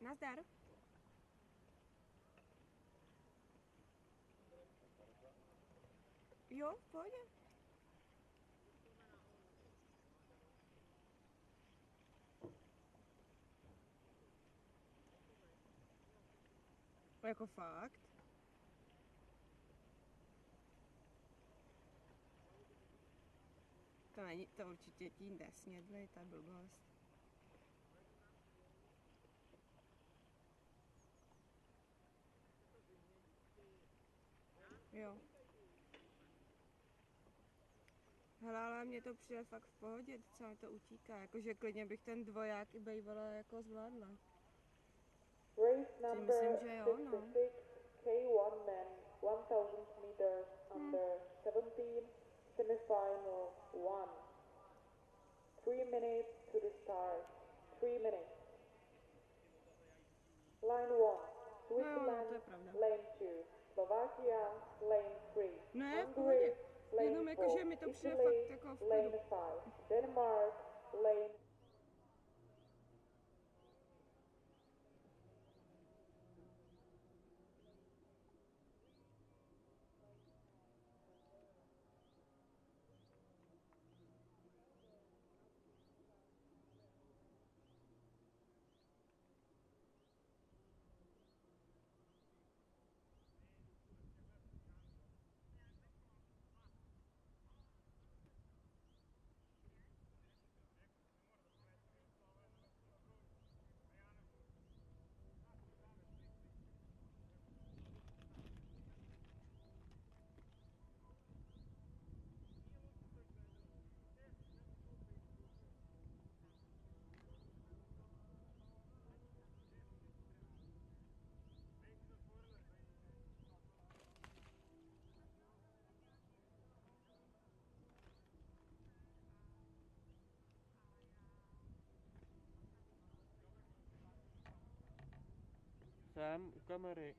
Nazdar. Jo, v pohodě. Jako fakt? To není, to určitě tím nesnědli, ta blbost. Jo. Hele, ale mně to přijde fakt v pohodě, docela mi to utíká, jakože klidně bych ten dvoják i bývala jako zvládla. Race Myslím, number že jo, no. 66, K1 men, 1000 meters under 17, semifinal 1. 3 minutes to the start. 3 minutes. Line 1, Switzerland, to je pravda. lane 2, Slovakia, lane 3, Ne, v Hungary, pohodě. lane Jenom 4, jakože mi to přijde Italy, fakt jako v lane klidu. 5, Denmark, lane. Jsem u kamery.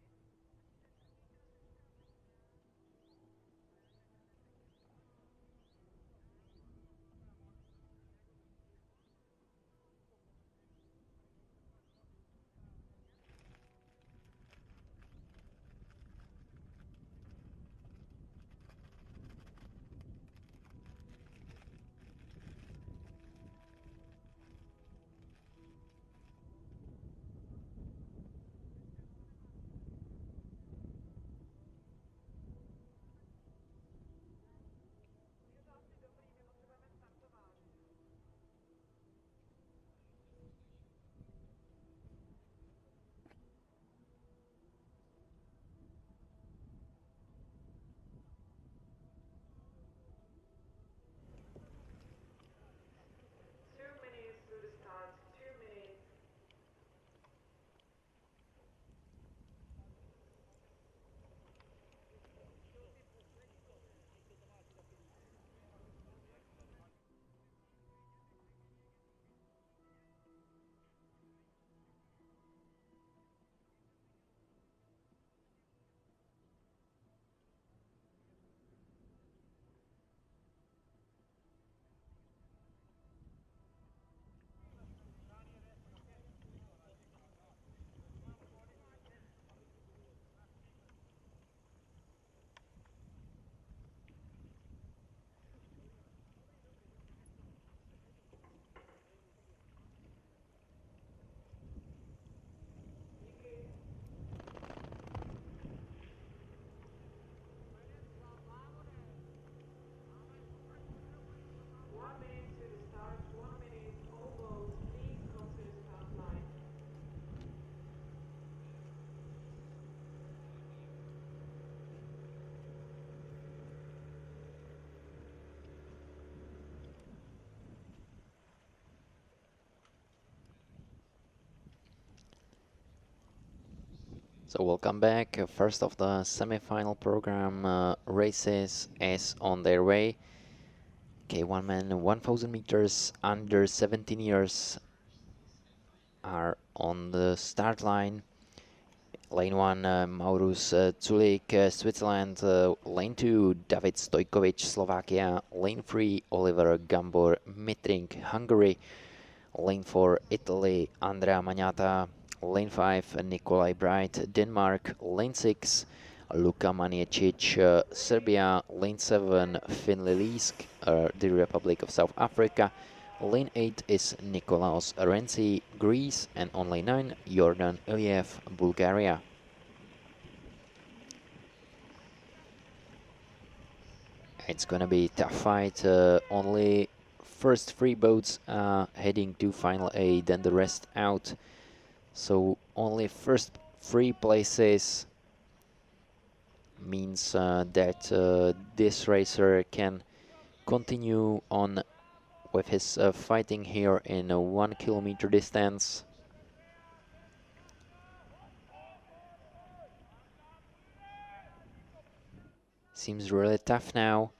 So welcome back. First of the semi-final program, Racice is on their way. K1 men 1000 meters under 17 years are on the start line. Lane 1, Maurus Zulik, Switzerland. Lane 2, David Stojkovic, Slovakia. Lane 3, Oliver Gambor, Mitrink, Hungary. Lane 4, Italy, Andrea Magnata. Lane 5, Nikolai Bright, Denmark. Lane 6, Luka Maniecic, Serbia. Lane 7, Finley Lisk, the Republic of South Africa. Lane 8 is Nikolaos Renzi, Greece. And on lane 9, Jordan Iliev, Bulgaria. It's gonna be a tough fight. Only first 3 boats heading to final A, then the rest out. So only first 3 places means that this racer can continue on with his fighting here in a 1 kilometer distance. Seems really tough now.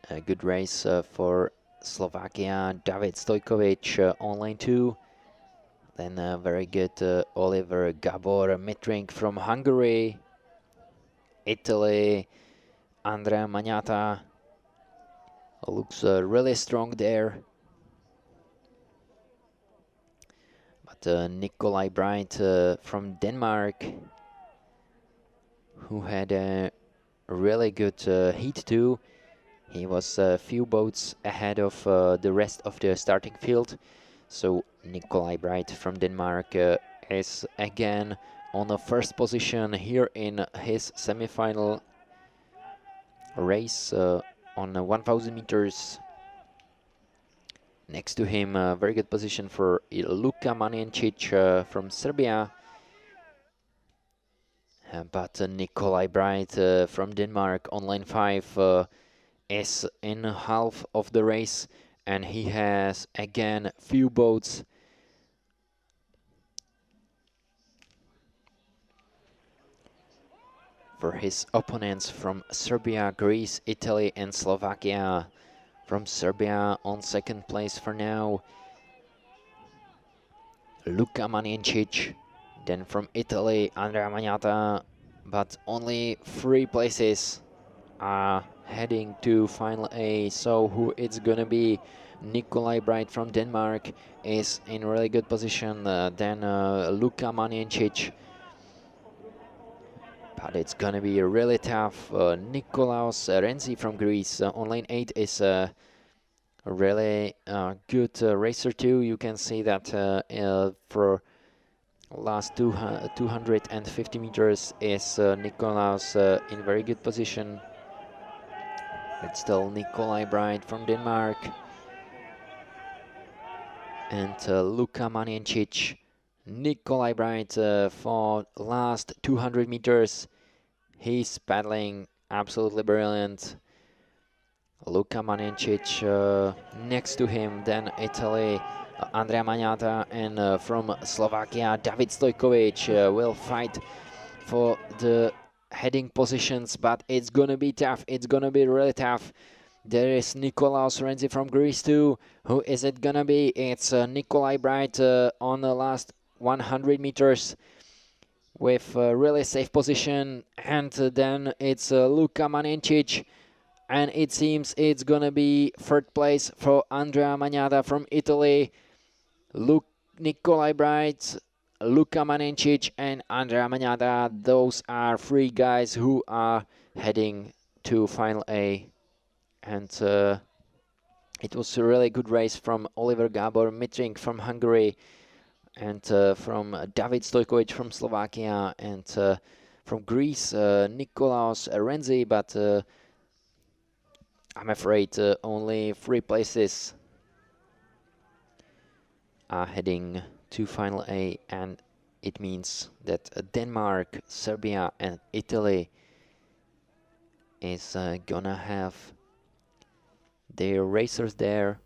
A good race for Slovakia. David Stojkovic on lane 2. Then very good Oliver Gabor Mitrink from Hungary. Italy, Andrea Magnata looks really strong there. But Nikolai Bright from Denmark, who had a really good heat too. He was a few boats ahead of the rest of the starting field. So Nikolai Bright from Denmark is again on the first position here in his semi-final race on 1000 meters. Next to him, a very good position for Luka Maniecic from Serbia. But Nikolai Bright from Denmark on lane 5 is in half of the race, and he has again few boats for his opponents from Serbia, Greece, Italy and Slovakia. From Serbia on second place for now, Luka Maniecic. Then from Italy, Andrea Magnata. But only 3 places are heading to final A. So who it's gonna be? Nikolai Bright from Denmark is in really good position. Then Luka Maniecic. But it's gonna be really tough. Nikolaos Renzi from Greece on lane 8 is a really good racer too. You can see that for last 250 meters is Nikolaos in very good position. It's still Nikolai Bright from Denmark and Luka Maniecic. Nikolai Bright for last 200 meters. He's paddling absolutely brilliant. Luka Maniecic next to him, then Italy, Andrea Magnata, and from Slovakia, David Stojkovic will fight for the heading positions, but it's gonna be tough. It's gonna be really tough. There is Nikolaos Renzi from Greece too. Who is it gonna be? It's Nikolai Bright on the last 100 meters with a really safe position, and then it's Luka Maniecic, and it seems it's gonna be third place for Andrea Magnata from Italy. Nikolai Bright, Luka Maniecic and Andrea Magnata, those are 3 guys who are heading to final A. And it was a really good race from Oliver Gabor Mitrink from Hungary, and from David Stojkovic from Slovakia, and from Greece, Nikolaos Renzi, but I'm afraid only 3 places are heading to final A, and it means that Denmark, Serbia and Italy is gonna have their racers there.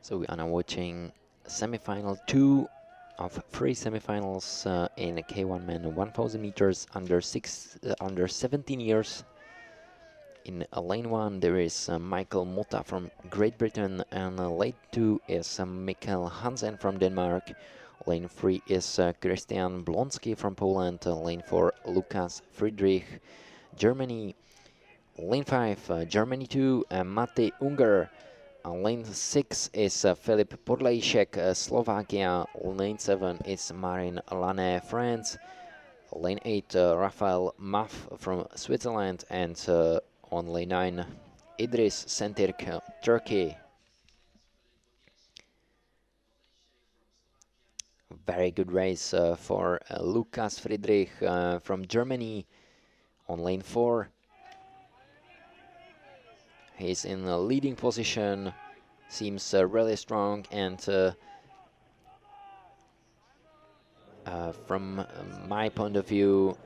So we are now watching semifinal 2 of 3 semifinals in K1 men 1000 meters under 17 years. In lane 1 there is Michael Motta from Great Britain, and lane 2 is Mikkel Hansen from Denmark. Lane 3 is Christian Blonsky from Poland. Lane 4 Lukas Friedrich, Germany. Lane 5 Germany 2 Mate Unger. Lane 6 is Filip Podlejšek, Slovakia. Lane 7 is Marin Lane, France. Lane 8 Rafael Maf from Switzerland, and on lane 9 Idris Sentirk, Turkey. Very good race for Lukas Friedrich from Germany on lane 4. He's in a leading position, seems really strong, and from my point of view,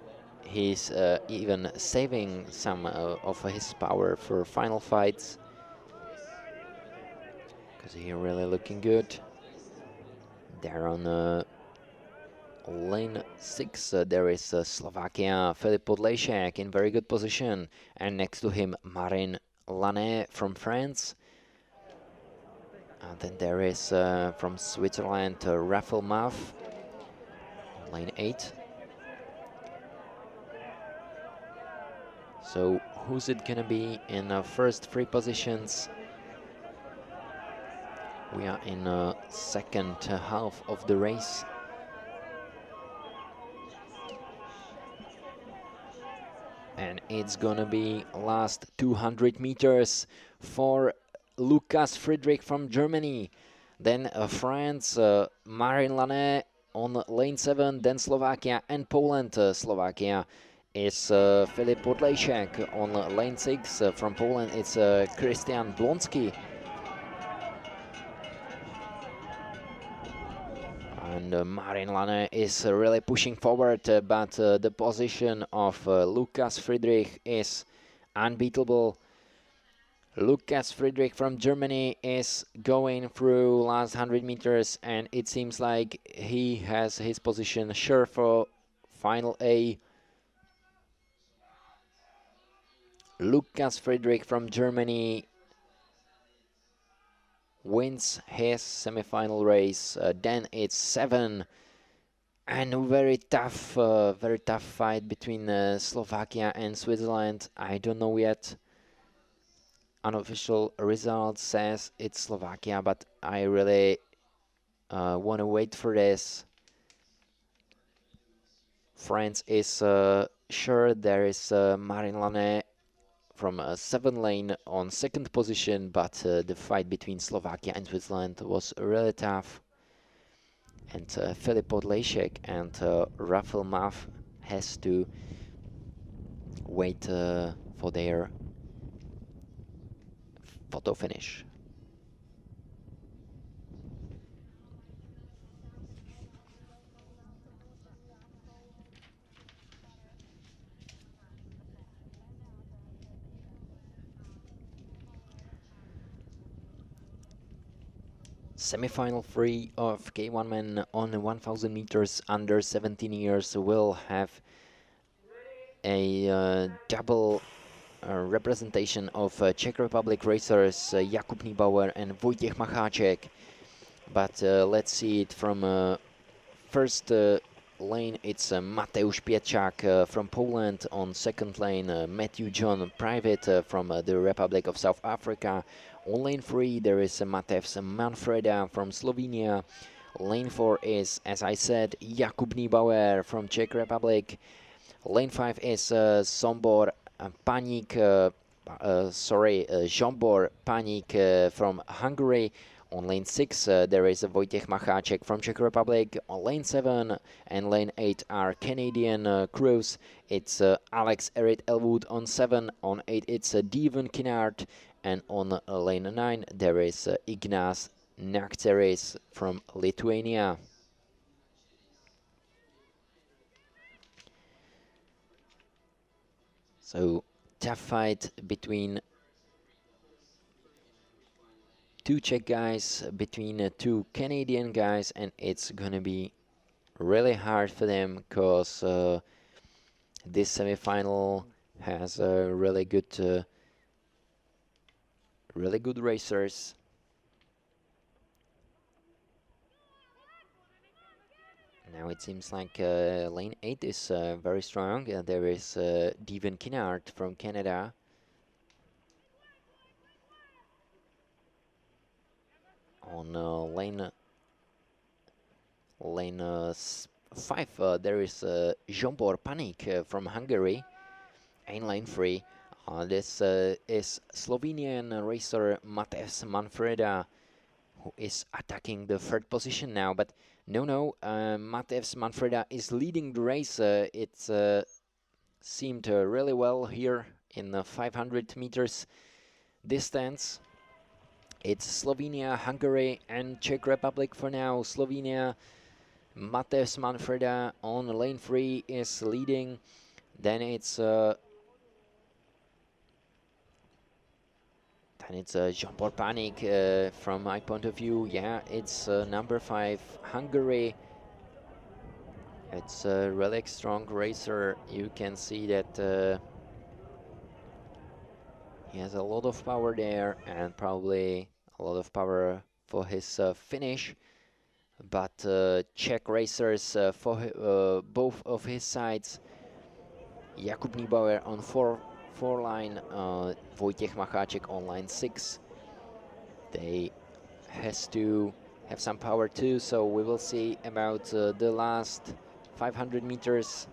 he's even saving some of his power for final fights, because he's really looking good. There on lane 6 there is Slovakia, Filip Podlejšek in very good position, and next to him Marin Lane from France. And then there is from Switzerland Rafael Maf, lane 8. So who's it gonna be in the first 3 positions? We are in the second half of the race. And it's gonna be last 200 meters for Lukas Friedrich from Germany. Then France, Marin Lane on lane 7, then Slovakia and Poland. Slovakia is Filip Podlejšek. On lane 6 from Poland, it's Christian Blonsky. And Marin Lane is really pushing forward, but the position of Lukas Friedrich is unbeatable. Lukas Friedrich from Germany is going through last 100 meters, and it seems like he has his position sure for final A. Lukas Friedrich from Germany wins his semifinal race. Then it's 7, and a very tough fight between Slovakia and Switzerland. I don't know yet. Unofficial result says it's Slovakia, but I really want to wait for this. France is sure. There is Marin Lane from 7 lane on second position, but the fight between Slovakia and Switzerland was really tough. And Filip Podlejšek and Rafael Maf has to wait for their photo finish. Semi-final 3 of K1 men on 1000 meters under 17 years will have a double representation of Czech Republic racers Jakub Niebauer and Wojciech Macháček. But let's see it from first lane. It's Mateusz Pietrzak from Poland. On second lane, Matthew John Private from the Republic of South Africa. On lane 3 there is Matevs Manfreda from Slovenia. Lane 4 is, as I said, Jakub Niebauer from Czech Republic. Lane 5 is Zsombor Panik, Zsombor Panik from Hungary. On lane 6 there is Wojciech Macháček from Czech Republic. On lane 7 and lane 8 are Canadian crews. It's Alex Erit Elwood on 7. On 8 it's Devon Kinnard. And on lane 9 there is Ignas Nakteris from Lithuania. So tough fight between two Czech guys between two Canadian guys, and it's gonna be really hard for them because this semifinal has really good racers. Now it seems like lane 8 is very strong. There is Devon Kinnard from Canada. On lane 5 there is Zsombor Panik from Hungary. In lane 3 this is Slovenian racer Matevž Manfreda, who is attacking the third position now, but no, Matevž Manfreda is leading the race. It seemed really well here in the 500 meters distance. It's Slovenia, Hungary, and Czech Republic for now. Slovenia, Matevž Manfreda on lane 3 is leading. Then it's Zsombor Panik. From my point of view, yeah, it's number 5, Hungary. It's a really strong racer. You can see that he has a lot of power there, and probably a lot of power for his finish. But Czech racers for both of his sides, Jakub Niebauer on 4 line, Wojciech Macháček on line 6. They has to have some power too, so we will see about the last 500 meters.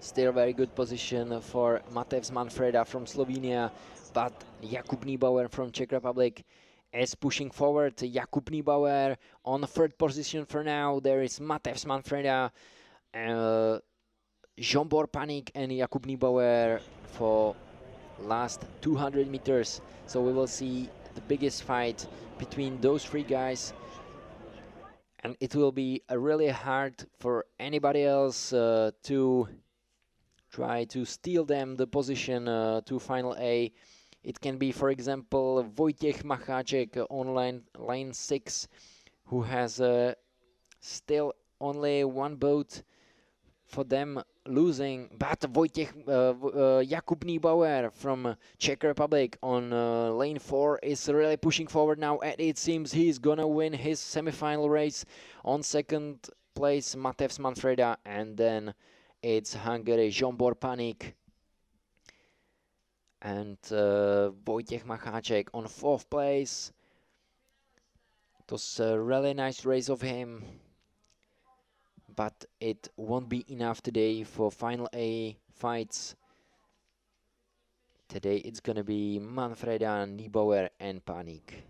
Still very good position for Matevž Manfreda from Slovenia, but Jakub Niebauer from Czech Republic is pushing forward. Jakub Niebauer on the 3rd position for now. There is Matevž Manfreda, Zsombor Panik and Jakub Niebauer for last 200 meters. So we will see the biggest fight between those 3 guys. And it will be really hard for anybody else to try to steal them the position to final A. It can be, for example, Wojciech Macháček on line 6, who has still only 1 boat for them losing. But Jakub Niebauer from Czech Republic on lane 4 is really pushing forward now, and it seems he's gonna win his semifinal race. On 2nd place, Matevž Manfreda, and then it's Hungary, Zsombor Panik, and Wojciech Macháček on 4th place. It was a really nice race of him, but it won't be enough today for final A fights. Today it's gonna be Manfreda, Niebauer, and Panik.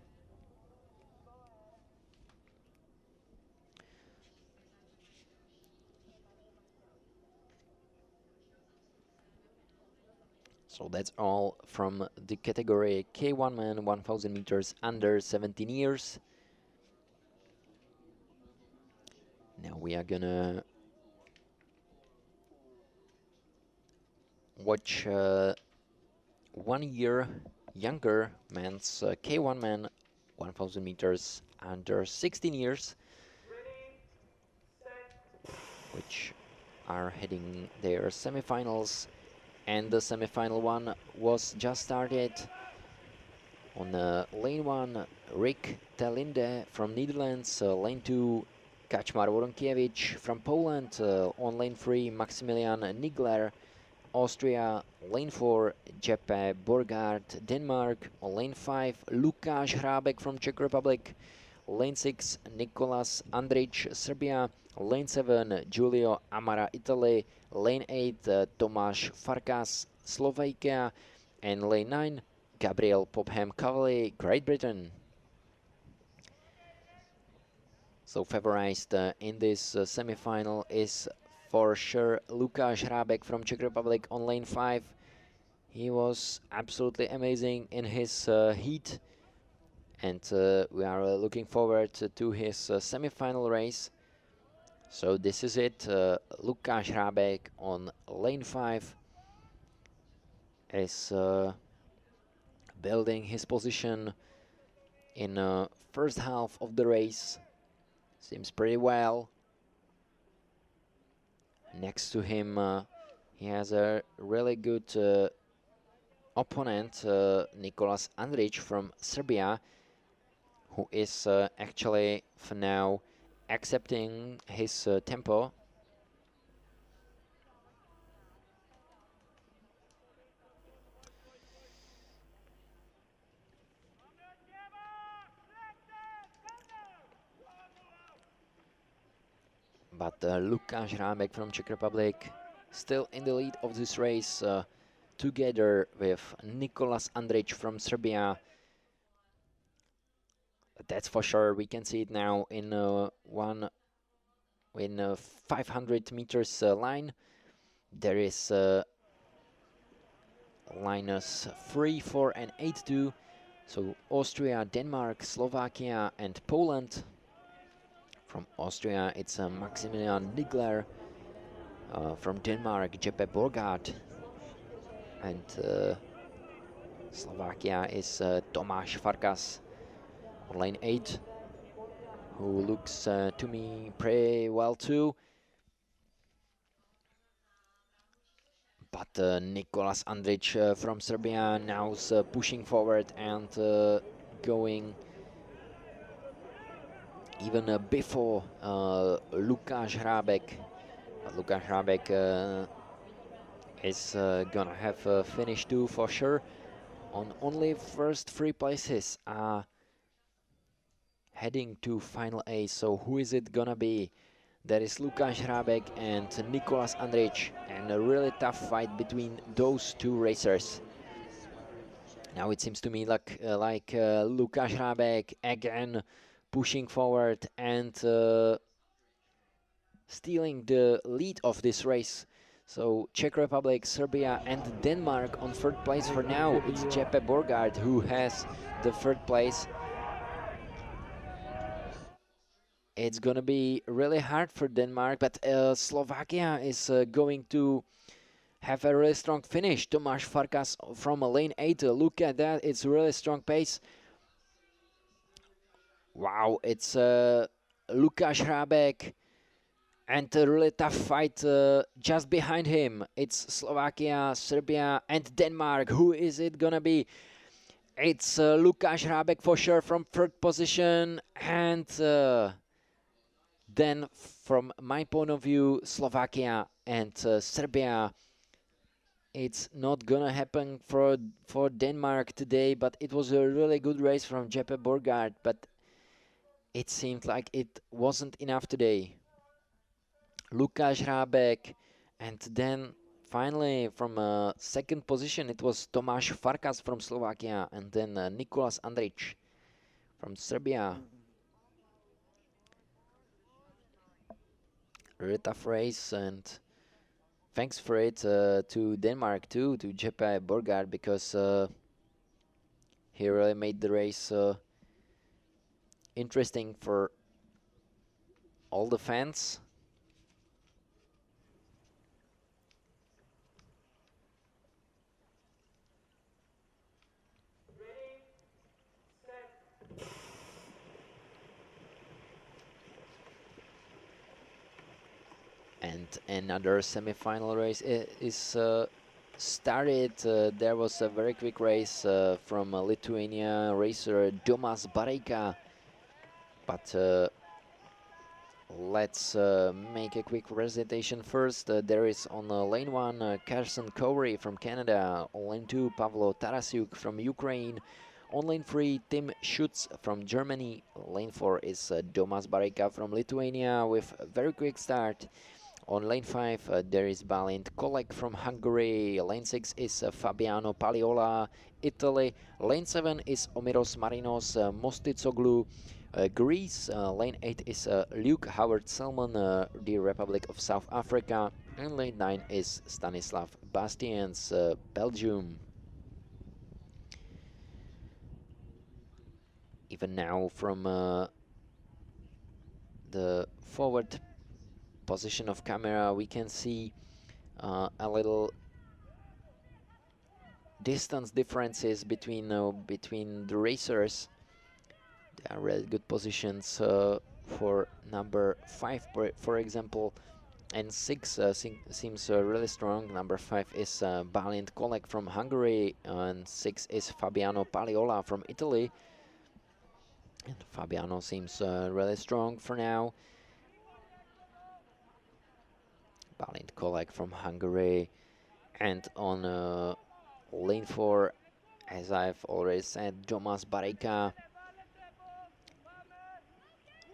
So that's all from the category K1 man 1000 meters under 17 years. Now we are gonna watch 1 year younger men's K1 man 1000 meters under 16 years, which are heading their semifinals. And the semifinal one was just started. On lane 1, Rick Telinde from Netherlands. Lane 2, Kaczmar Woronkiewicz from Poland. On lane 3, Maximilian Nigler, Austria. Lane 4, Jeppe Borgard, Denmark. On lane 5, Lukáš Hrábek from Czech Republic. Lane 6, Nicolas Andrić, Serbia. Lane 7, Giulio Amara, Italy. Lane 8, Tomáš Farkas, Slovakia. And lane 9, Gabriel Popham Cavalli, Great Britain. So favorized in this semi-final is for sure Lukáš Hrábek from Czech Republic on lane 5. He was absolutely amazing in his heat, and we are looking forward to his semi-final race. So this is it. Lukáš Hrábek on lane 5 is building his position in the first half of the race. Seems pretty well. Next to him, he has a really good opponent, Nicolas Andrić from Serbia, who is actually for now accepting his tempo. But Lukáš Hrábek from Czech Republic still in the lead of this race, together with Nicolas Andrić from Serbia. That's for sure. We can see it now in 500 meters line. There is liners 3, 4, and 8 2. So Austria, Denmark, Slovakia, and Poland. From Austria, it's Maximilian Nigler. From Denmark, Jeppe Borgard. And Slovakia is Tomáš Farkas on lane 8, who looks to me pretty well too. But Nicolas Andrić from Serbia now is pushing forward and going even before Lukáš Hrábek. But Lukáš Hrábek is gonna have a finish too for sure. On only first 3 places are heading to final A. So who is it gonna be? There is Lukáš Hrábek and Nicolas Andrić, and a really tough fight between those 2 racers. Now it seems to me like Lukáš Hrábek again pushing forward and stealing the lead of this race. So Czech Republic, Serbia, and Denmark on 3rd place for now. It's Jeppe Borgard who has the 3rd place. It's gonna be really hard for Denmark, but Slovakia is going to have a really strong finish. Tomáš Farkas from lane 8. Look at that, it's a really strong pace. Wow, it's Lukáš Hrábek and a really tough fight just behind him. It's Slovakia, Serbia, and Denmark. Who is it gonna be? It's Lukáš Hrábek for sure from 3rd position, and then from my point of view, Slovakia and Serbia. It's not gonna happen for Denmark today, but it was a really good race from Jeppe Borgard, but it seemed like it wasn't enough today. Lukáš Hrábek, and then finally from 2nd position it was Tomáš Farkas from Slovakia, and then Nicolas Andrić from Serbia. Really tough race, and thanks for it to Denmark too, to Jeppe Borgard, because he really made the race interesting for all the fans. And another semi-final race is started. There was a very quick race from Lithuania racer Domas Bareika, but let's make a quick presentation first. There is on lane 1 Carson Cowrie from Canada, on lane 2 Pavlo Tarasiuk from Ukraine, on lane 3 Tim Schutz from Germany, lane 4 is Domas Bareika from Lithuania with a very quick start. On lane 5 there is Balint Kolek from Hungary, lane 6 is Fabiano Paliola, Italy, lane 7 is Omiros Marinos Mostitsoglu, Greece, lane 8 is Luke Howard Salmon, the Republic of South Africa, and lane 9 is Stanislav Bastians, Belgium. Even now from the forward position of camera we can see a little distance differences between the racers. There are really good positions for number 5, for example, and 6 seems really strong. Number 5 is Balint Kolek from Hungary, and 6 is Fabiano Paliola from Italy. And Fabiano seems really strong for now. Balint Kolek from Hungary, and on lane 4, as I've already said, Tomas Barejka.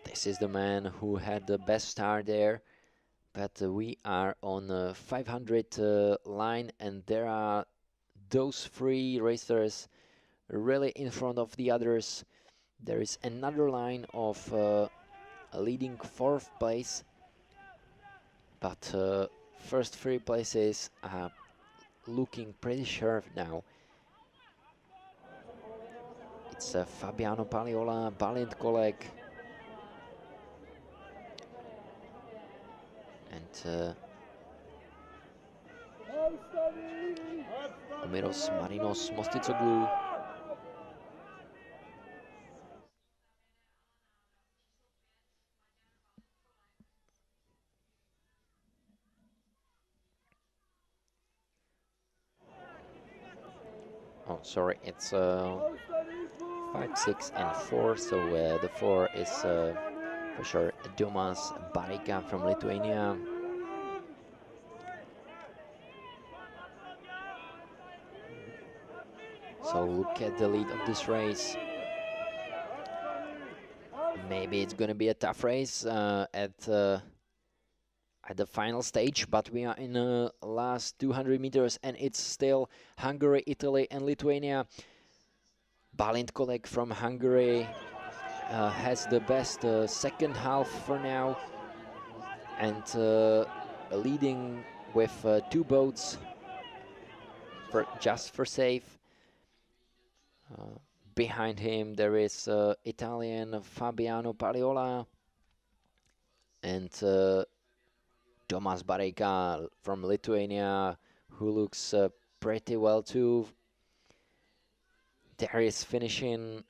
This is the man who had the best start there, but we are on 500 line, and there are those 3 racers really in front of the others. There is another line of leading 4th place, but first 3 places are looking pretty sharp now. It's Fabiano Paliola, Balint Kolek, and Omiros Marinos Mostitsoglu. Oh, sorry, it's 5, 6, and 4. So the 4 is for sure Tomas Barejka from Lithuania. So look at the lead of this race. Maybe it's gonna be a tough race at the final stage, but we are in the last 200 meters, and it's still Hungary, Italy, and Lithuania. Balint Kolek from Hungary has the best second half for now, and leading with 2 boats just for safe. Behind him there is Italian Fabiano Paliola and Tomas Barejka from Lithuania, who looks pretty well too. There is finishing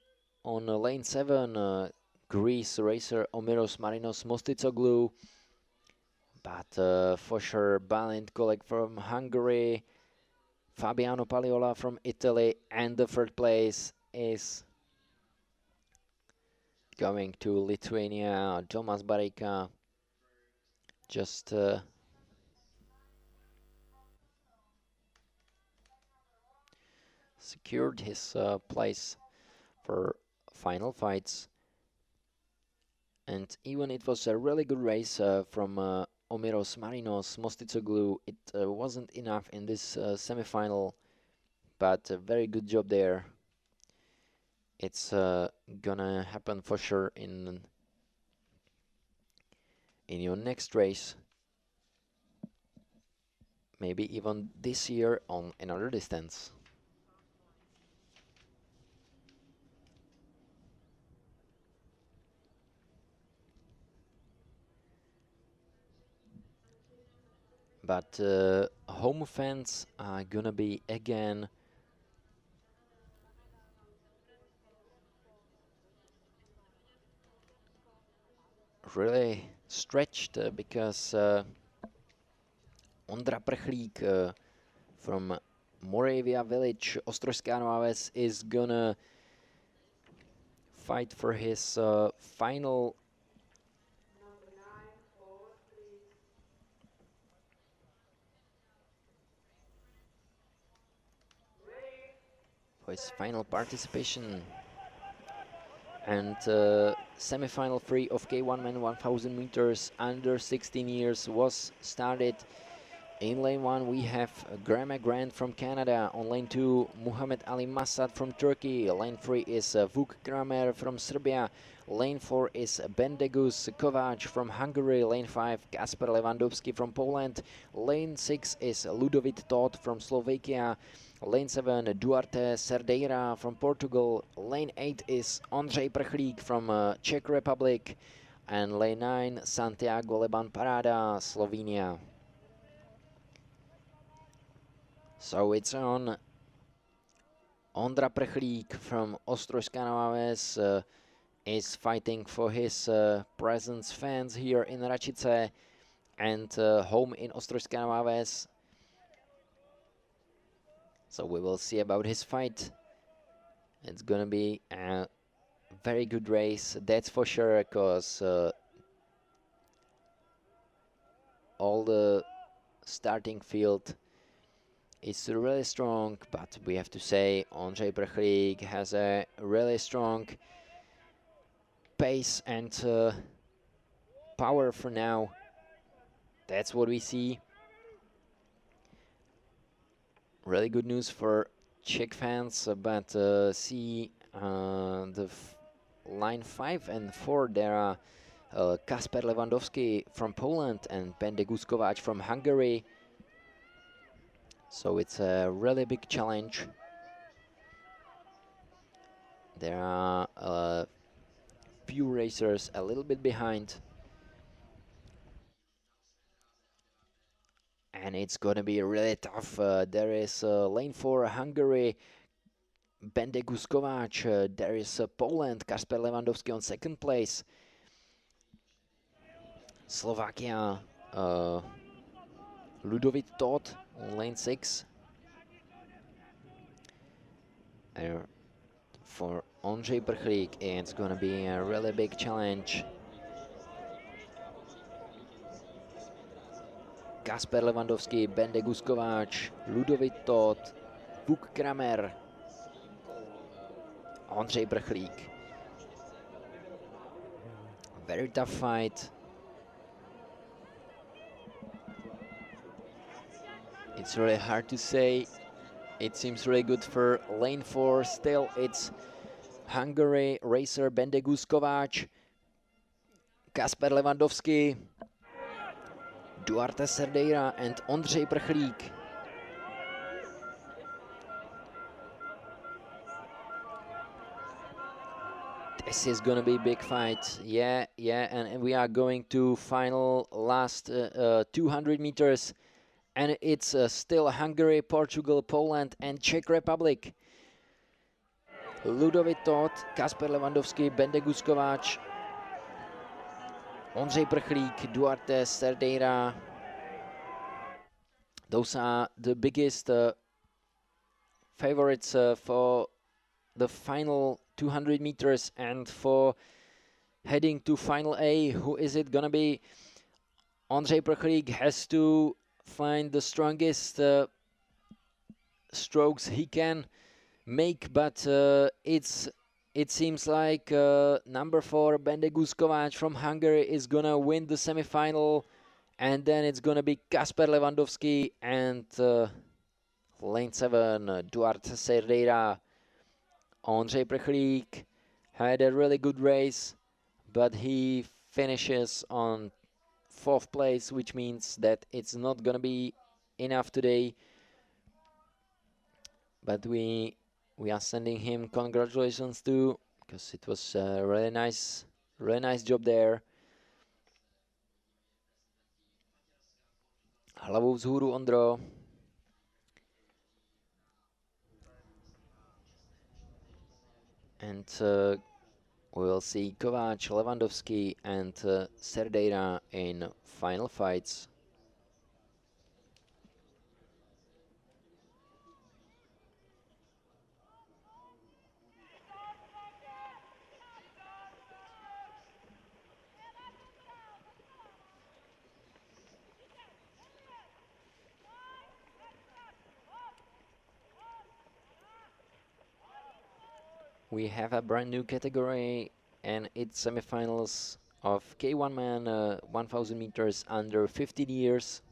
on lane 7 Greece racer Omiros Marinos Mostitsoglu, but for sure Balint Kolek from Hungary, Fabiano Paliola from Italy, and the 3rd place is going to Lithuania. Tomas Barejka just secured his place for final fights, and even it was a really good race from Omiros Marinos Mostitsoglu. It wasn't enough in this semi-final, but a very good job there. It's gonna happen for sure in your next race, maybe even this year on another distance. But home fans are gonna be again really stretched because Ondra Prchlík from Moravia village, Ostrožská Nová Ves, is gonna fight for his final participation, and semi-final 3 of K1 men 1000 meters under 16 years was started. In lane 1 we have Graham Grant from Canada. On lane 2 Muhammad Ali Masad from Turkey. Lane 3 is Vuk Kramer from Serbia. Lane 4 is Bendegus Kovac from Hungary. Lane 5 Kasper Lewandowski from Poland. Lane 6 is Ludovit Todt from Slovakia. Lane 7 Duarte Cerdeira from Portugal. Lane 8 is Ondřej Prchlík from Czech Republic. And lane 9 Santiago Leban Parada, Slovenia. So it's on Ondra Prchlík from Ostrožská Nová Ves is fighting for his presence fans here in Racice and home in Ostrožská Nová Ves. So we will see about his fight. It's gonna be a very good race, that's for sure, because all the starting field is really strong, but we have to say Ondřej Prchlík has a really strong pace and power for now. That's what we see. Really good news for Czech fans, but see the line 5 and 4, there are Kasper Lewandowski from Poland and Bende Guskovac from Hungary. So it's a really big challenge. There are a few racers a little bit behind. And it's gonna be really tough. There is lane 4 Hungary, Bende Guskovac. There is Poland, Kasper Lewandowski on second place. Slovakia, Ludovit Todt on lane 6. For Ondřej Prchlík, it's gonna be a really big challenge. Kasper Lewandowski, Bende Guskovac, Ludovit Todt, Vuk Kramer, Ondřej Prchlík. Very tough fight. It's really hard to say. It seems really good for lane 4. Still, it's Hungary racer Bende Guskovac, Kasper Lewandowski, Duarte Cerdeira and Ondřej Prchlík. This is gonna be a big fight. Yeah, and we are going to final last 200 meters. And it's still Hungary, Portugal, Poland and Czech Republic. Ludovit Todt, Kasper Lewandowski, Bende Guskovac, Ondřej Prchlík, Duarte Cerdeira. Those are the biggest favorites for the final 200 meters and for heading to final A. Who is it gonna be? Ondřej Prchlík has to find the strongest strokes he can make, but it seems like number 4 Bende Guskovac from Hungary is gonna win the semi-final, and then it's gonna be Kasper Lewandowski and lane 7 Duarte Cerdeira. Ondřej Prchlík had a really good race, but he finishes on 4th place, which means that it's not gonna be enough today. But we are sending him congratulations too, because it was a really nice job there. Hlavou vzhůru, Ondro. And we will see Kovac, Lewandowski and Cerdeira in final fights. We have a brand new category, and it's semifinals of K1 man 1000 meters under 15 years.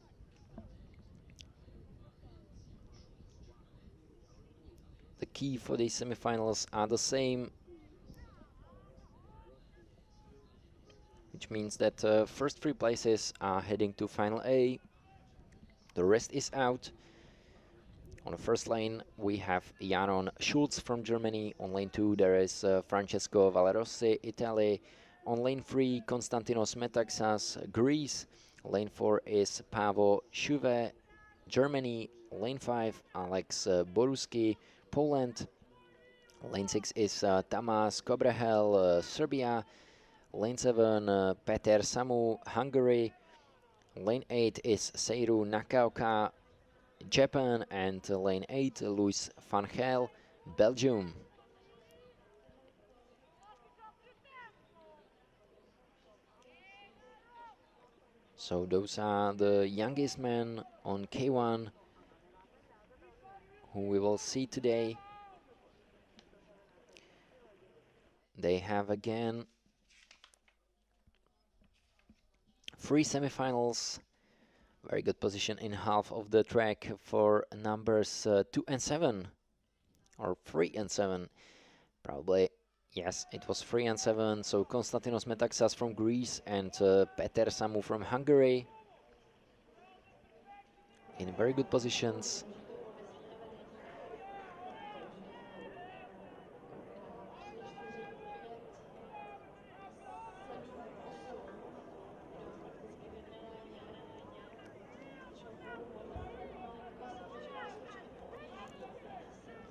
The key for these semifinals are the same, which means that first 3 places are heading to final A. The rest is out. On the first lane, we have Jaron Schulz from Germany. On lane 2, there is Francesco Valerossi, Italy. On lane 3, Konstantinos Metaxas, Greece. Lane 4 is Paavo Schuve, Germany. Lane 5, Alex Boruski, Poland. Lane 6 is Tamás Kobrehel, Serbia. Lane 7, Peter Samu, Hungary. Lane 8 is Seiru Nakaoka, Japan. And lane 8, Luis van Gaal, Belgium. So those are the youngest men on K1 who we will see today. They have again 3 semifinals. Very good position in half of the track for numbers 2 and 7, or 3 and 7, probably. Yes, it was 3 and 7. So Konstantinos Metaxas from Greece and Peter Samu from Hungary in very good positions.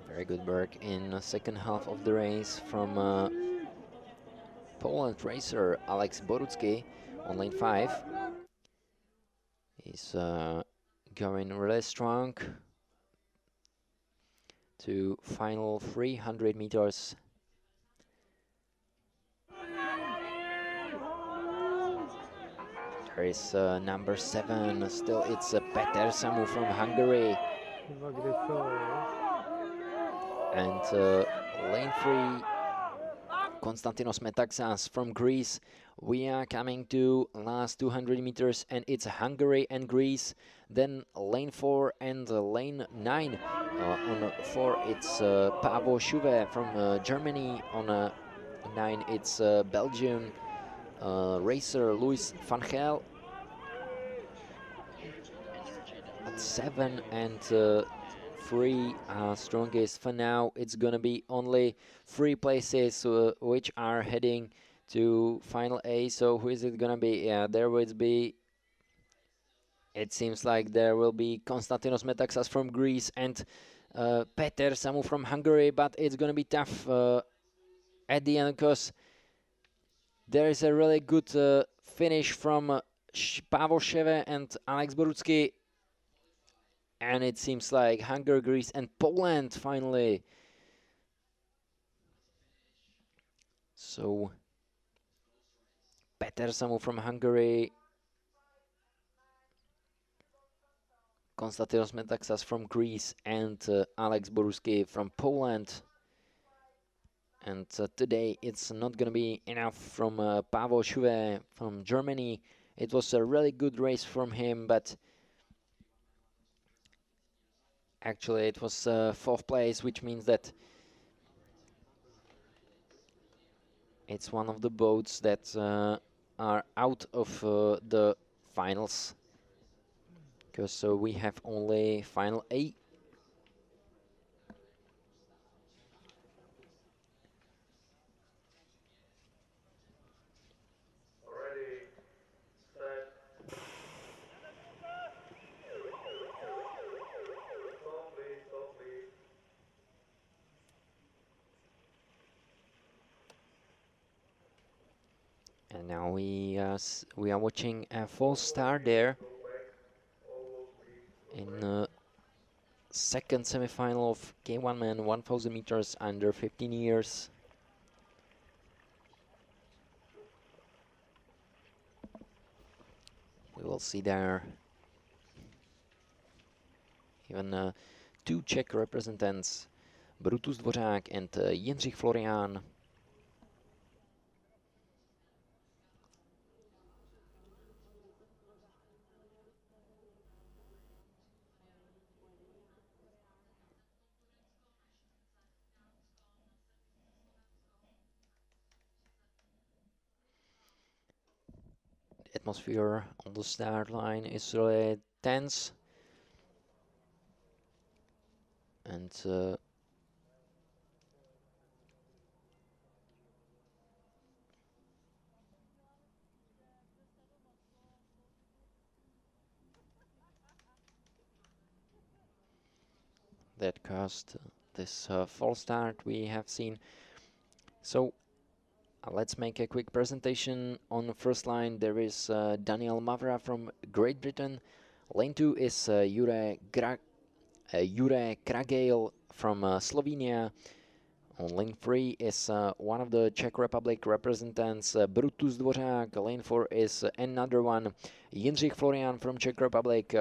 Very good work in the second half of the race from Poland racer Alex Borucki on lane 5. He's going really strong to final 300 meters. There is number 7, still it's Peter Samu from Hungary. And lane 3, Konstantinos Metaxas from Greece. We are coming to last 200 meters and it's Hungary and Greece. Then lane 4 and lane 9. On 4 it's Paavo Schuve from Germany. On 9 it's Belgium racer Luis van Gaal. At 7 and 3 strongest for now. It's gonna be only 3 places which are heading to final A. So who is it gonna be? Yeah, there will be. It seems like there will be Konstantinos Metaxas from Greece and Peter Samu from Hungary, but it's gonna be tough at the end because there is a really good finish from Paavo Schuve and Alex Borucki. And it seems like Hungary, Greece, and Poland finally. So Peter Samu from Hungary, Konstantinos Metaxas from Greece, and Alex Borucki from Poland. And today it's not gonna be enough from Paavo Schuve from Germany. It was a really good race from him, but actually it was 4th place, which means that it's one of the boats that are out of the finals, because we have only final A. And now we are watching a false start there in second semifinal of K1 men 1000 meters under 15 years. We will see there even 2 Czech representants, Brutus Dvořák and Jindřich Florian. Atmosphere on the start line is really tense, and that caused this false start we have seen. So let's make a quick presentation. On the first line there is Daniel Mavra from Great Britain. Lane 2 is Jure Kragale from Slovenia. On lane 3 is one of the Czech Republic representants, Brutus Dvořák. Lane 4 is another one, Jindřich Florian from Czech Republic.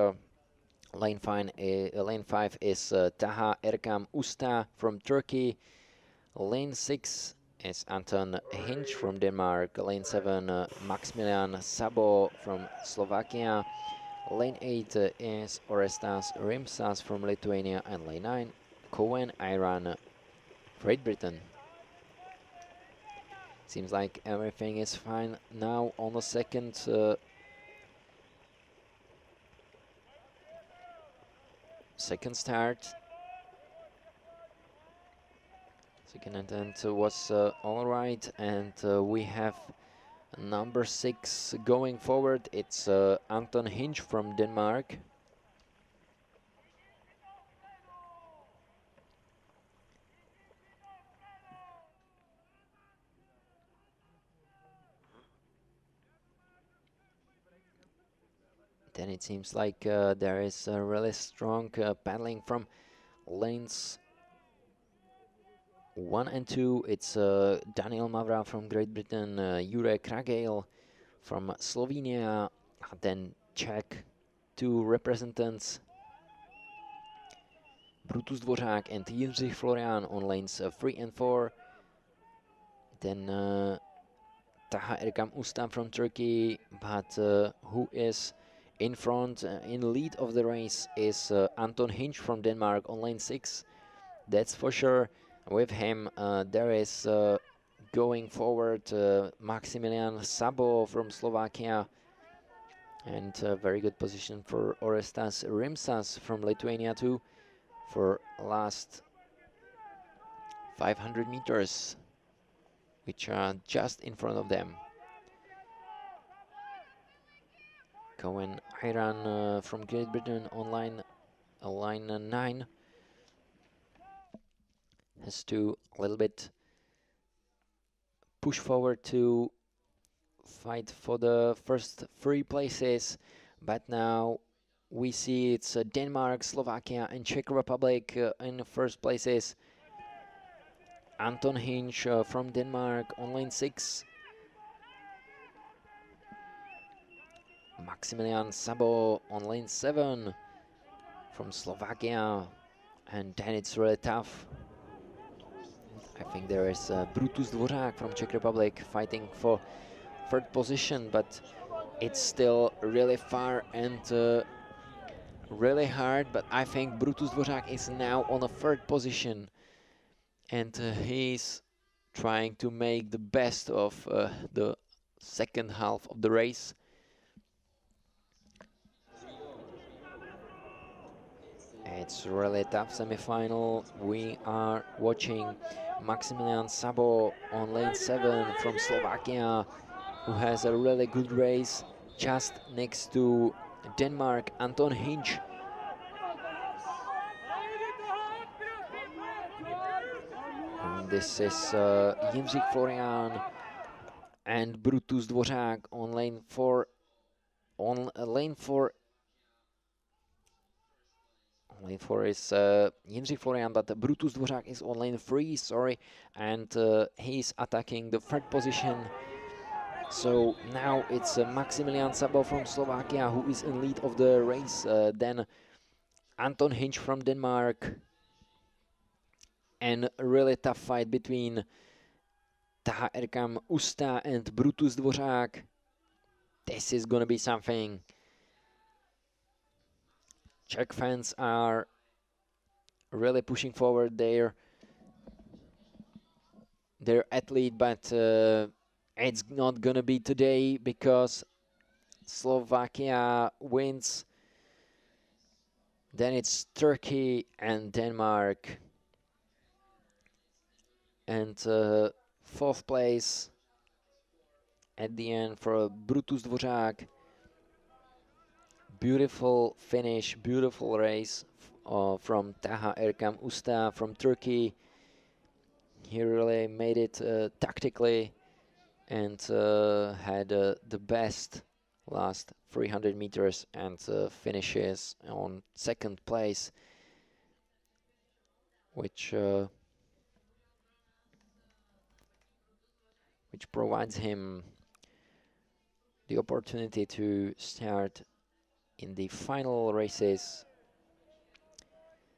Lane 5 is Taha Erkam Usta from Turkey. Lane 6 is Anton Hinch from Denmark. Lane 7, Maximilian Sabo from Slovakia. Lane 8 is Orestas Rimsas from Lithuania. And lane 9, Cohen Iran, Great Britain. Seems like everything is fine now on the second start. Second attempt was all right, and we have number 6 going forward. It's Anton Hinch from Denmark. Then it seems like there is a really strong paddling from lanes 1 and 2. It's Daniel Mavra from Great Britain, Jure Kragale from Slovenia, then Czech 2 representants, Brutus Dvořák and Jindřich Florian on lanes 3 and 4. Then Taha Erkam Usta from Turkey, but who is in front, in lead of the race is Anton Hinch from Denmark on lane 6. That's for sure. With him there is going forward Maximilian Sabo from Slovakia, and very good position for Orestas Rimsas from Lithuania too for last 500 meters, which are just in front of them. Cohen Iran from Great Britain on line 9 has to a little bit push forward to fight for the first 3 places, but now we see it's Denmark, Slovakia and Czech Republic in the first places. Anton Hinch from Denmark on lane 6. Maximilian Sabo on lane 7 from Slovakia, and then it's really tough. I think there is Brutus Dvořák from Czech Republic fighting for 3rd position, but it's still really far and really hard. But I think Brutus Dvořák is now on a 3rd position, and he's trying to make the best of the second half of the race. It's really tough semi-final. We are watching Maximilian Sabo on lane 7 from Slovakia, who has a really good race just next to Denmark, Anton Hinch. And this is Jindřich Florian and Brutus Dvořák on lane 4. On lane 4 is Jindřich Florian, but Brutus Dvořák is on lane 3, sorry, and he's attacking the 3rd position. So now it's Maximilian Sabo from Slovakia who is in lead of the race, then Anton Hinch from Denmark, and a really tough fight between Taha Erkam Usta and Brutus Dvořák. This is gonna be something. Czech fans are really pushing forward their athlete, but it's not gonna be today because Slovakia wins. Then it's Turkey and Denmark, and 4th place at the end for Brutus Dvořák. Beautiful finish, beautiful race from Taha Erkam Usta from Turkey. He really made it tactically and had the best last 300 meters and finishes on second place, which provides him the opportunity to start in the final races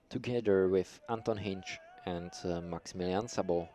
together with Anton Hinch and Maximilian Sabo.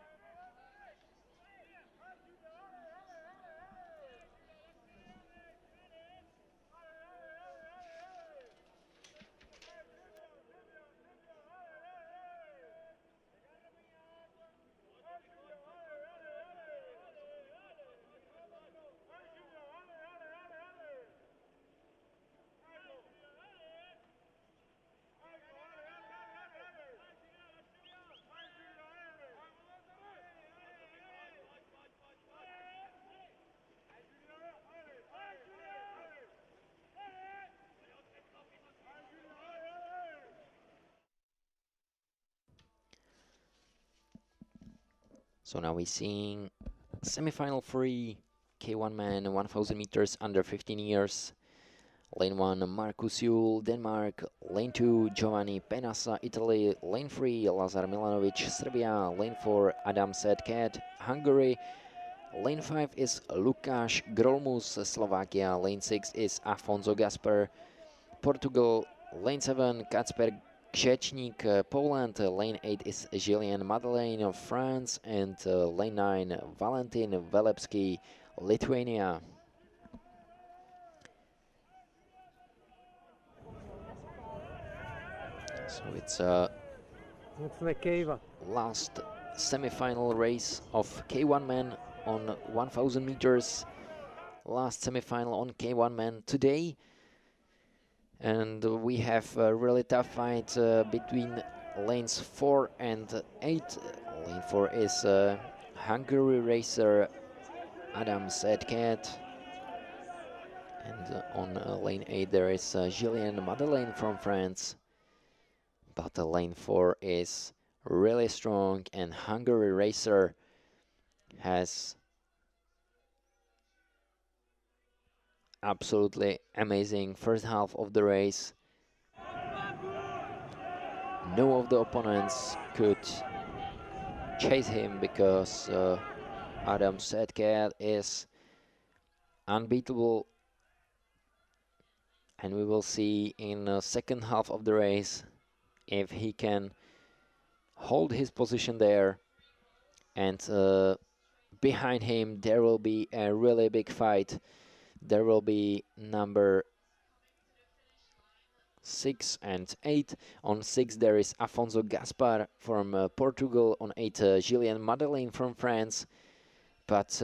So now we're seeing semi-final 3, K1 man, 1000 meters under 15 years. Lane 1, Markus Juhl, Denmark. Lane 2, Giovanni Penassa, Italy. Lane 3, Lazar Milanovic, Serbia. Lane 4, Adam Sedcat, Hungary. Lane 5 is Lukáš Grolmus, Slovakia. Lane 6 is Afonso Gaspar, Portugal. Lane 7, Kacper Krzecznik, Poland. Lane 8 is Julien Madeleine of France, and lane 9, Valentin Velebsky, Lithuania. So it's last semi-final race of K1 men on 1000 meters. Last semi-final on K1 men today. And we have a really tough fight between lanes 4 and 8. Lane 4 is Hungary racer Adam Sedcat. And on lane 8 there is Julien Madeleine from France. But lane 4 is really strong, and Hungary racer has absolutely amazing first half of the race. No of the opponents could chase him because Adam Sedcat is unbeatable, and we will see in the second half of the race if he can hold his position there. And behind him there will be a really big fight. There will be number 6 and 8. On 6 there is Afonso Gaspar from Portugal. On 8 Julien Madeleine from France. But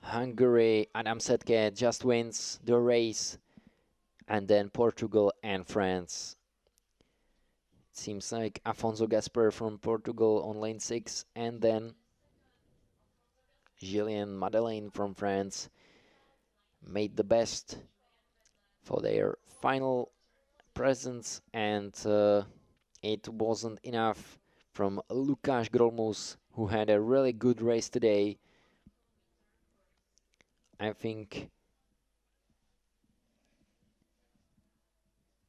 Hungary, Adam Sedcat just wins the race, and then Portugal and France. It seems like Afonso Gaspar from Portugal on lane 6, and then Julien Madeleine from France made the best for their final presence, and it wasn't enough from Lukáš Grolmus, who had a really good race today. I think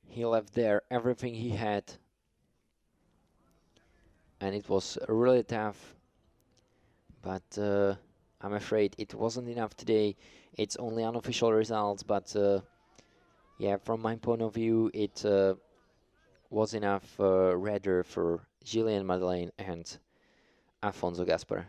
he left there everything he had, and it was really tough, but I'm afraid it wasn't enough today. It's only unofficial results, but yeah, from my point of view, it was enough rather for Julien Madeleine and Afonso Gaspar.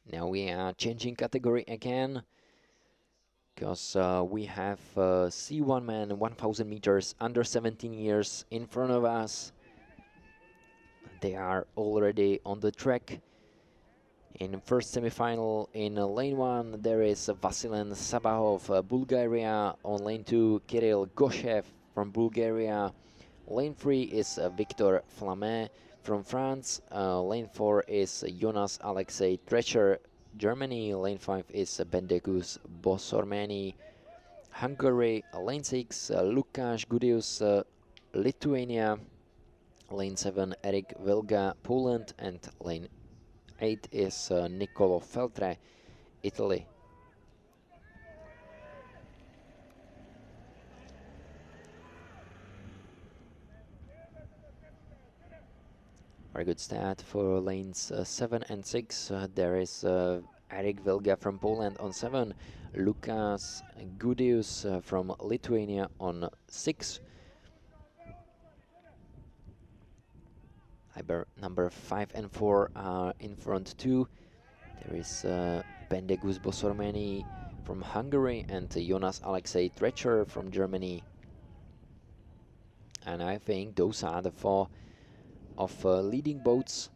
Now we are changing category again, because we have C1 man 1000 meters under 17 years in front of us. They are already on the track. In first semi-final in lane 1 there is Vasilen Sabahov, Bulgaria. On lane 2 Kirill Goshev from Bulgaria. Lane 3 is Viktor Flamet from France. Lane 4 is Jonas Alexei Trecher, Germany. Lane 5 is Bendegus Bosormani, Hungary. Lane 6, Lukáš Gudius, Lithuania. Lane 7, Erik Vilga, Poland. And lane 8 is Nicolo Feltre, Italy. Very good start for lanes 7 and 6. There is Erik Vilga from Poland on 7, Lukáš Gudius from Lithuania on 6. Number 5 and 4 are in front too. There is Bendegus Bosormani from Hungary and Jonas Alexei Trecher from Germany. And I think those are the 4 of leading boats.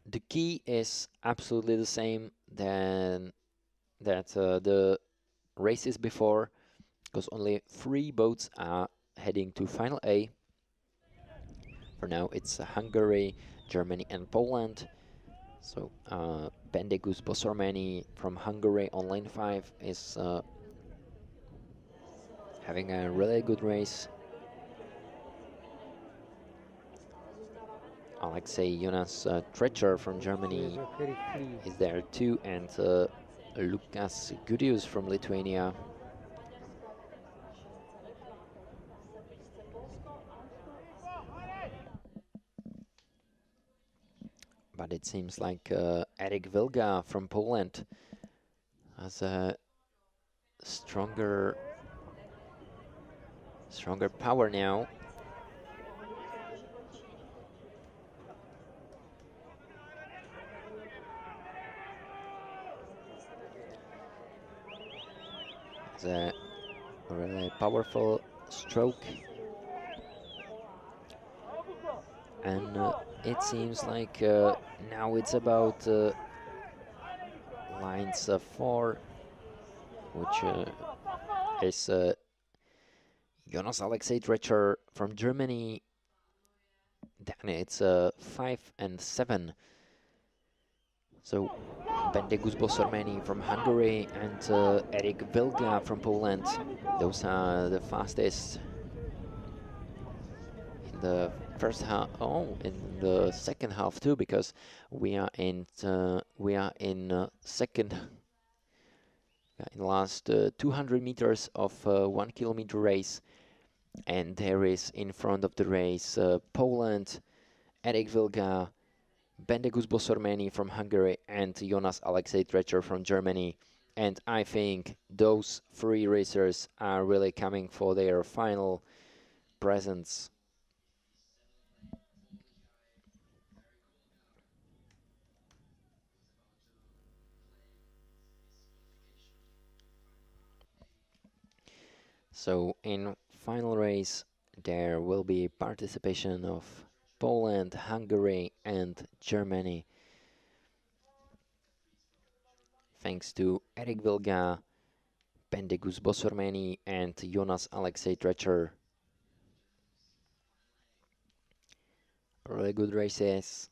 The key is absolutely the same than that the races before, because only 3 boats are heading to Final A. For now it's Hungary, Germany and Poland. So Bendegus Bosormani from Hungary on lane 5 is having a really good race. Alexei Jonas Trecher from Germany is there too, and Lukáš Gudius from Lithuania. But it seems like Erik Vilga from Poland has a stronger power now. It's a really powerful stroke, and it seems like now it's about lines 4, which is Jonas Alexei Trecher from Germany. Then it's 5 and 7. So Bendegus Bosormani from Hungary and Erik Vilga from Poland. Those are the fastest in the first half. Oh, in the second half too, because we are in second. In the last 200 meters of 1 kilometer race, and there is in front of the race Poland, Erik Vilga, Bendegus Bosormani from Hungary and Jonas Alexei Trecher from Germany. And I think those 3 racers are really coming for their final presence. So in final race there will be participation of Poland, Hungary and Germany. Thanks to Erik Vilga, Bendegus Bosormani and Jonas Alexei Trecher. Really good races.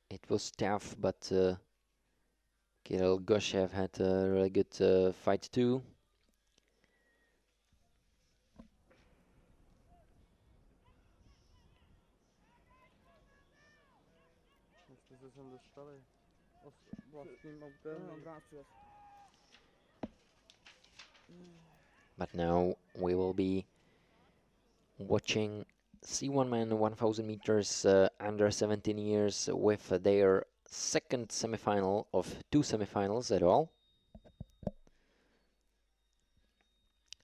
It was tough, but Kirill Goshev had a really good fight too. Jste se sem dostali vlastním autem. But now we will be watching C1 men 1000 meters under 17 years with their second semifinal of 2 semifinals at all.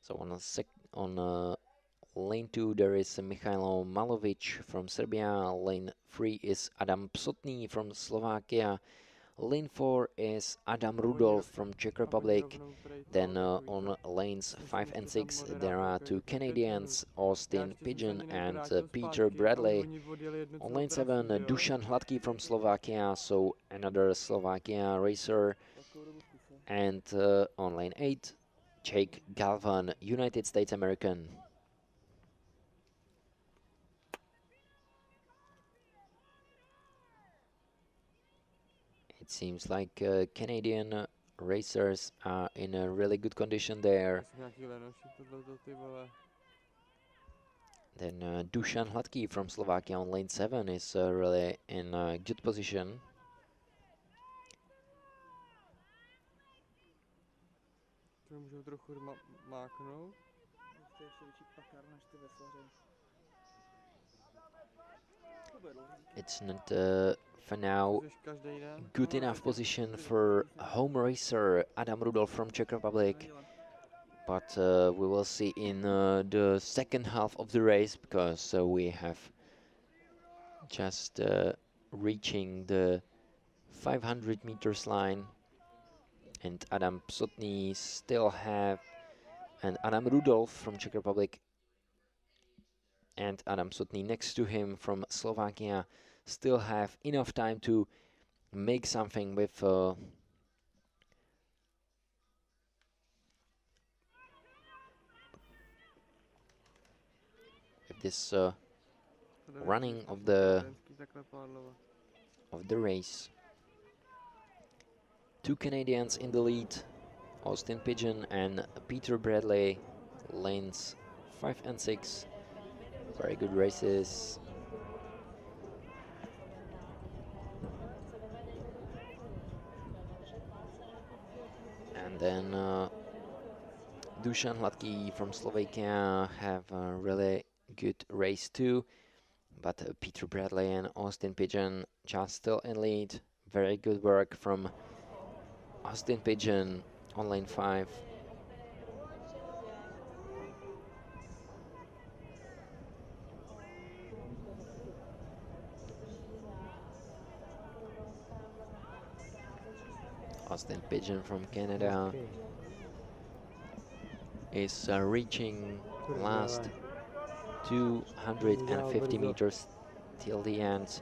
So on lane 2 there is Michailo Malovic from Serbia. Lane 3 is Adam Psotný from Slovakia. Lane 4 is Adam Rudolf from Czech Republic. Then on lanes 5 and 6 there are 2 Canadians, Austin Pigeon and Peter Bradley. On lane 7 Dušan Hladký from Slovakia, so another Slovakia racer. And on lane 8 Jake Galvan, United States American. seems like Canadian racers are in a really good condition there. Jsou nějaký lenoši, tohleto ty vole. Then Dusan Hladký from Slovakia on lane 7 is really in a good position. To můžou trochu máknout. To je ještě větší pakár než ty veslaři. It's not for now Což každý den. good enough position for home racer Adam Rudolf from Czech Republic, but we will see in the second half of the race, because we have just reaching the 500 meters line, and Adam Psotny still have, and Adam Rudolf from Czech Republic and Adam Psotny next to him from Slovakia still have enough time to make something with this running of the race. Two Canadians in the lead, Austin Pigeon and Peter Bradley, lanes 5 and 6. Very good races. And then Dusan Hladký from Slovakia have a really good race too. But Peter Bradley and Austin Pigeon just still in lead. Very good work from Austin Pigeon on lane 5. Austin Pigeon from Canada is reaching last 250 meters till the end.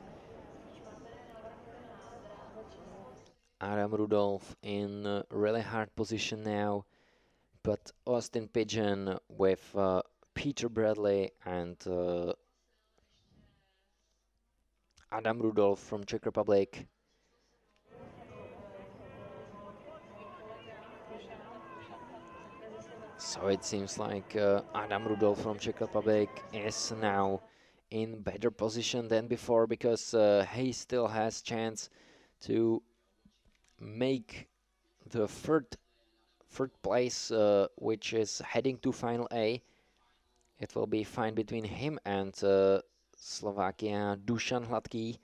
Adam Rudolf in a really hard position now, but Austin Pigeon with Peter Bradley and Adam Rudolf from Czech Republic. So it seems like Adam Rudolf from Czech Republic is now in better position than before, because he still has chance to make the third place, which is heading to final A. It will be fine between him and Slovakia Dusan Hladký,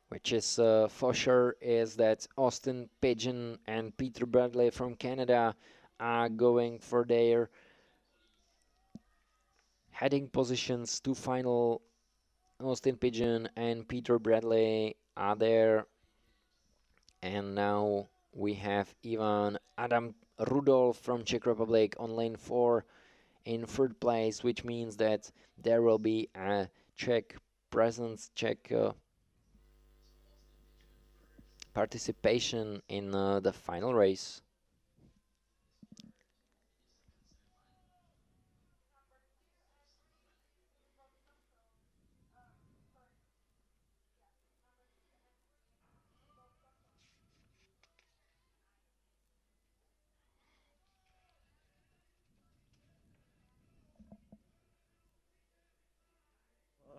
which is for sure is that Austin Pigeon and Peter Bradley from Canada are going for their heading positions to final. Austin Pigeon and Peter Bradley are there, and now we have even Adam Rudolf from Czech Republic on lane 4 in third place, which means that there will be a Czech presence, Czech participation in the final race.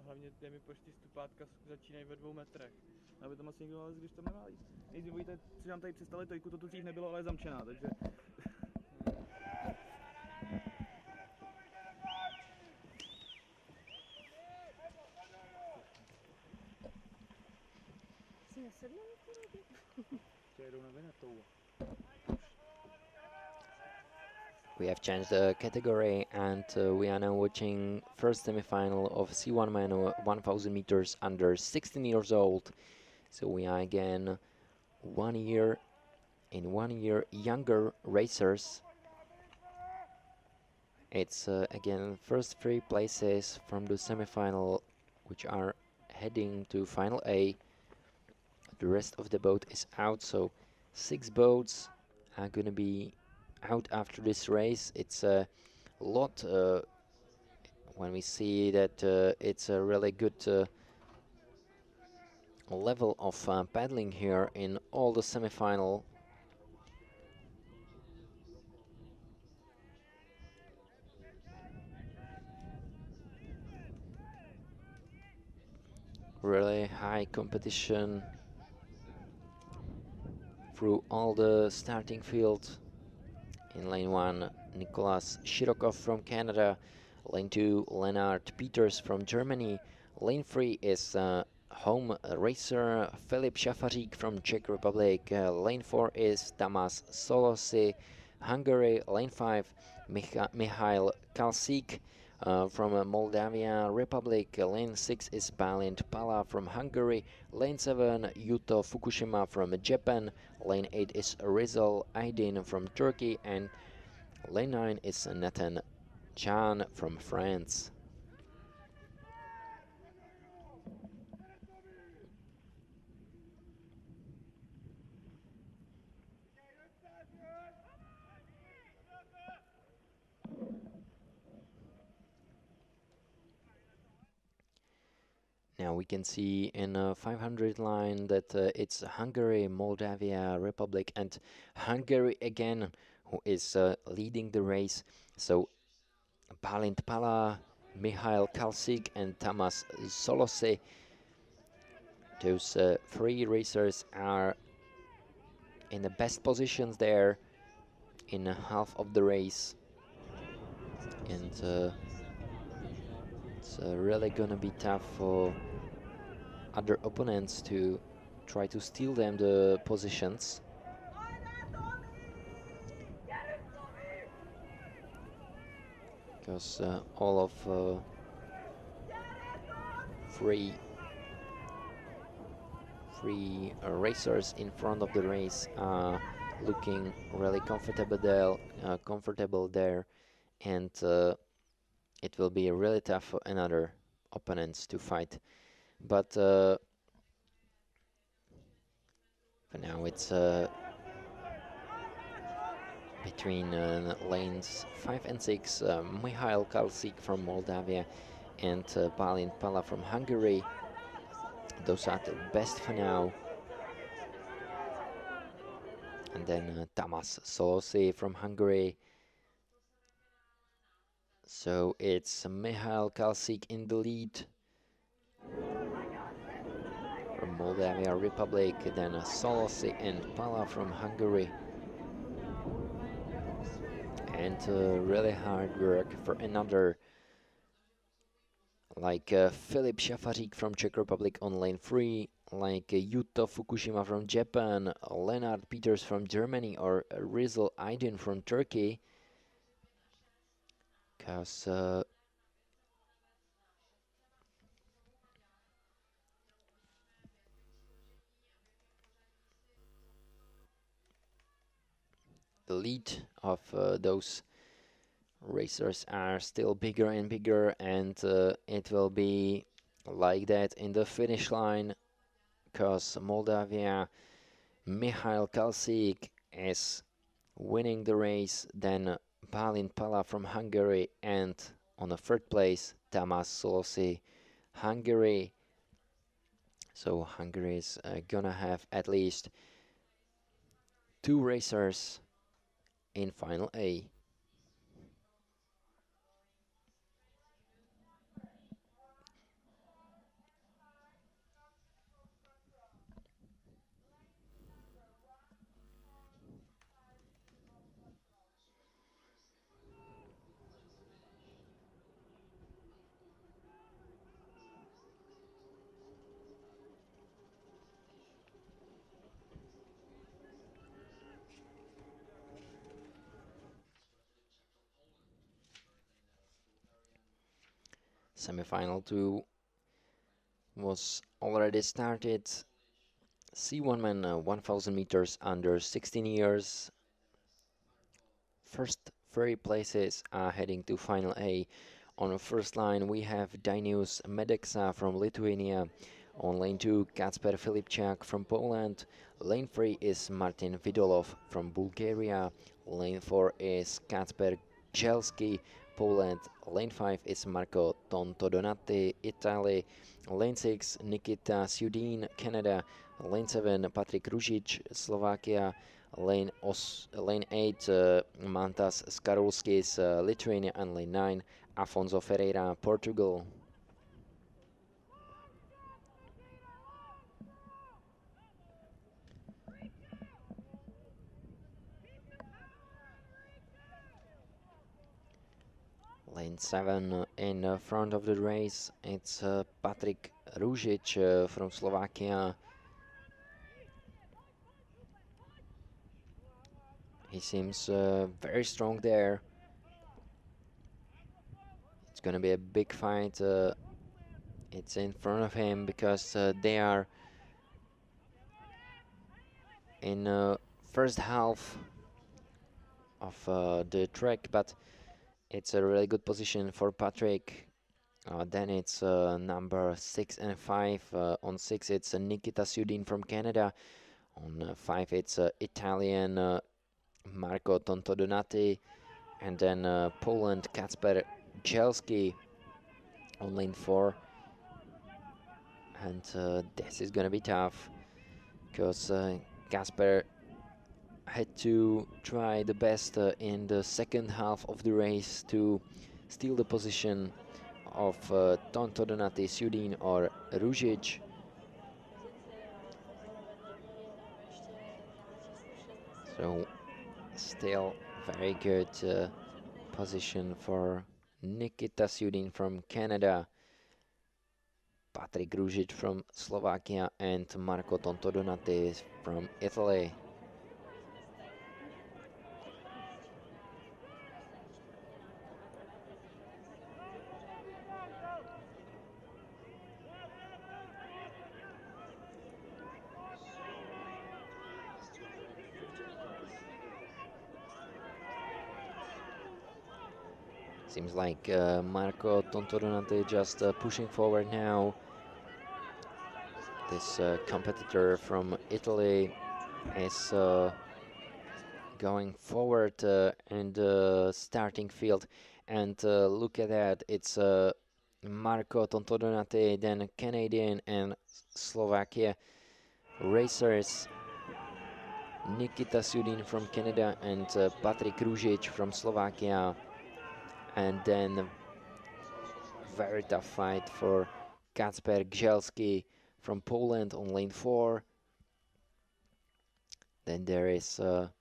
Hlavně mi počty stupátka začínají ve 2 metrech. Aby tam asi někdo nalez, když to nemá jít. Nejdřív budete si nám tady přistali tojku, to tu dřív nebylo, ale je zamčená, takže... Si nesedne někdo? Jedou na Venetou. We have changed the category, and we are now watching first semi-final of C1 men 1000 meters under 16 years old. So we are again 1 year younger racers. It's again first 3 places from the semi-final, which are heading to final A. The rest of the boat is out, so 6 boats are gonna be out after this race. It's a lot when we see that it's a really good level of paddling here in all the semi-final. Really high competition through all the starting field. In lane 1, Nicolas Shirokov from Canada. Lane 2, Lennart Peters from Germany. Lane 3 is home racer Filip Šafařík from Czech Republic. Lane 4 is Tamás Solosy, Hungary. Lane 5, Michail Kalsík from Moldavia Republic. Lane 6 is Balint Pala from Hungary. Lane 7, Yuto Fukushima from Japan. Lane 8 is Rizal Aydin from Turkey, and lane 9 is Nathan Chan from France. Now we can see in a 500 line that it's Hungary, Moldavia Republic, and Hungary again who is leading the race. So Balint Pala, Michail Kalsík, and Tamás Solosy. Those three racers are in the best positions there in half of the race, and it's really gonna be tough for other opponents to try to steal them the positions. Because all of three racers in front of the race are looking really comfortable there, and it will be really tough for another opponents to fight. But for now it's between lanes 5 and 6, Michail Kalsík from Moldavia and Balint Pala from Hungary. Those are the best for now. And then Tamás Solosy from Hungary. So it's Michail Kalsík in the lead from Moldavia Republic, then Solosy and Pala from Hungary. And really hard work for another, like Filip Šafařík from Czech Republic on lane 3, like Yuto Fukushima from Japan, Lennart Peters from Germany, or Rizal Aydin from Turkey. Because the lead of those racers are still bigger and bigger, and it will be like that in the finish line, because Moldavia, Michail Kalsík is winning the race, then Balint Pala from Hungary, and on the third place Tamás Solosy, Hungary. So Hungary is gonna have at least 2 racers in Final A. Semi-final 2 was already started. C1 men 1000 meters under 16 years. First 3 places are heading to Final A. On the first line we have Dainius Medeksa from Lithuania. On lane 2 Kacper Filipčák from Poland. Lane 3 is Martin Vidolov from Bulgaria. Lane 4 is Kacper Gelsky Poland. Lane 5 is Marco Tontodonati, Italy. Lane 6, Nikita Sudin, Canada. Lane 7, Patrik Ružič, Slovakia. Lane 8, Mantas Skarulskis, Lithuania. And lane 9, Afonso Ferreira, Portugal. Lane 7 in front of the race, it's Patrik Ružič from Slovakia. He seems very strong there. It's gonna be a big fight. It's in front of him because they are in first half of the track, but it's a really good position for Patrik. Then it's number 6 and 5. On 6 it's Nikita Sudin from Canada. On 5 it's Italian Marco Tontodonati. And then Poland Kacper Jelski on lane 4. And this is gonna be tough because Kacper had to try the best in the second half of the race to steal the position of Tontodonati, Sudin or Ružič. So still very good position for Nikita Sudin from Canada, Patrik Ružič from Slovakia and Marco Tontodonati from Italy. Seems like Marco Tontodonati just pushing forward now. This competitor from Italy is going forward in the starting field. And look at that, it's Marco Tontodonati, then Canadian and Slovakia racers. Nikita Sudin from Canada and Patrik Ružič from Slovakia. And then very tough fight for Kacper Jelski from Poland on lane 4. Then there is on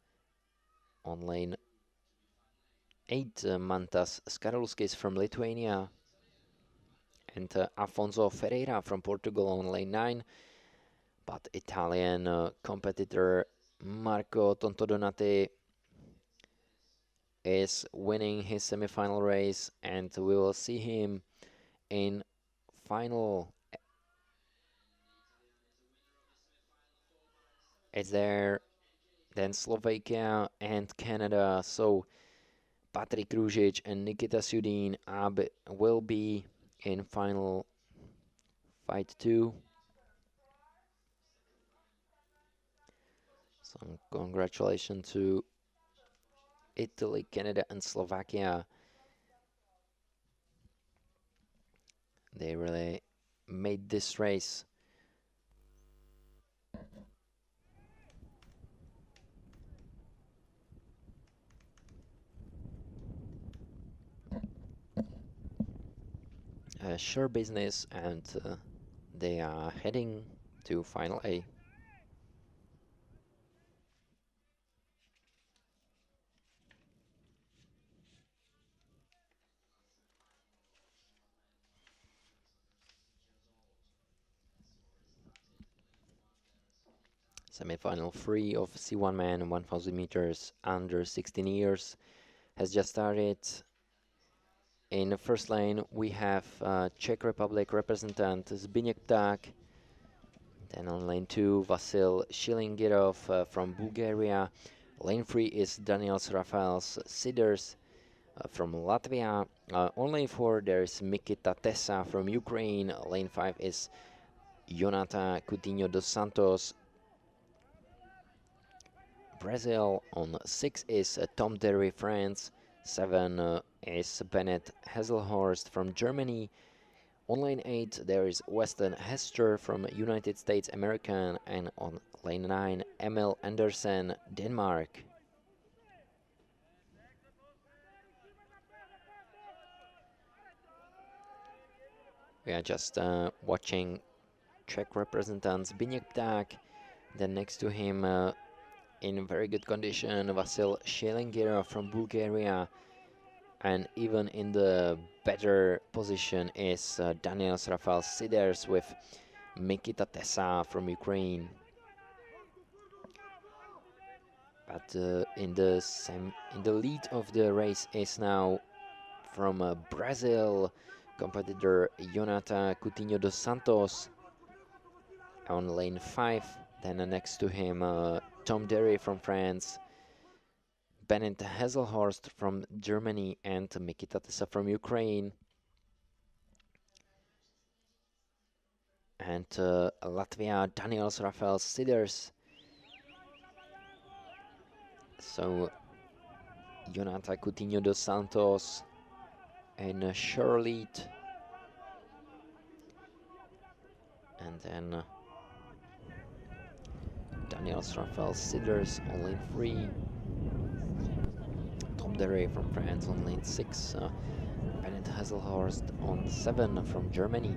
lane 8 Mantas Skarulskis from Lithuania and Afonso Ferreira from Portugal on lane 9. But Italian competitor Marco Tontodonati is winning his semi-final race, and we will see him in final. It's there, then Slovakia and Canada. So Patrik Ružič and Nikita Sudin will be in final fight 2. So congratulations to Italy, Canada and Slovakia. They really made this race. Sure business, and they are heading to final A. Semi-final 3 of C1 man 1000 meters under 16 years has just started. In the first lane we have Czech Republic representant Zbigněk Pták. Then on lane 2 Vasil Shilingirov from Bulgaria. Lane 3 is Daniels Rafaels Siders from Latvia. On lane 4 there is Mikita Tessa from Ukraine. Lane 5 is Jonata Coutinho dos Santos, Brazil. On 6 is Tom Derry, France. 7 is Bennett Hasselhorst from Germany. On lane 8 there is Weston Hester from United States American, and on lane 9 Emil Andersen, Denmark. We are just watching Czech representants Zbigněk Pták, then next to him in very good condition Vasil Shelengir from Bulgaria, and even in the better position is Daniels Rafal Siders with Mikita Tesa from Ukraine. But in the lead of the race is now from Brazil competitor Jonathan Coutinho dos Santos on lane 5. Then next to him Tom Derry from France, Bennett Hasselhorst from Germany, and Mikita Tesa from Ukraine. And Latvia, Daniels Rafal Siders. So Jonathan Coutinho dos Santos in a sure lead. And then Daniels Rafal Siders on lane 3. Tom Derry from France on lane 6. Bennett Hasselhorst on 7 from Germany.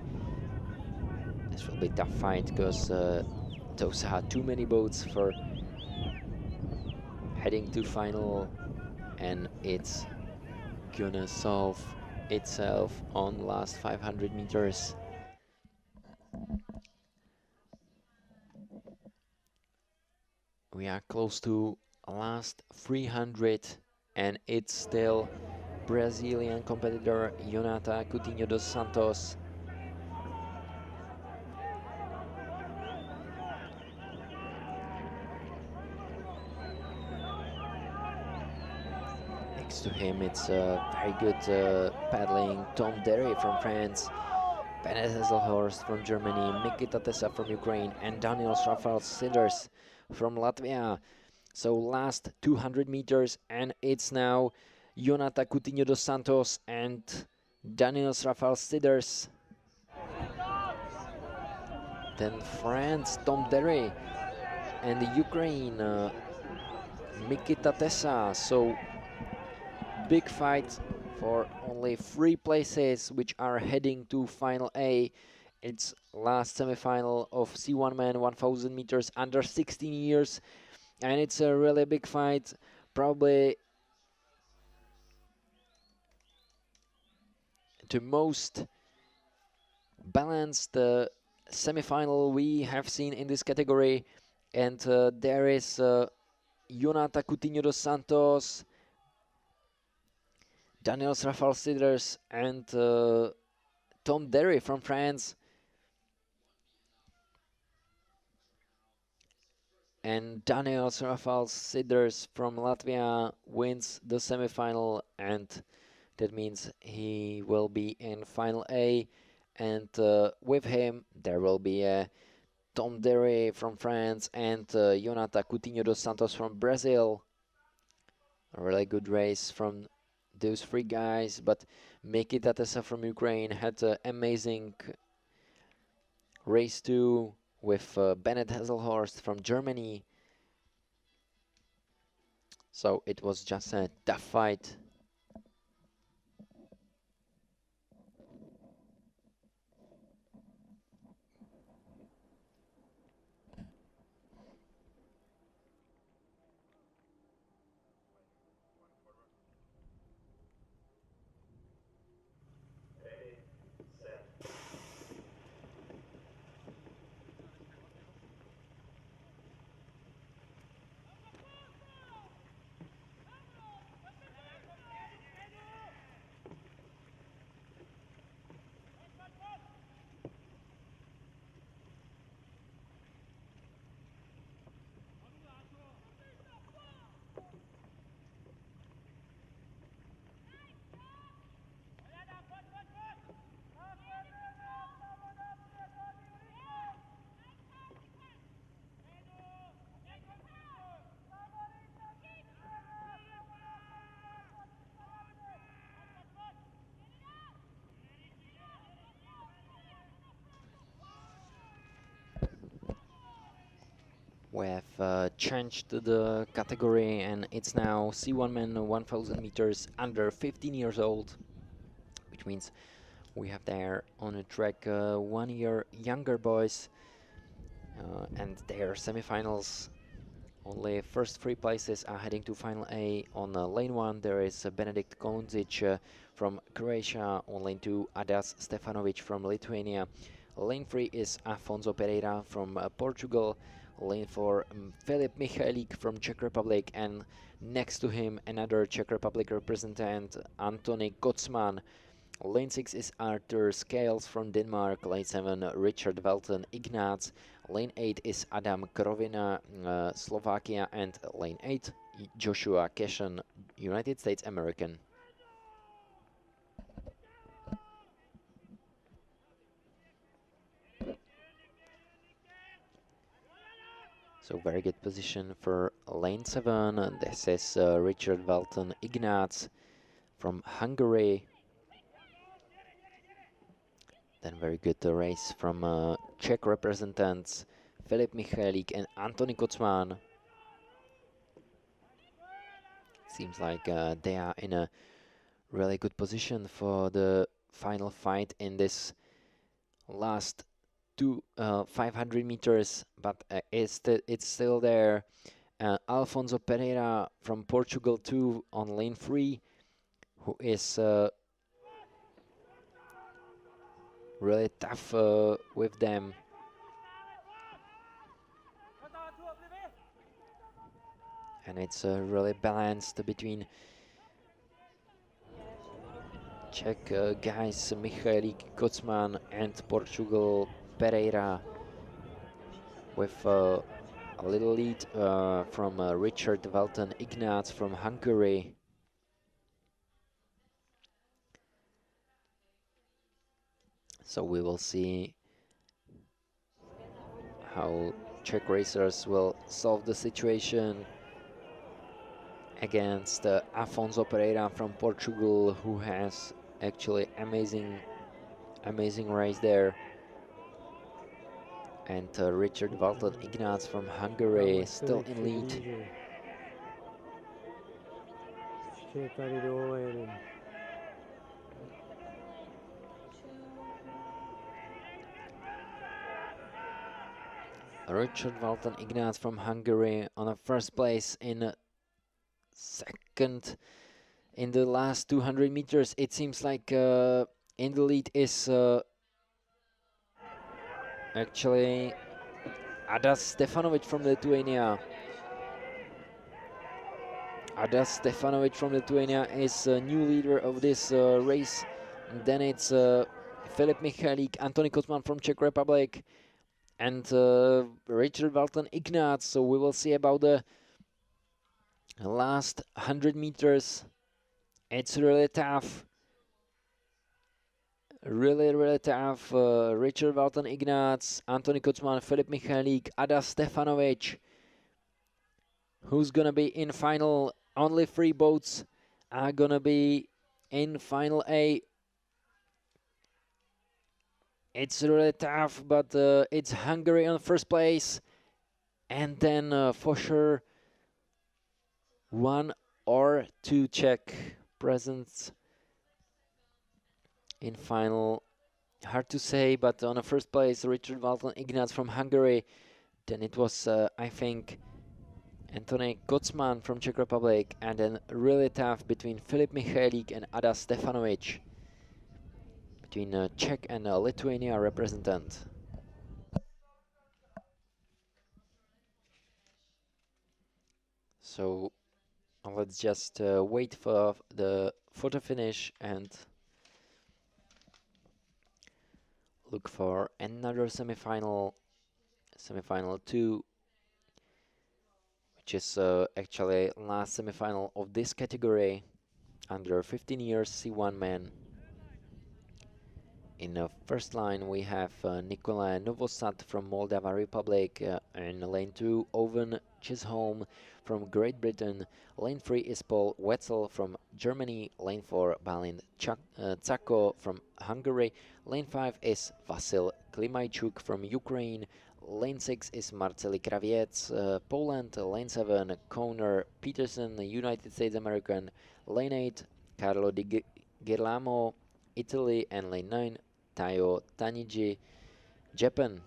This will be a tough fight because those are too many boats for heading to final, and it's gonna solve itself on last 500 meters. We are close to last 300, and it's still Brazilian competitor Jonathan Coutinho dos Santos. Next to him, it's very good paddling Tom Derry from France, Bennett Hasselhorst from Germany, Mikita Tesa from Ukraine, and Daniels Rafal Siders from Latvia. So last 200 meters, and it's now Jonathan Coutinho dos Santos and Daniels Rafal Siders. Then France, Tom Derry, and the Ukraine, Mikita Tesa. So big fight for only 3 places which are heading to Final A. It's last semi-final of C1 men 1000 meters under 16 years, and it's a really big fight, probably the most balanced semi-final we have seen in this category. And there is Jonathan Coutinho dos Santos, Daniels Rafal Siders, and Tom Derry from France. And Daniels Rafal Siders from Latvia wins the semi-final, and that means he will be in Final A. And with him there will be Tom Derry from France and Jonathan Coutinho dos Santos from Brazil. A really good race from those 3 guys, but Mikita Tesa from Ukraine had an amazing race too, with Bennett Hasselhorst from Germany. So it was just a tough fight. We have changed the category, and it's now C1 men 1000 meters under 15 years old, which means we have there on the track 1 year younger boys, and their semifinals. Only first 3 places are heading to Final A. On lane 1 there is Benedikt Kolundzic from Croatia. On lane 2 Adas Stefanovic from Lithuania. Lane 3 is Afonso Pereira from Portugal. Lane 4 Filip Michalik from Czech Republic, and next to him another Czech Republic representant, Antony Kocman. Lane 6 is Arthur Scales from Denmark. Lane 7 Richard Welton Ignác. Lane 8 is Adam Krovina, Slovakia, and lane 8 Joshua Keshen, United States American. So very good position for lane 7. This is Richard Welton Ignác from Hungary. Then very good race from Czech representants Filip Michalik and Antony Kocman. Seems like they are in a really good position for the final fight in this last 500 meters, but it's still there. Alfonso Pereira from Portugal too on lane 3, who is really tough with them. And it's really balanced between Czech guys Michalik Kocman and Portugal Pereira, with a little lead from Richard Welton Ignác from Hungary. So we will see how Czech racers will solve the situation against Afonso Pereira from Portugal, who has actually amazing race there, and Richard Welton Ignác from Hungary still in lead. Richard Welton Ignác from Hungary on a first place, in second in the last 200 meters. It seems like in the lead is actually Adas Stefanovic from Lithuania. Adas Stefanovic from Lithuania is a new leader of this race. And then it's Filip Michalik, Antony Kocman from Czech Republic, and Richard Welton Ignác. So we will see about the last 100 meters. It's really tough. Really tough. Richard Welton Ignác, Antony Kocman, Filip Michalik, Adas Stefanovic. Who's gonna be in final? Only 3 boats are gonna be in final A. It's really tough, but it's Hungary on first place, and then for sure 1 or 2 Czech presents in final. Hard to say, but on a first place Richard Welton Ignác from Hungary. Then it was I think Antony Kocman from Czech Republic, and then really tough between Filip Michalik and Adas Stefanovic, between Czech and Lithuania representant. So let's just wait for the photo finish and look for another semifinal, semifinal 2, which is actually last semifinal of this category, under 15 years C1 men. In the first line we have Nikolai Novosad from Moldova Republic, in lane 2 Owen Chisholm from Great Britain. Lane 3 is Paul Wetzel from Germany. Lane 4 Balint Tsako from Hungary. Lane 5 is Vasil Klimajchuk from Ukraine. lane 6 is Marceli Kraviec, Poland, lane 7 Conor Peterson, United States American, lane 8 Carlo Di Girolamo, Italy, and lane 9 Tayo Taniji, Japan.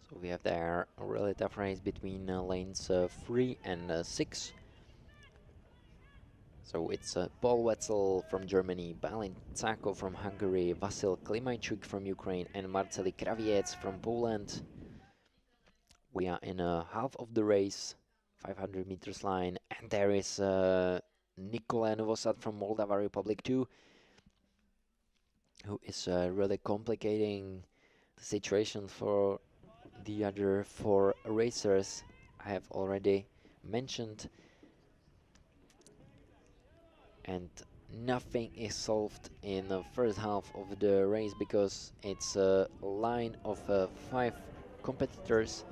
So we have there a really tough race between lanes 3 and 6. So it's Paul Wetzel from Germany, Balint Tsako from Hungary, Vasil Klimajchuk from Ukraine, and Marceli Kraviec from Poland. We are in half of the race, 500 meters line, and there is Nikolai Novosad from Moldova Republic too, who is really complicating the situation for the other 4 racers I have already mentioned. And nothing is solved in the first half of the race because it's a line of 5 competitors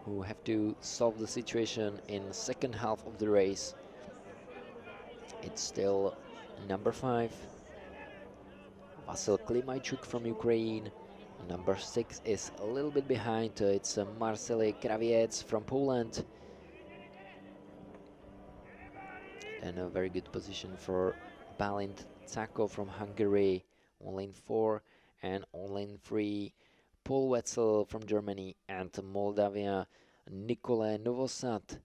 who have to solve the situation in the second half of the race. It's still number 5, Vasil Klimajchuk from Ukraine. Number 6 is a little bit behind, it's Marceli Kraviec from Poland. And a very good position for Balint Tsako from Hungary on lane 4, and on lane 3 Paul Wetzel from Germany and Moldavia Nikolai Novosad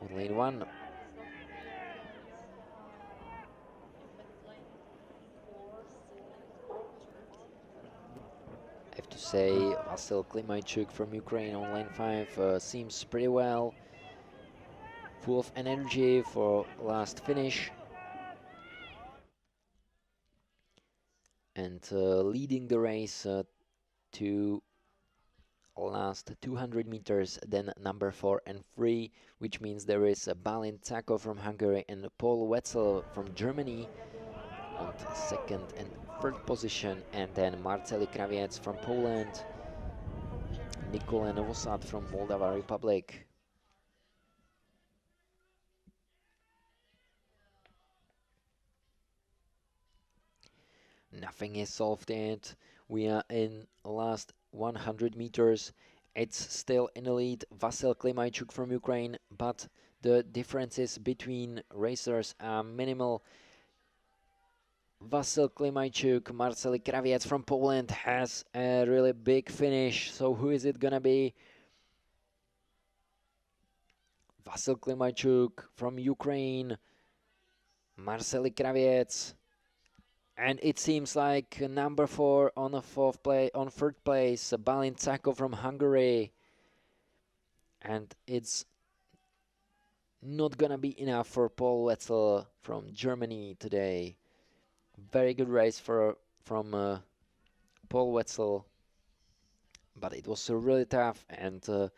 on lane 1. I have to say Vasil Klimajchuk from Ukraine on lane 5 seems pretty well, full of energy for last finish, and leading the race to last 200 meters, then number 4 and 3, which means there is Balint Tsako from Hungary and Paul Wetzel from Germany on the second and third position, and then Marceli Kraviec from Poland, Nikolai Novosad from Moldova Republic. Nothing is solved yet. We are in last 100 meters. It's still in the lead, Vasil Klimajchuk from Ukraine, but the differences between racers are minimal. Vasil Klimajchuk, Marceli Kraviec from Poland has a really big finish. So who is it gonna be? Vasil Klimajchuk from Ukraine, Marceli Kraviec. And it seems like number 4 on the third place, Balint Tsako from Hungary. And it's not gonna be enough for Paul Wetzel from Germany today. Very good race from Paul Wetzel, but it was really tough, and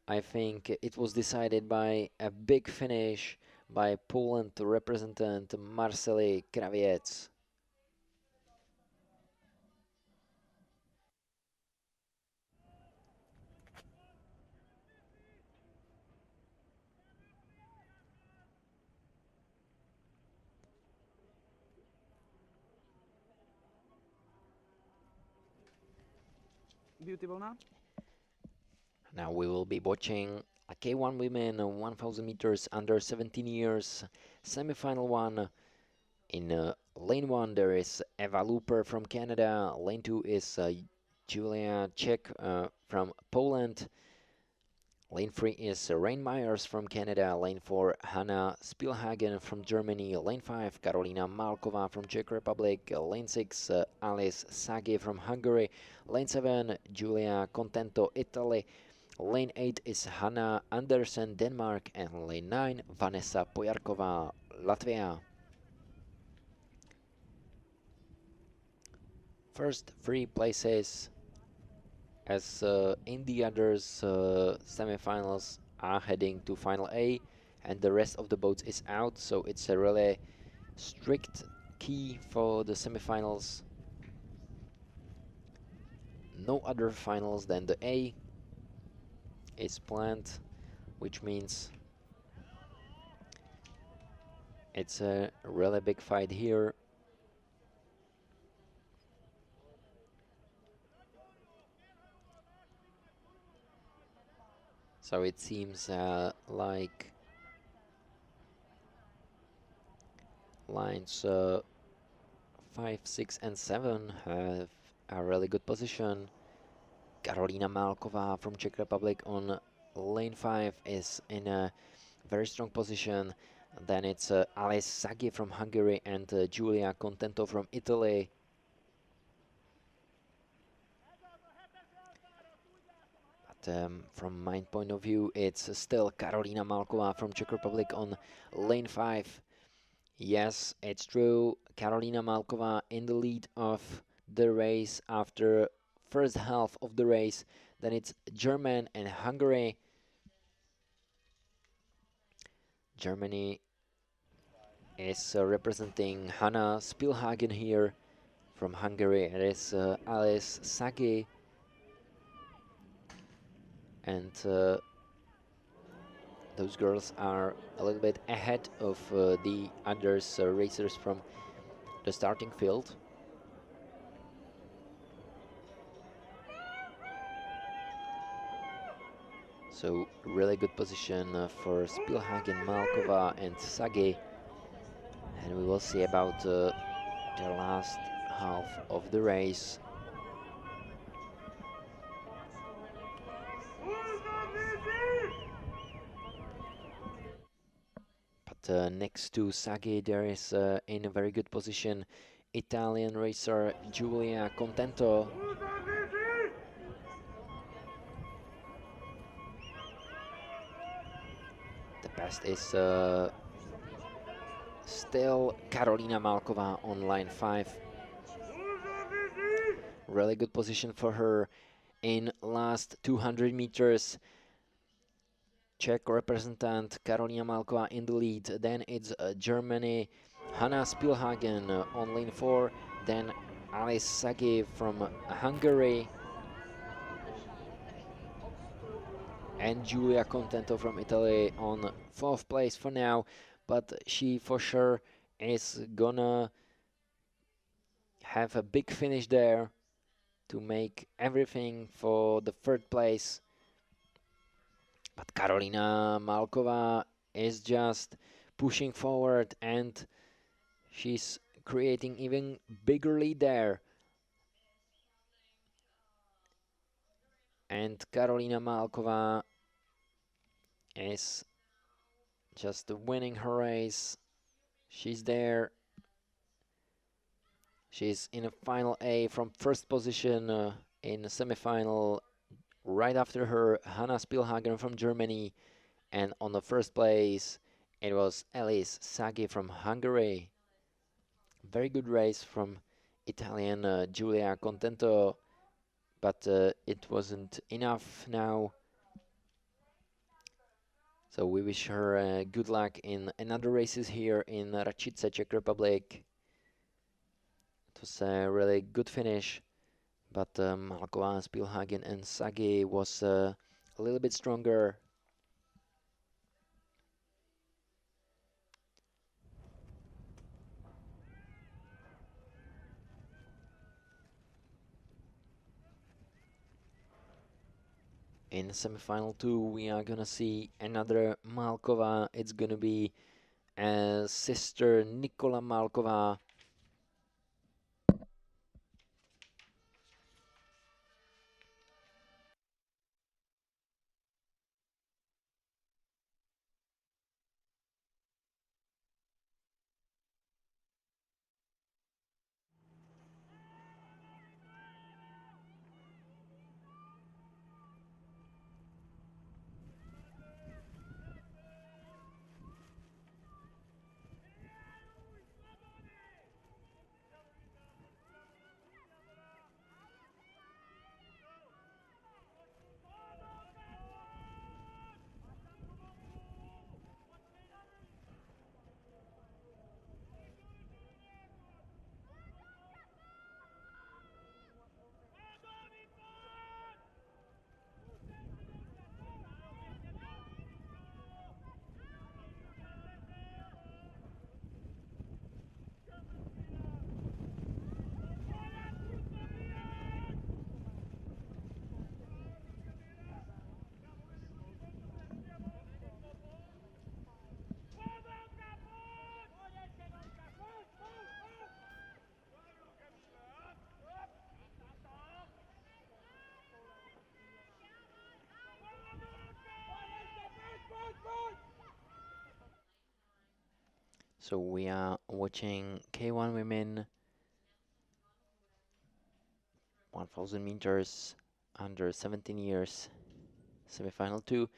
I think it was decided by a big finish by Poland representant Marceli Kraviec. Beauty volna? Now we will be watching a K1 women 1000 meters under 17 years semi-final one. In lane 1 there is Eva Looper from Canada, lane 2 is Julia Czech from Poland, lane 3 is Rain Myers from Canada, lane 4 Hanna Spielhagen from Germany, lane 5 Karolina Malkova from Czech Republic, lane 6 Alice Sagi from Hungary, lane 7 Giulia Contento Italy, lane 8 is Hanna Andersen Denmark, and lane 9 Vanessa Pojarkova Latvia. First 3 places as in the others semifinals are heading to final A and the rest of the boats is out, so it's a really strict key for the semifinals. No other finals than the A is planned, which means it's a really big fight here. So it seems like lines 5, 6 and 7 have a really good position. Karolina Malková from Czech Republic on lane 5 is in a very strong position. Then it's Alice Sagi from Hungary and Giulia Contento from Italy. But from my point of view, it's still Karolina Malková from Czech Republic on lane 5. Yes, it's true. Karolina Malková in the lead of the race after first half of the race. Then it's German and Hungary. Germany is representing Hanna Spielhagen here. From Hungary, it is Alice Sagi. And those girls are a little bit ahead of the others racers from the starting field. So really good position for Spielhagen, Malková and Sagi. And we will see about the last half of the race. But next to Sagi there is in a very good position Italian racer Giulia Contento. The best is still Karolina Malková on line 5. Really good position for her in last 200 meters. Czech representant Karolina Malková in the lead. Then it's Germany, Hanna Spielhagen on lane 4. Then Alice Sagi from Hungary. And Giulia Contento from Italy on 4th place for now. But she for sure is gonna have a big finish there to make everything for the 3rd place. But Karolina Malková is just pushing forward and she's creating even bigger lead there. And Karolina Malková is just winning her race. She's there. She's in a final A from 1st position in the semifinal. Right after her, Hanna Spielhagen from Germany. And on the 1st place, it was Alice Sagi from Hungary. Very good race from Italian Giulia Contento, but it wasn't enough now. So we wish her good luck in another races here in Racice, Czech Republic. It was a really good finish, but Malková, Spielhagen and Sagi was a little bit stronger. In semifinal 2, we are gonna see another Malková. It's gonna be sister Nikola Malková. So we are watching K1 women 1000 meters under 17 years, semifinal 2.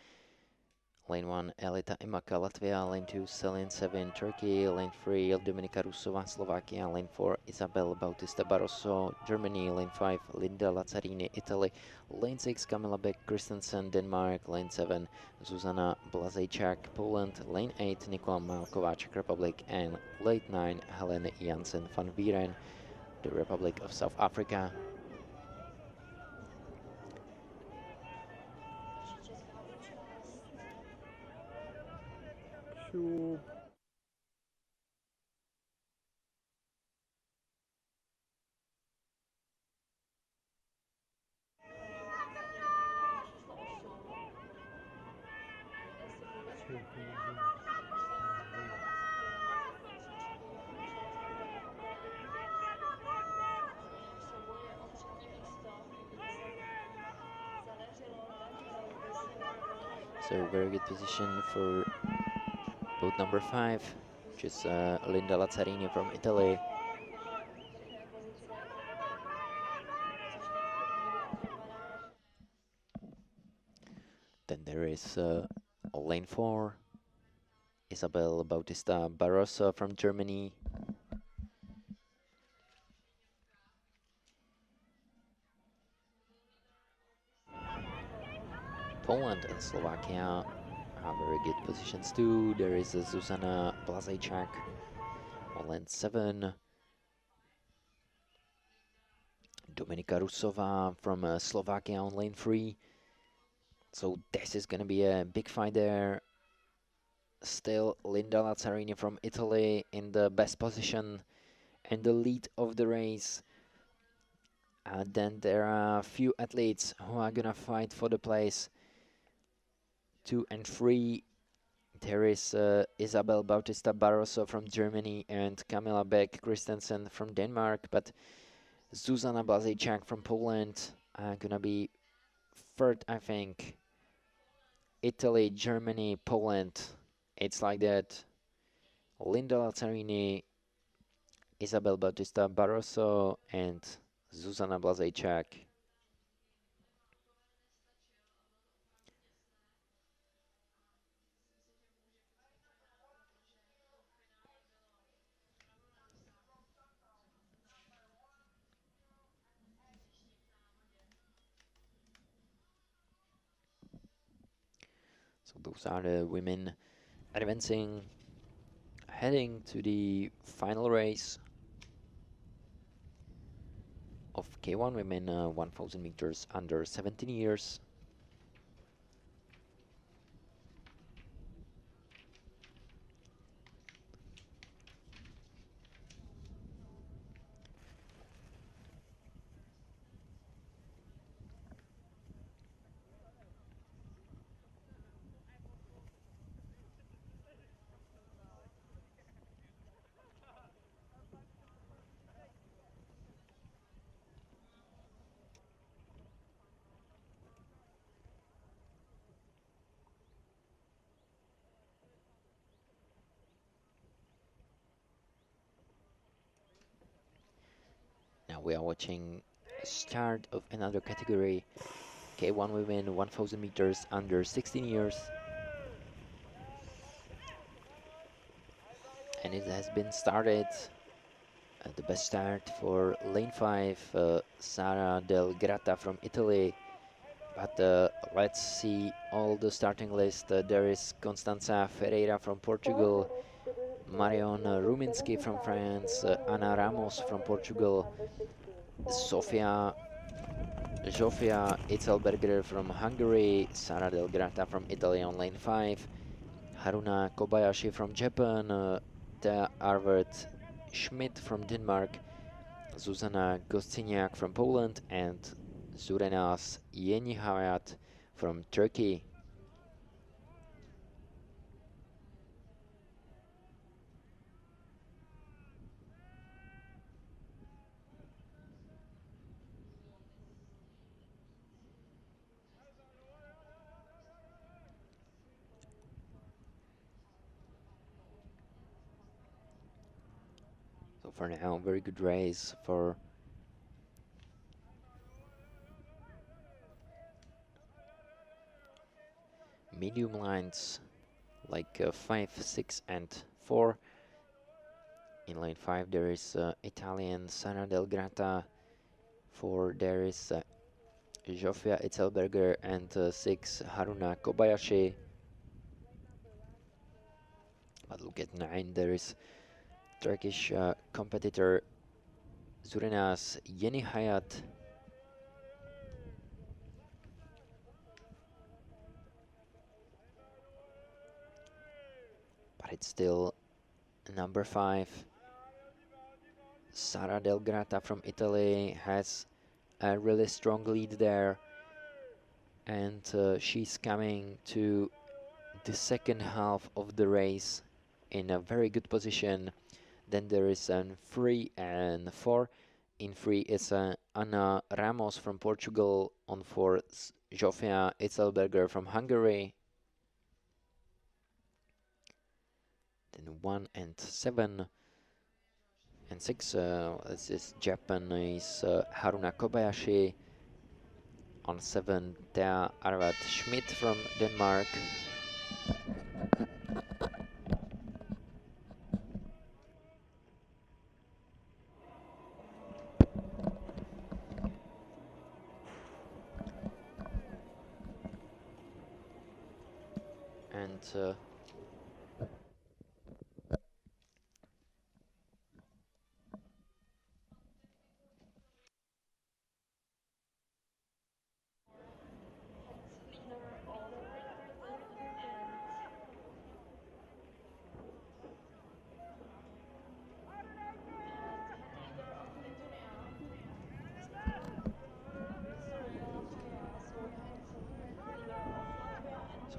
Lane 1, Elita Imaka, Latvia. Lane 2, Celine 7, Turkey. Lane 3, Dominica Rusova, Slovakia. Lane 4, Isabel Bautista Barroso, Germany. Lane 5, Linda Lazzarini, Italy. Lane 6, Kamila Beck Christensen, Denmark. Lane 7, Zuzana Blazejčák, Poland. Lane 8, Nikola Malková, Czech Republic. And lane 9, Helene Jansen van Wieren, the Republic of South Africa. Šup. So very good position for boat number 5, which is Linda Lazzarini from Italy. Then there is lane 4, Isabel Bautista Barroso from Germany. Poland and Slovakia have very good positions too. There is Zuzana Blazejčák on lane 7. Dominika Rusova from Slovakia on lane 3. So this is going to be a big fight there. Still Linda Lazzarini from Italy in the best position and the lead of the race. And then there are a few athletes who are gonna fight for the place 2 and 3. There is Isabel Bautista Barroso from Germany and Kamila Beck Christensen from Denmark, but Zuzana Blazejčák from Poland are gonna be third, I think. Italy, Germany, Poland, it's like that. Linda Lazzarini, Isabel Bautista Barroso, and Zuzana Blazejčák. So those are the women advancing, heading to the final race of K1 women 1000 meters under 17 years. Now we are watching start of another category, K1 women 1000 meters under 16 years. And it has been started. The best start for lane 5, Sara Del Grata from Italy. But let's see all the starting list. There is Constanza Ferreira from Portugal, Marion Ruminski from France, Ana Ramos from Portugal, Zofia Itzelberger from Hungary, Sara Del Grata from Italy on lane 5, Haruna Kobayashi from Japan, Thea Arvert Schmidt from Denmark, Zuzana Gostiniak from Poland, and Zurenas Yenihayat from Turkey. for now, very good race for medium lines like 5, 6 and 4. In lane 5 there is Italian Sara Del Grata, 4 there is Zsofia Itzelberger, and 6 Haruna Kobayashi. But look at 9, there is Turkish competitor Zurinas Yeni Hayat. But it's still number 5. Sara Del Grata from Italy has a really strong lead there, and she's coming to the second half of the race in a very good position. Then there is an 3 and 4. In 3 is Ana Ramos from Portugal. On 4, Zsofia Itzelberger from Hungary. Then 1 and 7 and 6, this is Japanese Haruna Kobayashi. On 7, Thea Arvad Schmidt from Denmark. And so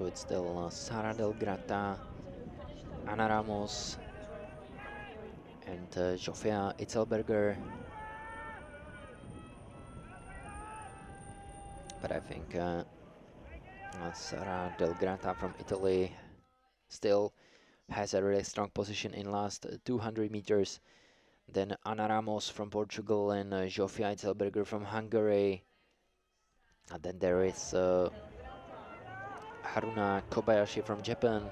it's still Sara Del Grata, Ana Ramos, and Zsofia Itzelberger. But I think Sara Del Grata from Italy still has a really strong position in last 200 meters. Then Ana Ramos from Portugal and Zsofia Itzelberger from Hungary. And then there is Haruna Kobayashi from Japan.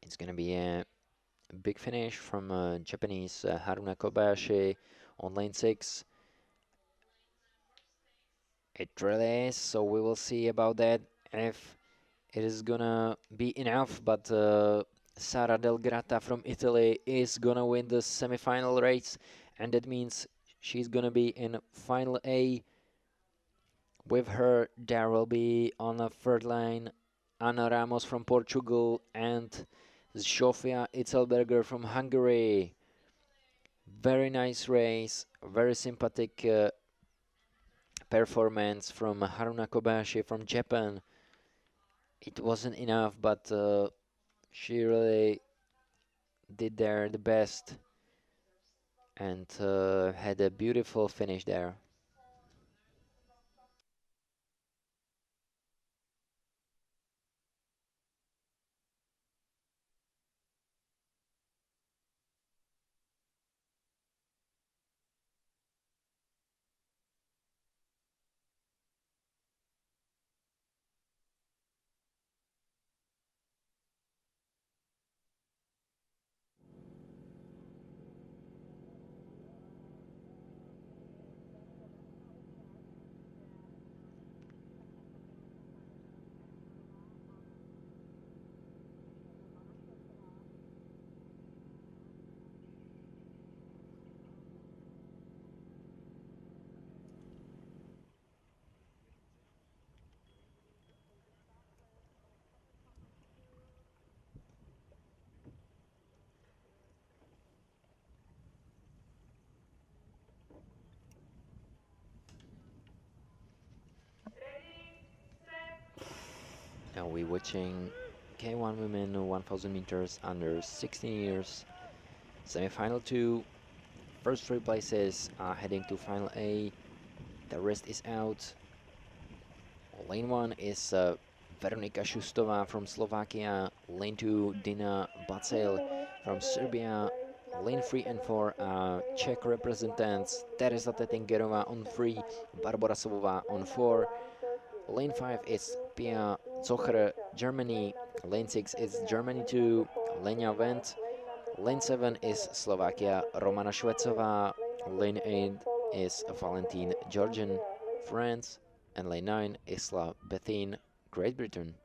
It's going to be a big finish from Japanese Haruna Kobayashi on lane 6. It really is, so we will see about that if it is gonna be enough. But Sara Del Grata from Italy is gonna win the semi-final race, and that means she's gonna be in final A. With her, there will be on the third line Ana Ramos from Portugal and Zsofia Itzelberger from Hungary. Very nice race, very sympathetic performance from Haruna Kobayashi from Japan. It wasn't enough, but she really did there the best and had a beautiful finish there. Now we're watching K1 women 1000 meters under 16 years. Semi-final 2. First 3 places are heading to final A. The rest is out. Lane 1 is Veronika Šustová from Slovakia. Lane 2, Dina Bacel from Serbia. Lane 3 and 4 are Czech representants. Teresa Tetingerová on 3, Barbora Sobová on 4. Lane 5 is Pia Zocher, Germany. Lane 6 is Germany 2, Lenia Wendt. Lane 7 is Slovakia, Romana Švecová. Lane 8 is Valentin Georgian, France. And lane 9 Isla Bethin, Great Britain.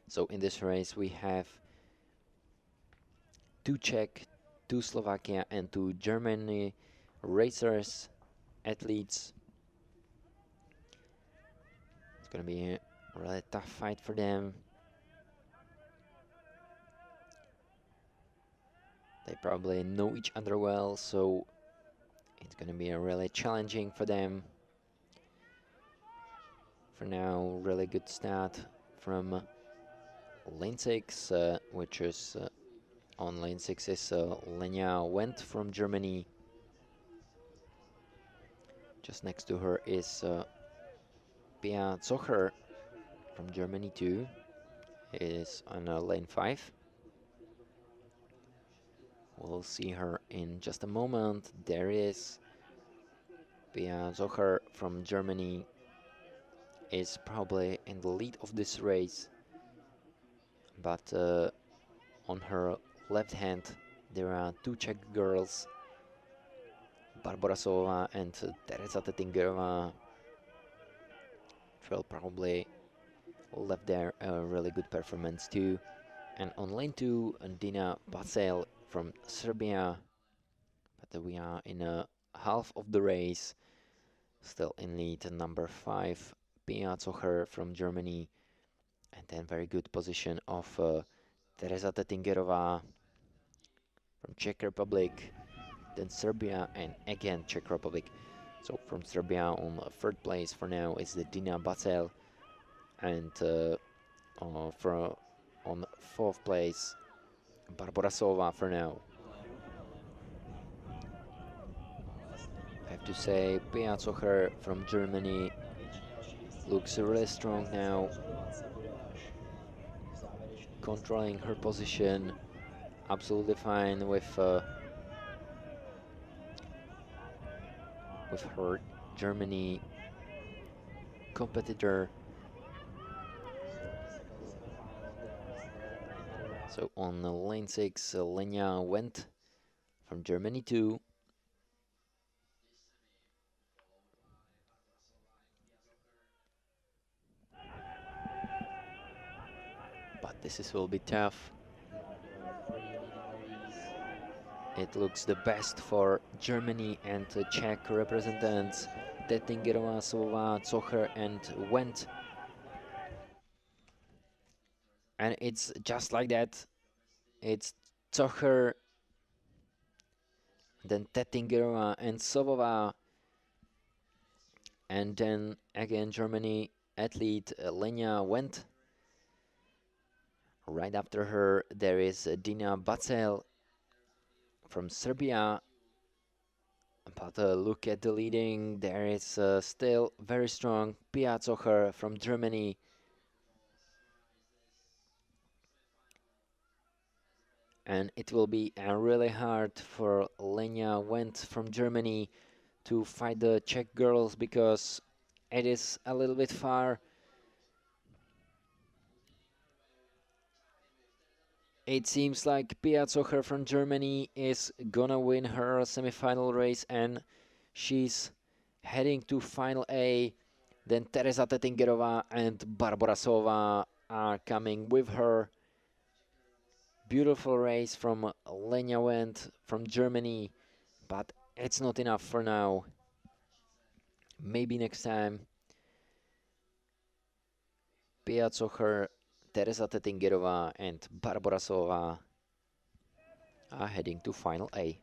So in this race we have 2 Czech, 2 Slovakia and 2 Germany racers, athletes. It's gonna be a really tough fight for them. They probably know each other well, so it's gonna be a really challenging for them. For now, really good start from lane 6, which is on lane 6 is Lenia Wendt from Germany. Just next to her is Pia Zocher from Germany too, is on lane 5. We'll see her in just a moment. There is Pia Zocher from Germany, is probably in the lead of this race, but on her left hand there are 2 Czech girls, Barbora Sovová and Teresa Tetingerová. Will probably left there a really good performance too. And on lane 2, Dina Bacel from Serbia, but we are in a half of the race. Still in lead, number 5, Pia Zocher from Germany, and then very good position of Teresa Tetingerová from Czech Republic, then Serbia, and again Czech Republic. So from Serbia on 3rd place for now is the Dina Bacel, and on 4th place Barbora Sovová for now. I have to say, Pia Zocher from Germany looks really strong now, controlling her position absolutely fine with her Germany competitor. So on lane 6, Lenia Wendt from Germany too. But will be tough. It looks the best for Germany and Czech representants, Tetingerová, Sovová, Zocher and Wendt. And it's just like that. It's Zocher, then Tetingerová and Sovová, and then again Germany athlete Lenia Wendt. Right after her there is Dina Bacel from Serbia, but look at the leading, there is still very strong Pia Zocher from Germany. And it will be really hard for Lenia Wendt from Germany to fight the Czech girls, because it is a little bit far. It seems like Pia Zocher from Germany is gonna win her semifinal race, and she's heading to final A. Then Teresa Tetingerová and Barbora Sovová are coming with her. Beautiful race from Lenia Wendt from Germany, but it's not enough for now. Maybe next time. Pia Zocher, Teresa Tetingerová and Barbora Sovová are heading to final A.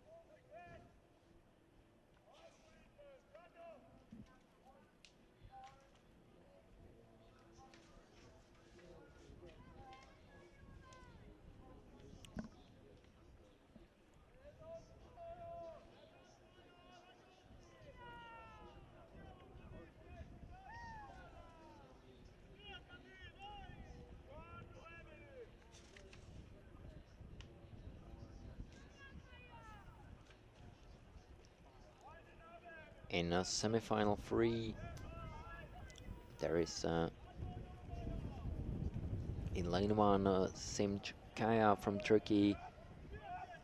In semi-final 3, there is in lane 1 Simch Kaya from Turkey.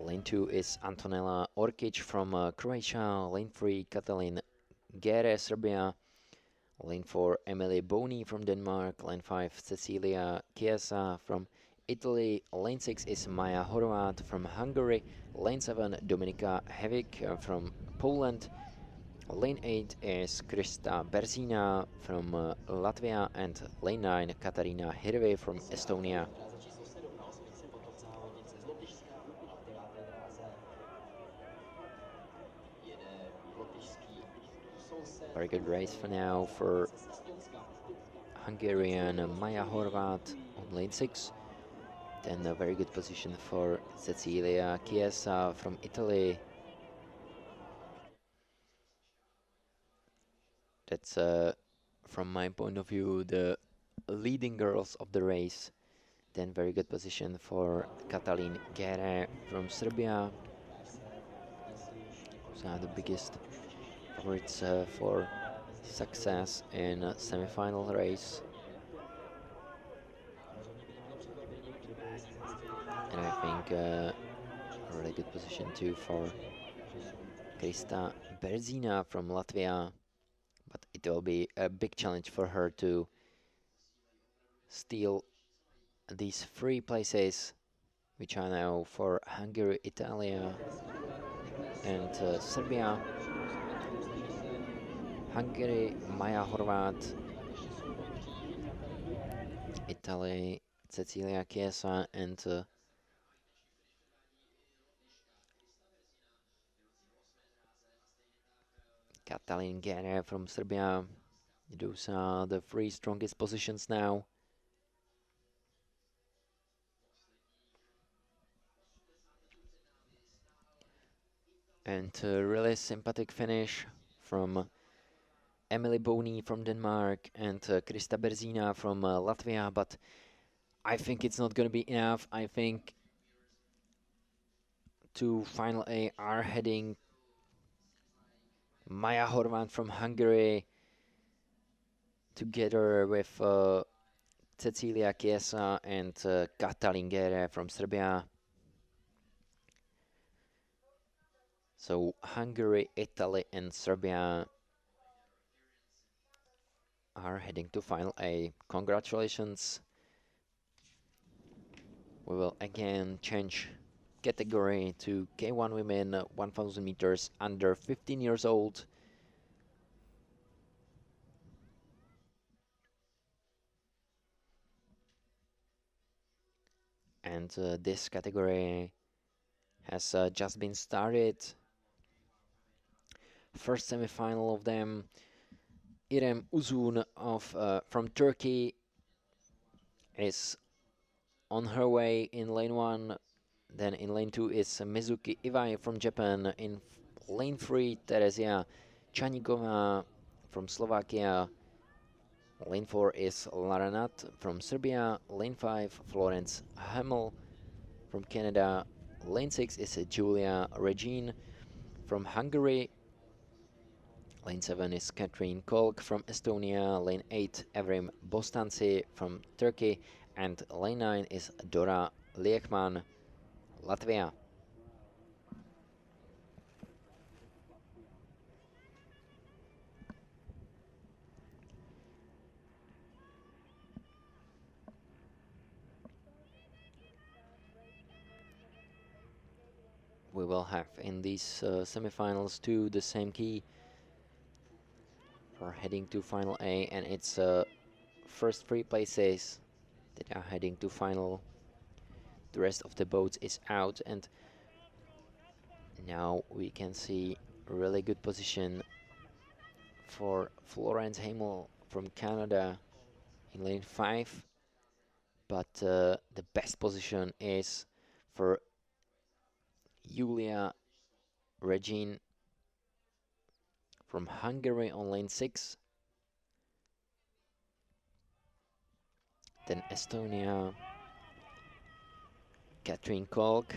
Lane 2 is Antonella Orkic from Croatia. Lane 3 Katalin Gere, Serbia. Lane 4 Emily Boni from Denmark. Lane 5 Cecilia Chiesa from Italy. Lane 6 is Maja Horvat from Hungary. Lane 7 Dominica Hevik from Poland. Lane 8 is Krista Berzina from Latvia, and lane 9 Katarina Hirve from Estonia. Very good race for now for Hungarian Maja Horvat on lane 6. Then a very good position for Cecilia Chiesa from Italy. That's, from my point of view, the leading girls of the race. Then very good position for Katalin Gere from Serbia. Those are the biggest favorites for success in a semi-final race. And I think a really good position too for Krista Berzina from Latvia. But it will be a big challenge for her to steal these 3 places, which are now for Hungary, Italy, and Serbia. Hungary, Maja Horvat. Italy, Cecilia Chiesa, and Katalin Gere from Serbia. Those are the 3 strongest positions now. And a really sympathetic finish from Emily Boni from Denmark and Krista Berzina from Latvia, but I think it's not going to be enough. I think to Final A are heading Maja Horvat from Hungary together with Cecilia Chiesa and Katalin Gere from Serbia. So Hungary, Italy, and Serbia are heading to Final A. Congratulations. We will again change category to K1 women, 1000 meters under 15 years old. And this category has just been started. First semi-final of them, İrem Uzun from Turkey is on her way in lane 1. Then in lane 2 is Mizuki Iwai from Japan. In lane 3, Terezia Čaníková from Slovakia. Lane 4 is Lara Nat from Serbia. Lane 5, Florence Hamel from Canada. Lane 6 is Julia Regine from Hungary. Lane 7 is Catherine Kolk from Estonia. Lane 8, Evrim Bostanci from Turkey. And lane 9 is Dora Liechman, Latvia. We will have in these semifinals too the same key for heading to Final A, and it's first 3 places that are heading to final. The rest of the boats is out, and now we can see a really good position for Florence Hamel from Canada in lane 5, but the best position is for Julia Regine from Hungary on lane 6. Then Estonia, Catherine Kolk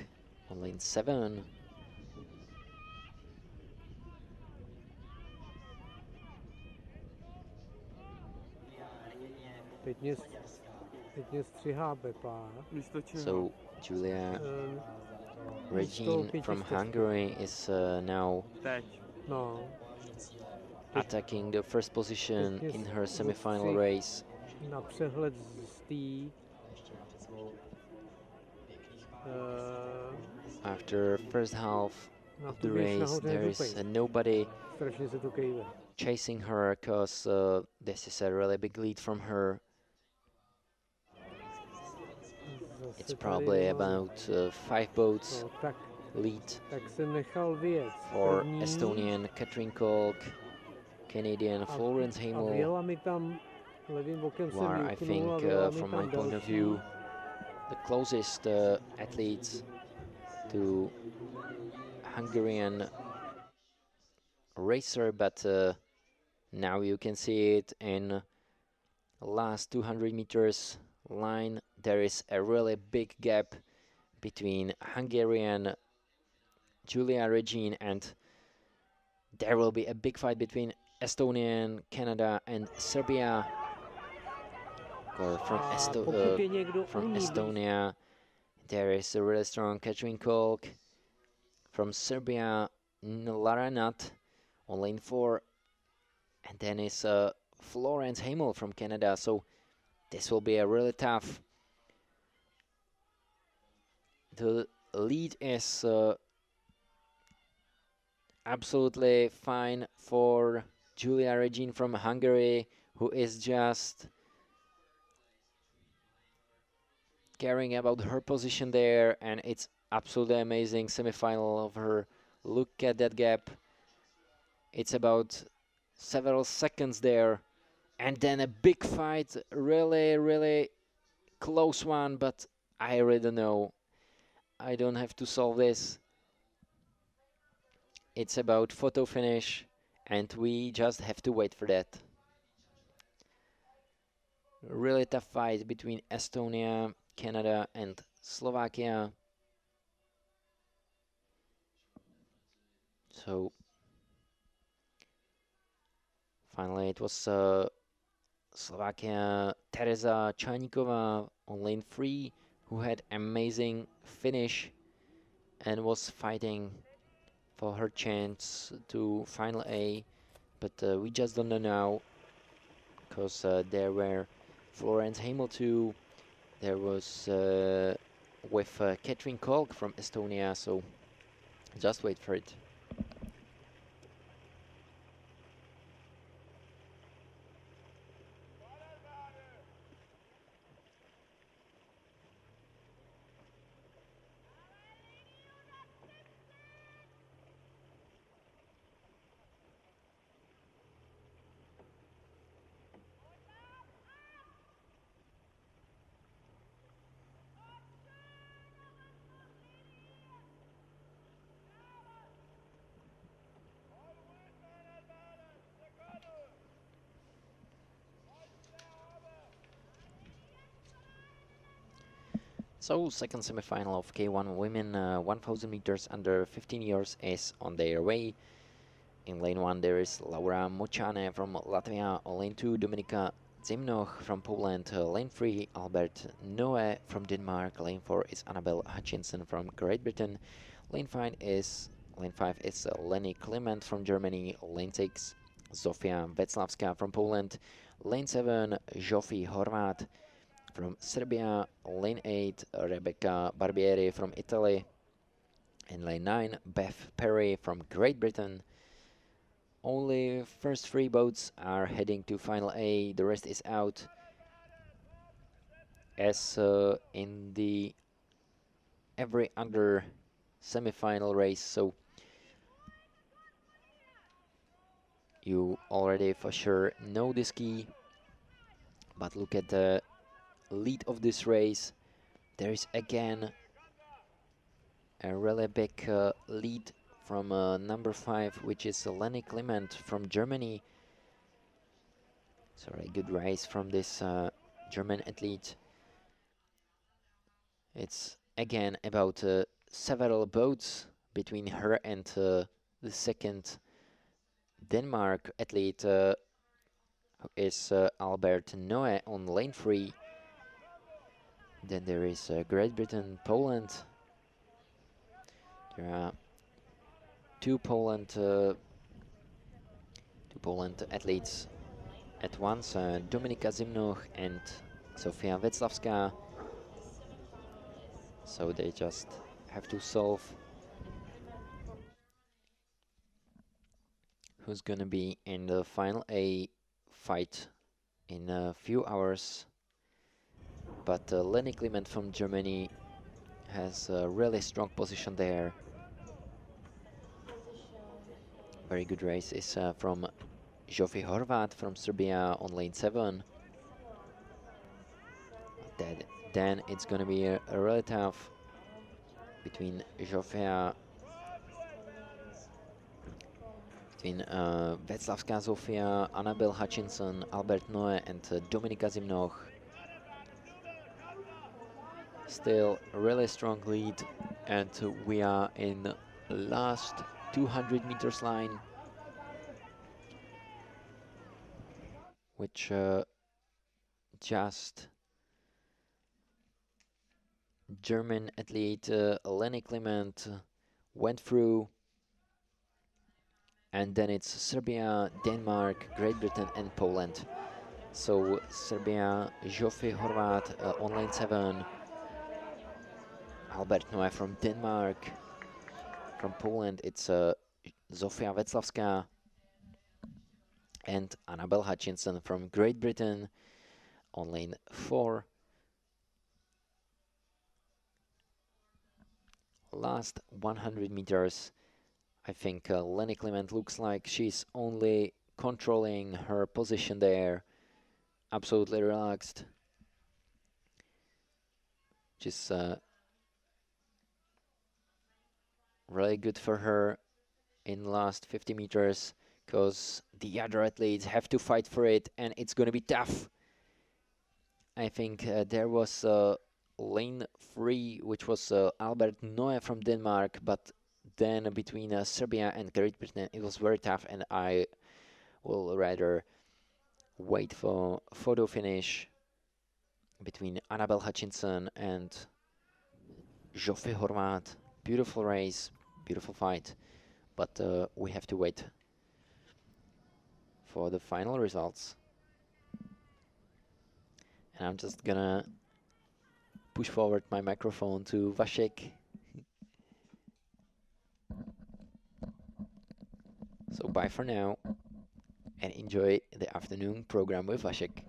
on lane 7. Teď mě střihá Pepa. Místo čeho? So Julia Ehm, Regine from Hungary is now Teď. No, attacking the first position in her semi-final race. na přehled z té After first half na of tu the věc race, nahoře there is nedoufej. nobody Strašně se to kejve. chasing her because this is a really big lead from her. It's Zase tady probably nemám. about 5 boats No, tak lead jsem nechal vyjet for první Estonian Katrin Kolk, Canadian Florence a Hamel, vyjela mi tam levým bokem jsem where I juknul think a vyjela mi from tam my point of další. view the closest athletes to Hungarian racer, but now you can see it in last 200 meters line. There is a really big gap between Hungarian Julia Regine, and there will be a big fight between Estonian, Canada and Serbia. From, A pokud je někdo from umí být, Estonia, there is a really strong Katrin Kolk. From Serbia, Lara Nut on lane 4, and then is Florence Hamel from Canada. So this will be a really tough. The lead is absolutely fine for Julia Regine from Hungary, who is just caring about her position there, and it's absolutely amazing semi-final of her. Look at that gap. It's about several seconds there, and then a big fight, really close one, but I really don't know. I don't have to solve this. It's about photo finish, and we just have to wait for that. Really tough fight between Estonia, Canada and Slovakia. So finally it was Slovakia Tereza Čajníková on lane 3, who had amazing finish and was fighting for her chance to final A, but we just don't know now, because there were Florence Hamel too, there was with Katrin Kolk from Estonia, so just wait for it. So second semi-final of K1 women 1000 meters under 15 years is on their way. In lane 1 there is Laura Močane from Latvia, on lane 2 Dominica Zimnoch from Poland, lane 3 Albert Noe from Denmark, lane 4 is Annabelle Hutchinson from Great Britain, lane 5 is Lenny Clement from Germany, lane 6 Zofia Veclavska from Poland, lane 7 Zsófi Horvat from Serbia, lane 8 Rebecca Barbieri from Italy, and lane 9 Beth Perry from Great Britain. Only first 3 boats are heading to final A, the rest is out, as in the every other semi-final race. So you already for sure know this key, but look at the lead of this race. There is again a really big lead from number 5, which is Lenny Clement from Germany. So a good race from this German athlete. It's again about several boats between her and the second Denmark athlete who is Albert Noe on lane 3. Then there is Great Britain, Poland. There are two Poland athletes at once, Dominica and Sofia Wacławska. So they just have to solve who's gonna be in the final A fight in a few hours. But Lenny Kliment from Germany has a really strong position there. Very good race is from Jofi Horvat from Serbia on lane 7. Then it's gonna be a really tough between Wacławska Zofia, Annabel Hutchinson, Albert Noe and Dominika Zimnoch. Still a really strong lead, and we are in last 200 meters line, which just German athlete Lenny Kliment went through, and then it's Serbia, Denmark, Great Britain and Poland. So Serbia, Jofi Horvat on lane 7, Albert Noe from Denmark. From Poland it's Zofia Wacławska and Annabel Hutchinson from Great Britain on lane 4. Last 100 meters, I think Lenny Kliment looks like she's only controlling her position there, absolutely relaxed. Just really good for her in last 50 meters, because the other athletes have to fight for it, and it's going to be tough. I think there was lane 3, which was Albert Noe from Denmark, but then between Serbia and Great Britain, it was very tough, and I will rather wait for photo finish between Annabel Hutchinson and Jofi Horvat. Beautiful race, beautiful fight, but we have to wait for the final results. And I'm just gonna push forward my microphone to Vasek. So bye for now, and enjoy the afternoon program with Vasek.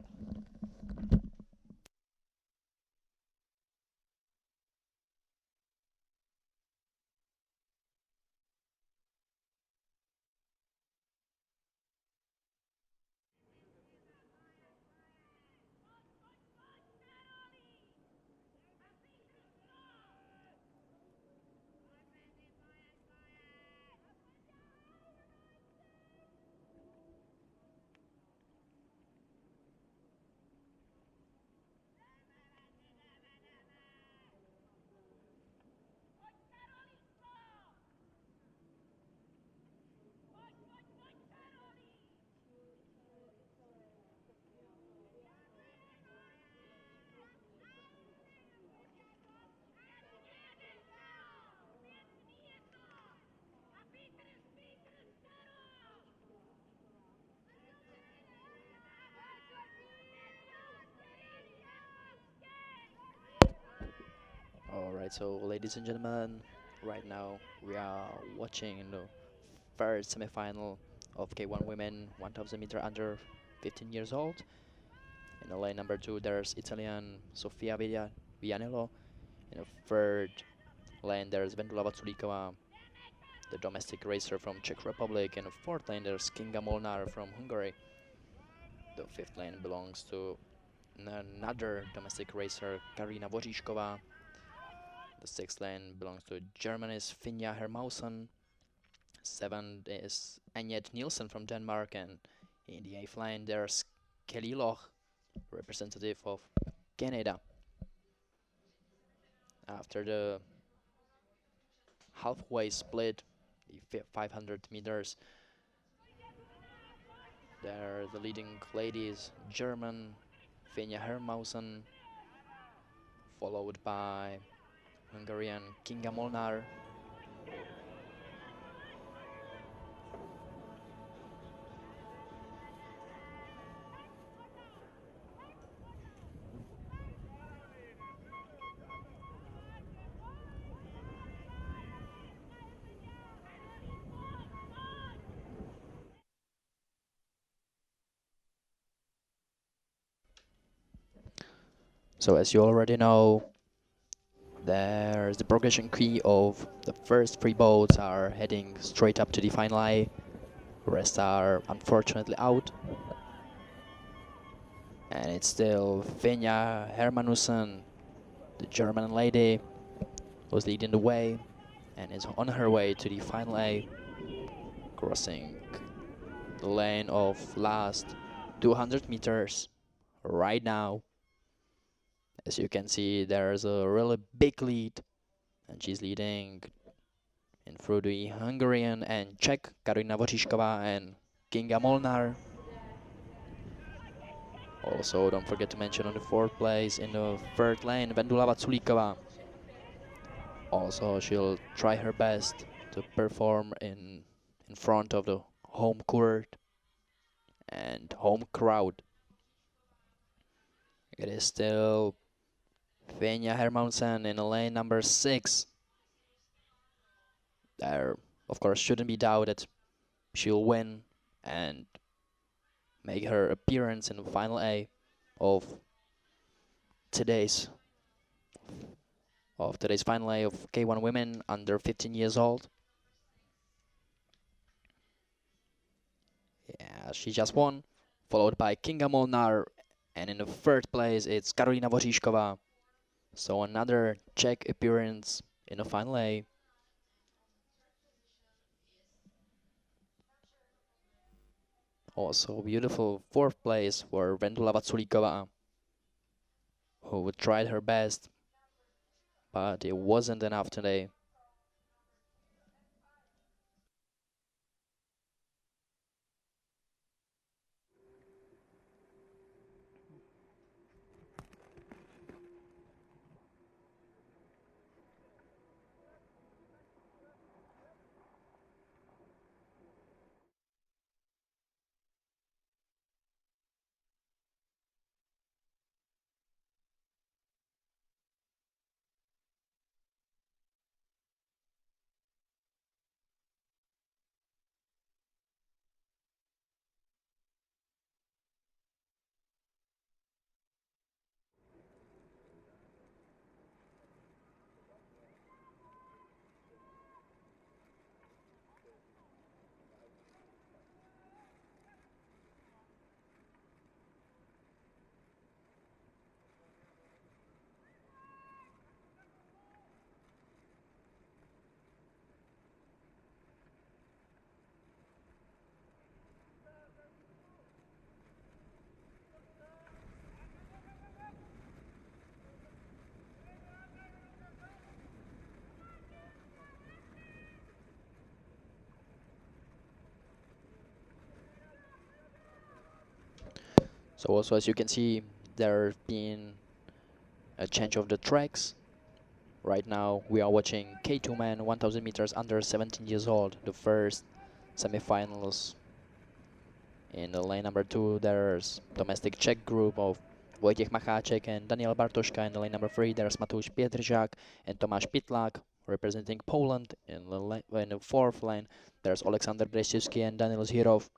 Alright, so ladies and gentlemen, right now we are watching the first semi-final of K1 women 1000 meter under 15 years old. In the lane number 2 there's Italian Sofia Vianello. In the third lane there's Vendula Vatsulikova, the domestic racer from Czech Republic. In the fourth lane there's Kinga Molnar from Hungary. The fifth lane belongs to another domestic racer, Karolina Watiskova. The sixth lane belongs to Germany's Finja Hermausen. Seventh is Agnet Nielsen from Denmark, and in the eighth lane there's Kelly Loch, representative of Canada. After the halfway split, the 500 meters, There, the leading ladies, German Finja Hermausen, followed by Hungarian Kinga Molnar. So as you already know, there's the progression key of the first three boats are heading straight up to the final eye. Rest are unfortunately out. And it's still Finja Hermanussen, the German lady, who's leading the way and is on her way to the final A, crossing the lane of last 200 meters right now. As you can see, there's a really big lead, and she's leading in through the Hungarian and Czech Karolina Watiskova and Kinga Molnar. Also, don't forget to mention on the fourth place in the third lane, Vendula Vatsulíková. Also, she'll try her best to perform in front of the home court and home crowd. It is still Finja Hermansen in lane number 6. There, of course, shouldn't be doubted she'll win and make her appearance in the final A of today's final A of K1 women under 15 years old. Yeah, she just won, followed by Kinga Molnar, and in the third place it's Karolina Watiskova. So another Czech appearance in the final A. Also beautiful fourth place for Vendula Vatsulíková, who tried her best, but it wasn't enough today. So also, as you can see, there's been a change of the tracks. Right now we are watching K2 men 1000 meters under 17 years old, the first semifinals. In the lane number 2 there's domestic Czech group of Wojciech Macháček and Daniel Bartoška. In the lane number 3 there's Matouš Pietržák and Tomáš Pytlák representing Poland. In the fourth lane there's Alexander Brzezinski and Daniel Zhirov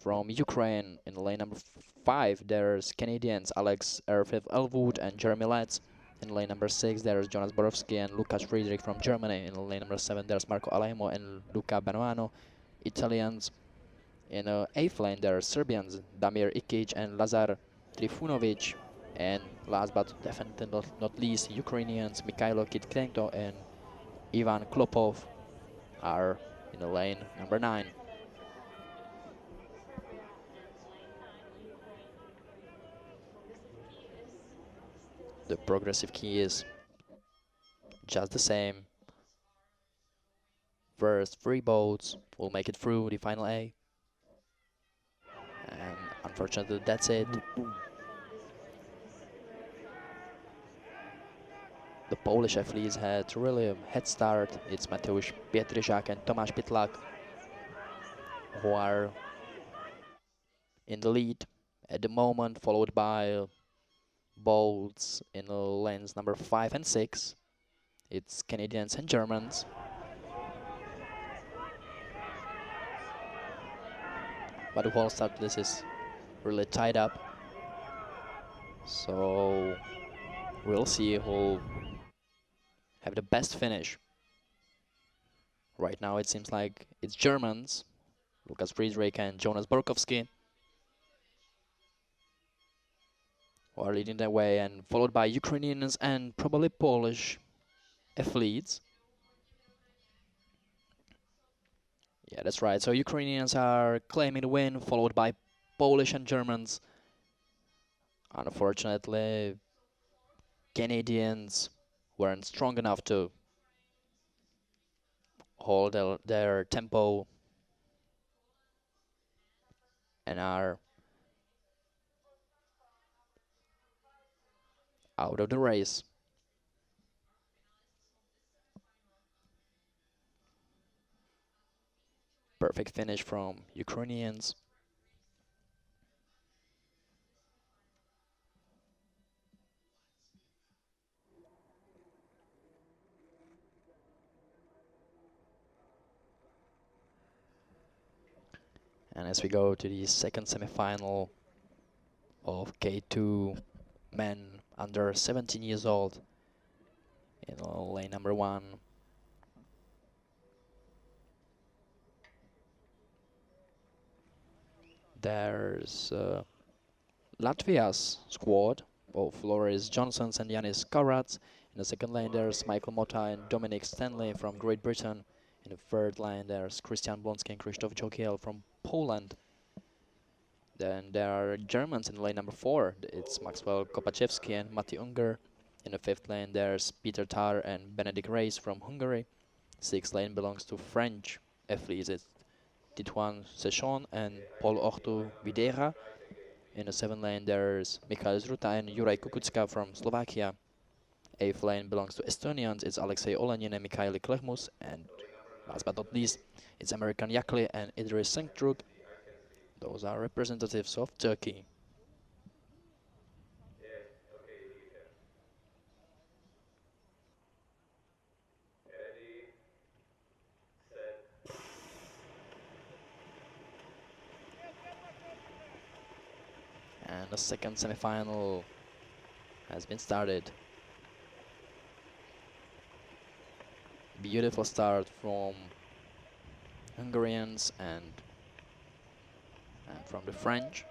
from Ukraine. In lane number 5 there's Canadians Alex Erfev Elwood and Jeremy Letts. In lane number 6 there's Jonas Borowski and Lukáš Friedrich from Germany. In lane number 7 there's Marco Alemo and Luca Banoano, Italians. In the 8th lane there's Serbians Damir Ikic and Lazar Trifunovic. And last but definitely not least, Ukrainians Mikhailo Kitkrenko and Ivan Klopov are in the lane number 9. The progressive key is just the same. First 3 boats will make it through the final A. Unfortunately, that's it. The Polish athletes had really a head start. It's Mateusz Pietrysiak and Tomasz Pytlak who are in the lead at the moment, followed by Bolts in lanes number 5 and 6. It's Canadians and Germans. But the whole start list is really tied up. So we'll see who'll have the best finish. Right now it seems like it's Germans, Lukas Friedrich and Jonas Borkowski, who are leading the way, and followed by Ukrainians and probably Polish athletes. Yeah, that's right. So Ukrainians are claiming the win, followed by Polish and Germans. Unfortunately, Canadians weren't strong enough to hold their tempo and are out of the race. Perfect finish from Ukrainians. And as we go to the second semi-final of K2 men under 17 years old in lane number 1, there's Latvia's squad of Loris Johnsons and Yanis Karats. In the second lane there's Michael Mota and Dominic Stanley from Great Britain. In the third line there's Christian Blonsky and Krzysztof Jokiel from Poland. Then there are Germans in lane number 4. It's Maxwell Kopachevsky and Mati Unger. In the fifth lane there's Peter Tar and Benedict Reis from Hungary. Sixth lane belongs to French athletes. It's Titouan Sechon and Paul Ortu Videra. In the seventh lane there's Michal Zruta and Juraj Kukucka from Slovakia. Eighth lane belongs to Estonians. It's Alexei Olenin and Mikhail Klehmus. And last but not least, it's American Yakli and Idris Sengtruk. Those are representatives of Turkey. And the second semi-final has been started. Beautiful start from Hungarians and from the French.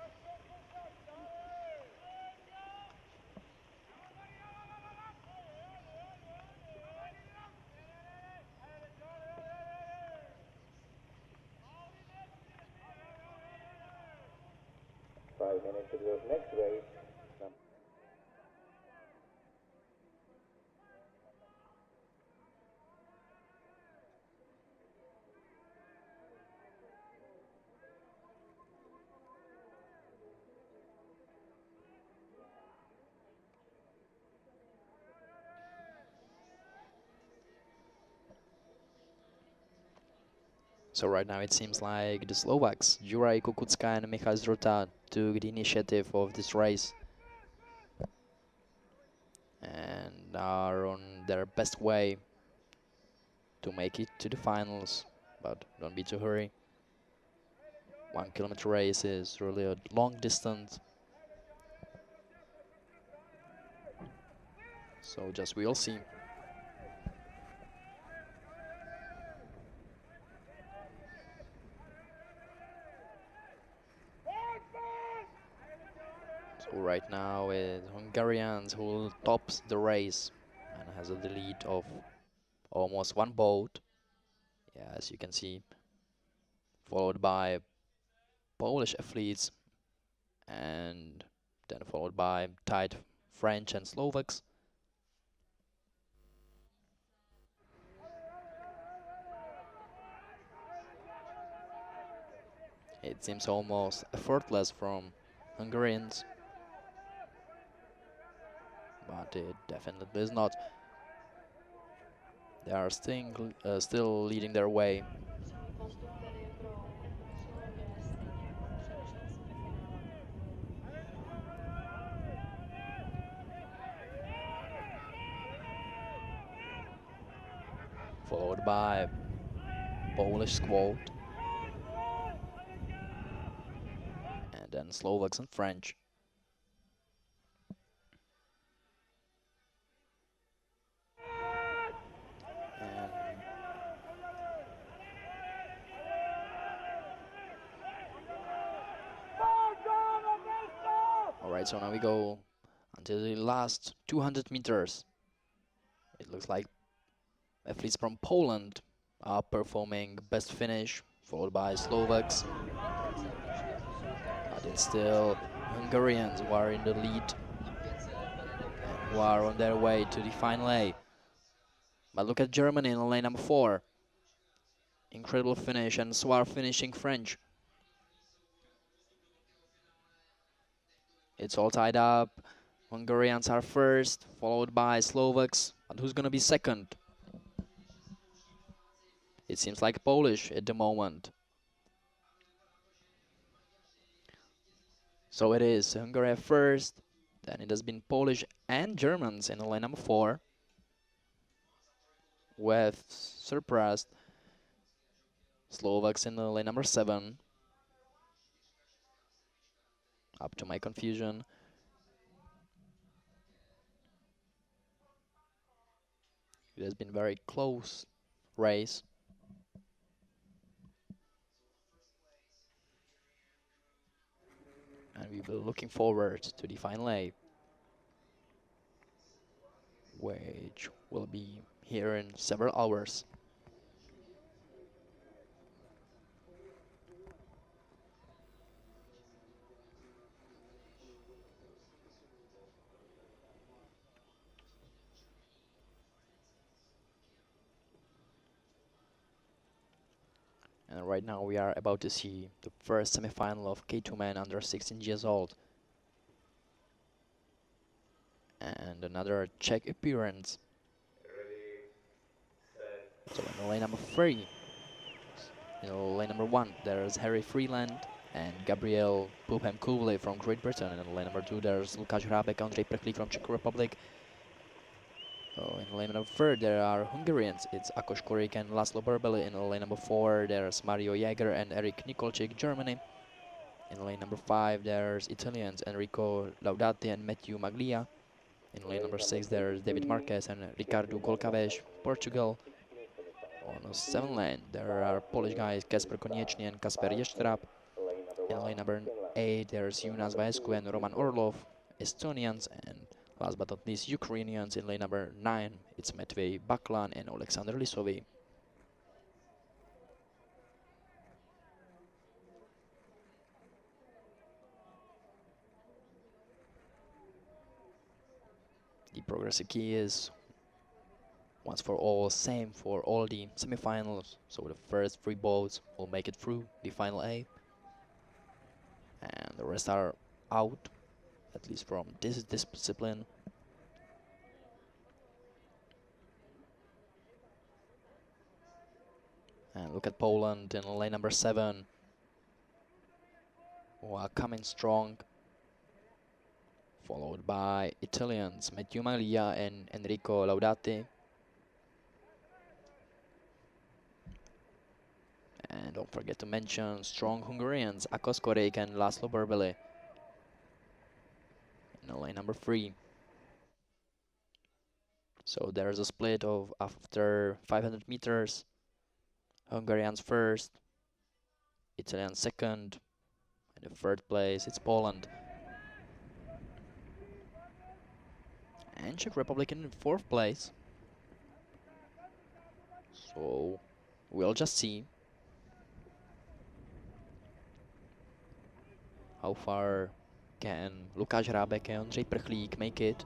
Next race. So right now it seems like the Slovaks, Juraj Kukucka and Michal Zruta, took the initiative of this race and are on their best way to make it to the finals, but don't be too hurry. 1 kilometer race is really a long distance, so just we'll see. So right now it's Hungarians who tops the race and has a lead of almost 1 boat. Yeah, as you can see, followed by Polish athletes and then followed by tied French and Slovaks. It seems almost effortless from Hungarians. But it definitely is not. They are still leading their way. Followed by Polish squad. And then Slovaks and French. Alright, so now we go until the last 200 meters. It looks like athletes from Poland are performing best finish, followed by Slovaks. But it's still Hungarians who are in the lead and who are on their way to the final A. But look at Germany in lane number 4. Incredible finish, and so are finishing French. It's all tied up. Hungarians are first, followed by Slovaks. But who's gonna be second? It seems like Polish at the moment. So it is Hungary first, then it has been Polish and Germans in lane number 4, with surpassed Slovaks in lane number 7. Up to my confusion. It has been very close race. And we will looking forward to the final A, which will be here in several hours. And right now we are about to see the first semi-final of K2 men under 16 years old. And another Czech appearance. So in lane number 3, in lane number 1, there's Harry Freeland and Gabriel Pupem-Kuvli from Great Britain. And in lane number 2, there's Lukáš Hrábek, Ondřej Prchlík from Czech Republic. In lane number 3, there are Hungarians. It's Akos Korik and Laszlo Berbeli. In lane number 4, there's Mario Jäger and Erik Nikolčík, Germany. In lane number 5, there's Italians Enrico Laudati and Matthew Maglia. In lane number 6, there's David Marquez and Ricardo Golkaves, Portugal. On the 7th lane, there are Polish guys Kasper Konieczny and Kasper Ještrab. In lane number 8, there's Jonas Vaescu and Roman Orlov, Estonians. And last but not least, Ukrainians. In lane number 9, it's Matvey Baklan and Alexander Lisovy. The progressive key is once for all, same for all the semifinals. So the first 3 boats will make it through the final A, and the rest are out, at least from this discipline. And look at Poland in lane number 7, who are coming strong, followed by Italians Matthew Maglia and Enrico Laudati. And don't forget to mention strong Hungarians Akos Korik and Laszlo Berbeli in lane number 3. So there's a split of after 500 meters. Hungarians first, Italians second, and in 3rd place it's Poland. And Czech Republic in 4th place. So we'll just see how far can Lukáš Hrábek and Ondřej Prchlík make it.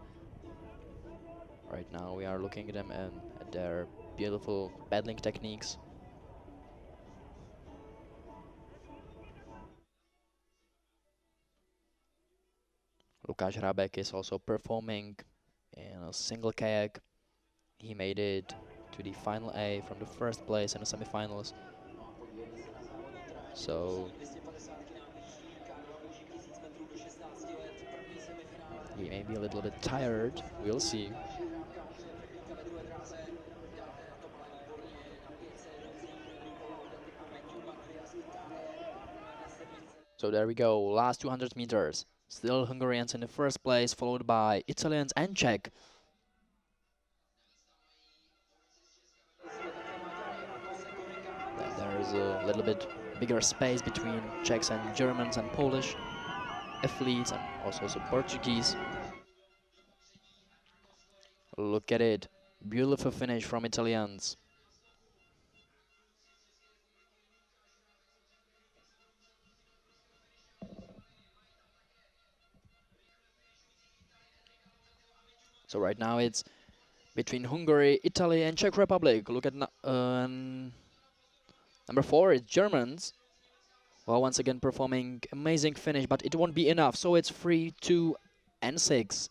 Right now we are looking at them and at their beautiful paddling techniques. Lukáš Hrabek is also performing in a single kayak. He made it to the final A from the first place in the semifinals. So he may be a little bit tired. We'll see. So there we go, last 200 meters. Still Hungarians in the first place, followed by Italians and Czech. Then there's a little bit bigger space between Czechs and Germans and Polish athletes, and also some Portuguese. Look at it, beautiful finish from Italians. So right now it's between Hungary, Italy and Czech Republic. Look at number 4, it's Germans. Well, once again performing amazing finish, but it won't be enough. So it's 3, 2 and 6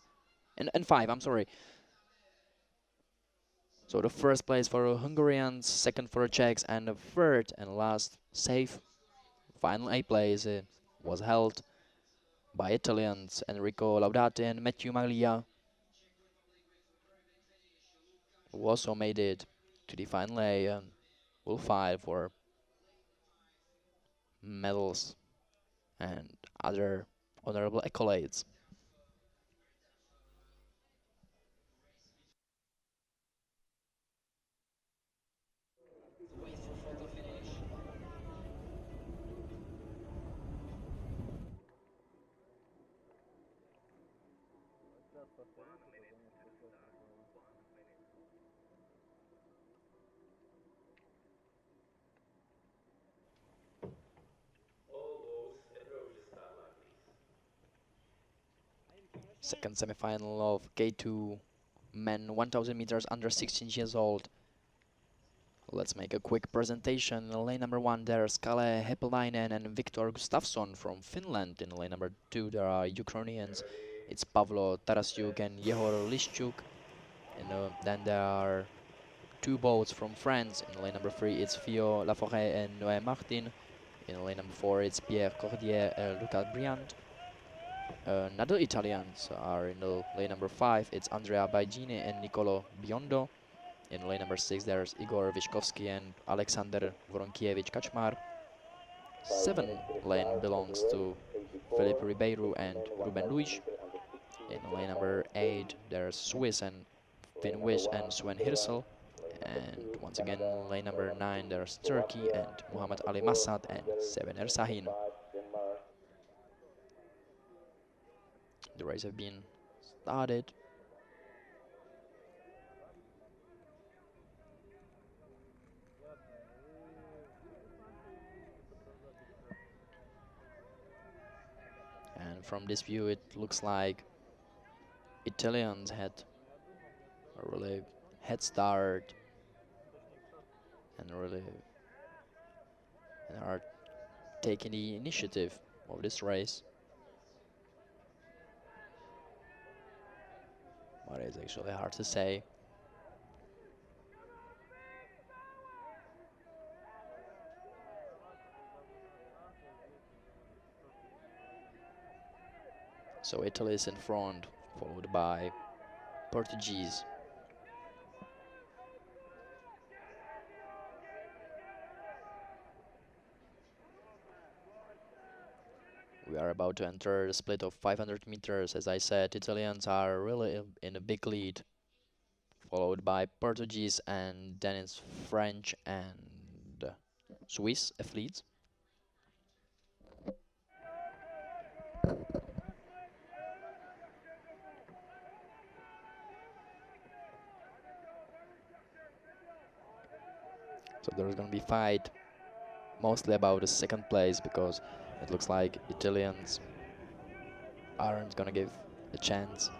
and 5, I'm sorry. So the first place for Hungarians, second for Czechs, and the third and last safe final A place was held by Italians Enrico Laudati and Matthew Maglia, who also made it to the final A and will fight for medals and other honorable accolades. Second semi-final of K2 men 1000 meters under 16 years old. Let's make a quick presentation. In lane number 1 there's Kalle Hepelainen and Viktor Gustafsson from Finland. In lane number 2 there are Ukrainians. It's Pavlo Tarasyuk and Yehor Lishchuk. And then there are 2 boats from France. In lane number 3 it's Fio Laforêt and Noé Martin. In lane number 4 it's Pierre Cordier and Lucas Briand. Another Italians are in the lane number 5. It's Andrea Baigini and Nicolo Biondo. In lane number 6 there's Igor Vyshkovsky and Alexander Voronkiewicz Kaczmar. 7 lane belongs to Felipe Ribeiro and Ruben Luis. In lane number 8 there's Swiss and Finn Wish and Sven Hirsel. And once again in lane number 9 there's Turkey and Muhammad Ali Massad and Seven Ersahin. The race have been started. And from this view it looks like Italians had a really head start and are taking the initiative of this race. But it's actually hard to say. So Italy is in front, followed by Portuguese. We are about to enter the split of 500 meters. As I said, Italians are really in a big lead, followed by Portuguese, and then it's French and Swiss athletes. So there's going to be fight mostly about the second place, because it looks like Italians aren't going to give a chance.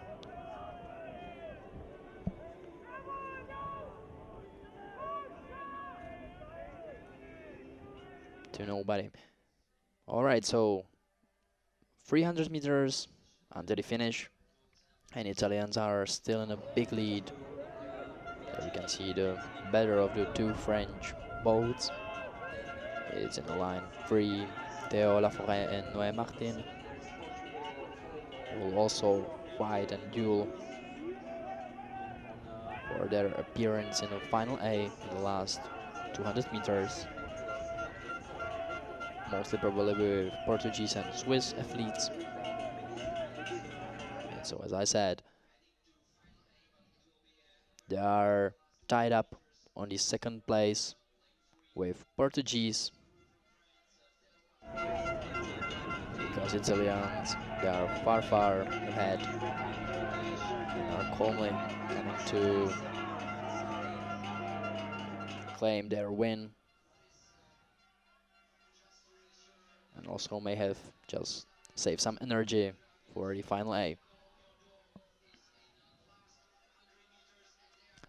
To nobody. All right, so 300 meters until the finish. And Italians are still in a big lead. There we can see the better of the two French boats. It's in the line 3, Theo Laforêt and Noé Martin will also fight and duel for their appearance in the final A in the last 200 meters. Mostly probably with Portuguese and Swiss athletes. And so as I said, they are tied up on the second place with Portuguese, because Italians, they are far ahead and are calmly coming to claim their win, and also may have just saved some energy for the final A.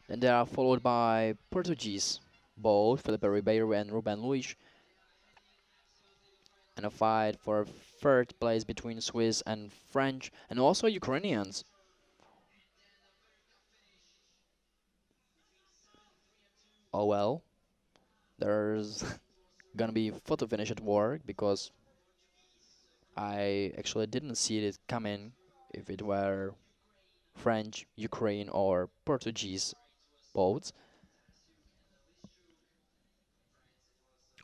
Then they are followed by Portuguese, both Felipe Ribeiro and Ruben Luis, and a fight for third place between Swiss and French, and also Ukrainians. Oh well, there's gonna be photo finish at work, because I actually didn't see it coming if it were French, Ukraine or Portuguese boats.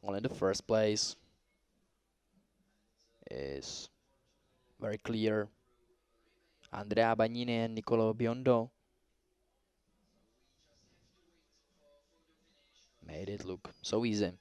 Only the first place is very clear. Andrea Bagnini and Nicolo Biondo made it look so easy.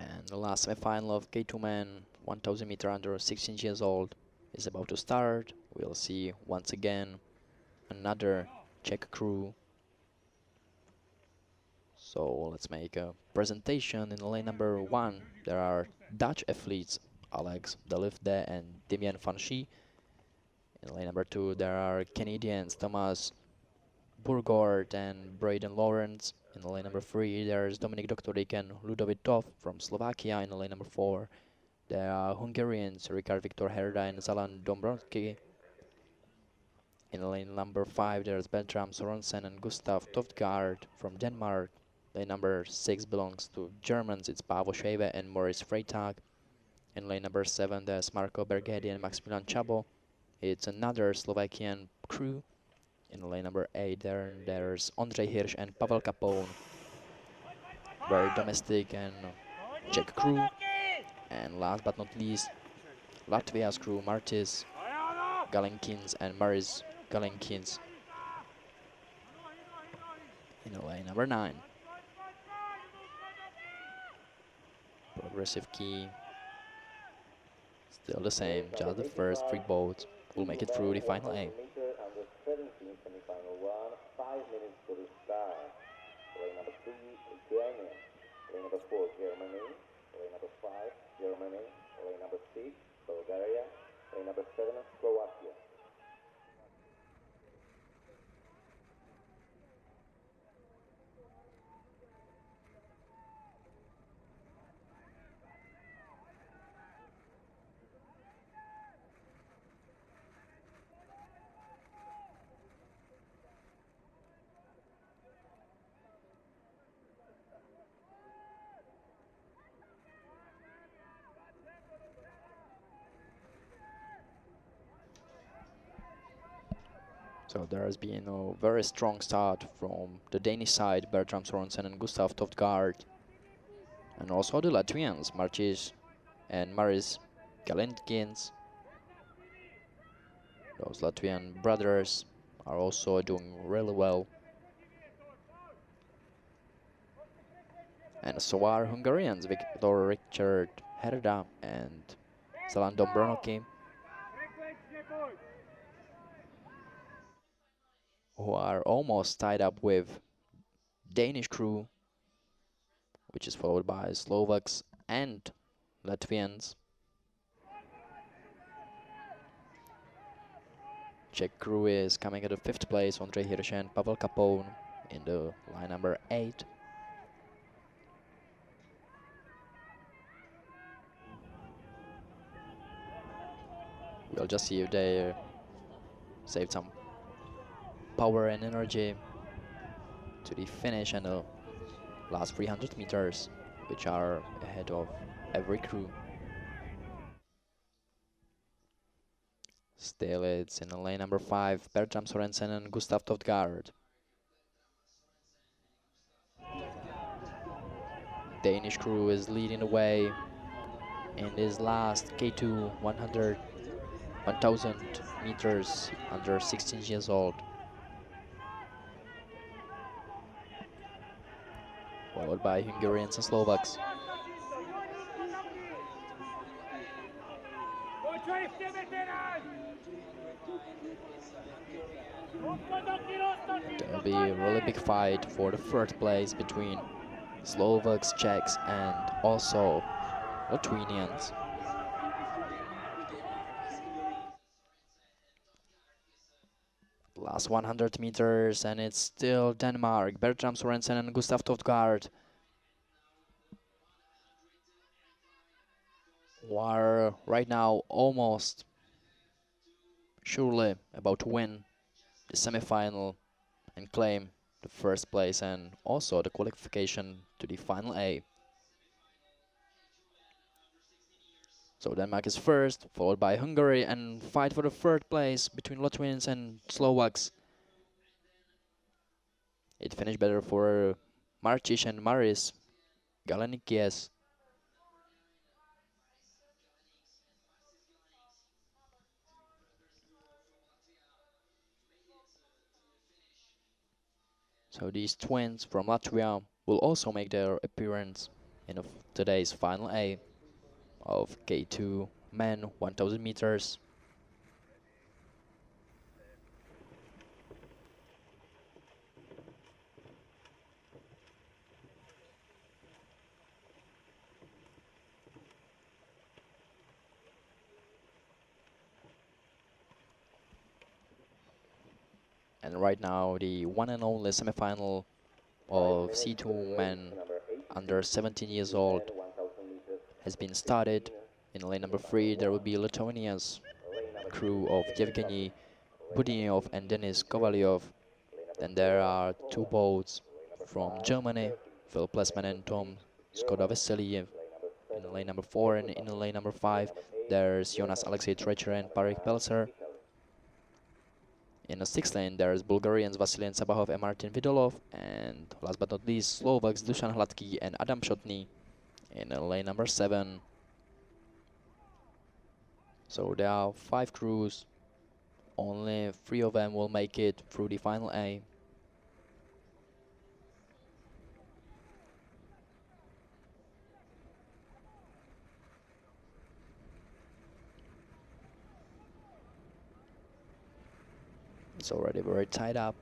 And the last semi-final of K2 men, 1000 meter under 16 years old, is about to start. We'll see once again another Czech crew. So let's make a presentation. In lane number 1, there are Dutch athletes, Alex Delifde and Damien Fanchi. In lane number 2, there are Canadians, Thomas Burgord and Braden Lawrence. In lane number 3, there's Dominik Doktorik and Ludovic Tov from Slovakia. In lane number 4, there are Hungarians, Ricard Viktor Herda and Zalan Dombrovski. In lane number 5, there's Bertram Sorensen and Gustav Toftgaard from Denmark. Lane number 6 belongs to Germans, it's Paavo Scheve and Maurice Freitag. In lane number 7, there's Marco Bergedi and Maximilian Chabo. It's another Slovakian crew. In lane number 8, there's Ondřej Hirsch and Pavel Capone. Very domestic and Czech crew. And last but not least, Latvia's crew, Martis Galenkins and Maris Galenkins. In lane number 9. Progressive key. Still the same, just the first 3 boats will make it through the final A. Under 17 semi-final 1, 5 minutes for the start. Lane number 3, Germany. Lane number 4, Germany. Lane number 5, Germany. Lane number 6, Bulgaria. Lane number 7, Slovakia. So there has been a very strong start from the Danish side, Bertram Sorensen and Gustav Toftgaard. And also the Latvians, Martis and Maris Galenkins. Those Latvian brothers are also doing really well. And so are Hungarians, Viktor Richard Herda and Zelan Dombronoki, who are almost tied up with Danish crew, which is followed by Slovaks and Latvians. Czech crew is coming at the 5th place, Ondřej Hirsch and Pavel Kapon in the line number 8. We'll just see if they saved some power and energy to the finish and the last 300 meters, which are ahead of every crew. Still, it's in the lane number 5, Bertram Sorensen and Gustav Todgaard. Danish crew is leading the way in this last K2 1000 meters under 16 years old. Followed by Hungarians and Slovaks. There will be a really big fight for the 3rd place between Slovaks, Czechs, and also Lithuanians. Last 100 meters, and it's still Denmark, Bertram Sorensen and Gustav Todgaard, who are right now almost surely about to win the semi-final and claim the 1st place and also the qualification to the final A. So Denmark is 1st, followed by Hungary, and fight for the 3rd place between Latvians and Slovaks. It finished better for Racice and Maris Galenikies. So these twins from Latvia will also make their appearance in today's final A of K2 men 1000 meters. And right now the one and only semifinal of C2 men under 17 years old has been started. In lane number 3 there will be Lithuania's crew of Yevgeny Budinyov and Denis Kovalyov. Then there are 2 boats from Germany, Phil Plesman and Tom Skoda Veseliev in lane number 4, and in lane number 5 there's Jonas Alexei Trecher and Parik Pelser. In the 6th lane there's Bulgarians Vasilian Sabahov and Martin Vidolov, and last but not least Slovaks Dusan Hladký and Adam Shotny in lane number 7. So there are 5 crews, only 3 of them will make it through the final A. It's already very tied up.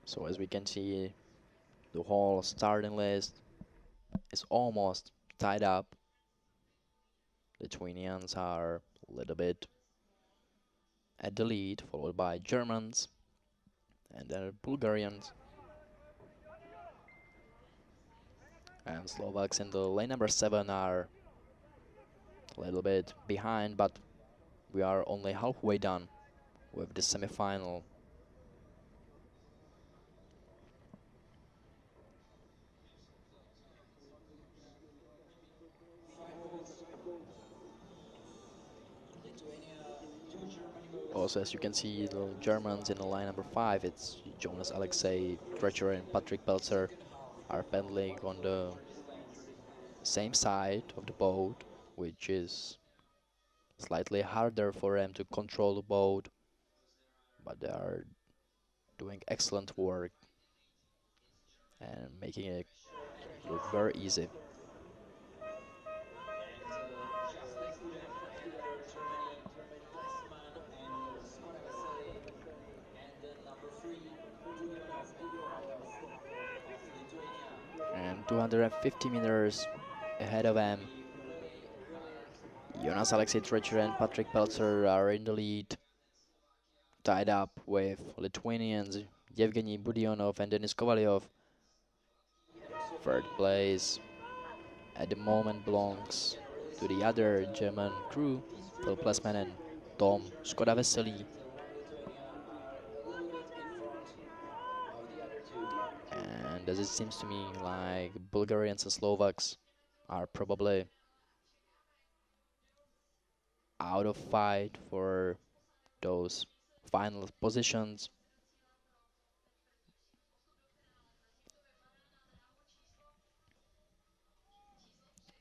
So as we can see, the whole starting list is almost tied up. Lithuanians are a little bit at the lead, followed by Germans and then Bulgarians. And Slovaks in the lane number 7 are a little bit behind, but we are only halfway done with the semi-final. Also, as you can see, the Germans in the line number 5, it's Jonas Alexei, Treacher and Patrick Pelzer are paddling on the same side of the boat, which is slightly harder for them to control the boat, but they are doing excellent work and making it look very easy. And 250 meters ahead of them, Jonas Alexei Treacher and Patrick Pelzer are in the lead, tied up with Lithuanians Yevgeny Budionov and Denis Kovalyov. Third place at the moment belongs to the other German crew, Phil Plesman and Tom Skoda Vesely. And as it seems to me like Bulgarians and Slovaks are probably out of fight for those final positions.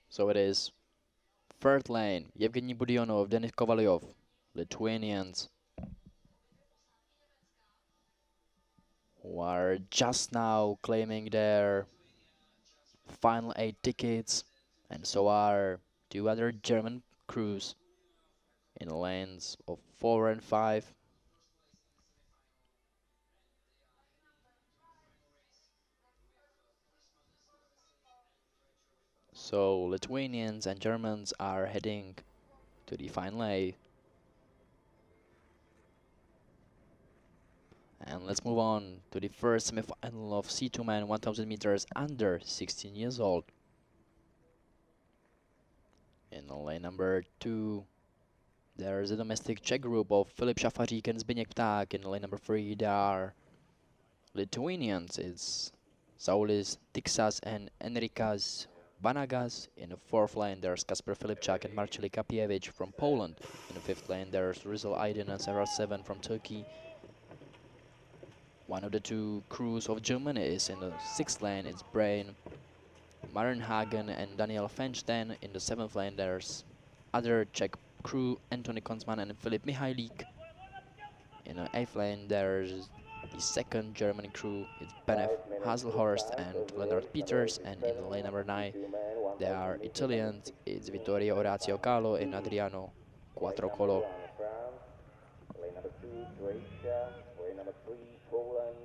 So it is third lane, Yevgeny Budionov, Denis Kovalyov, Lithuanians, who are just now claiming their final 8 tickets, and so are 2 other German crews in lanes of 4 and 5. So Lithuanians and Germans are heading to the final A. And let's move on to the first semi-final of C2 men 1000 meters under 16 years old. In lane number 2, there's a domestic Czech group of Filip Šafařík and Zbigněk Pták. In lane number 3, there are Lithuanians. It's Saulis Tiksas and Enrikas Vanagas. In the 4th lane, there's Kasper Filipčák and Marceli Kapievich from Poland. In the 5th lane, there's Rizal Aydin and Sarah 7 from Turkey. One of the 2 crews of Germany is in the 6th lane. It's Brain, Marenhagen and Daniel Fenstein. In the 7th lane, there's other Czech crew, Anthony Konzman and Filip Mihajlík. In the 8th lane, there's the 2nd German crew. It's Benef Haselhorst and Leonard Peters. And in lane number 9, there are Italians. It's Vittorio Orazio Gallo and Adriano Quattrocolo. Lane number 2, Croatia. Lane number 3, Poland.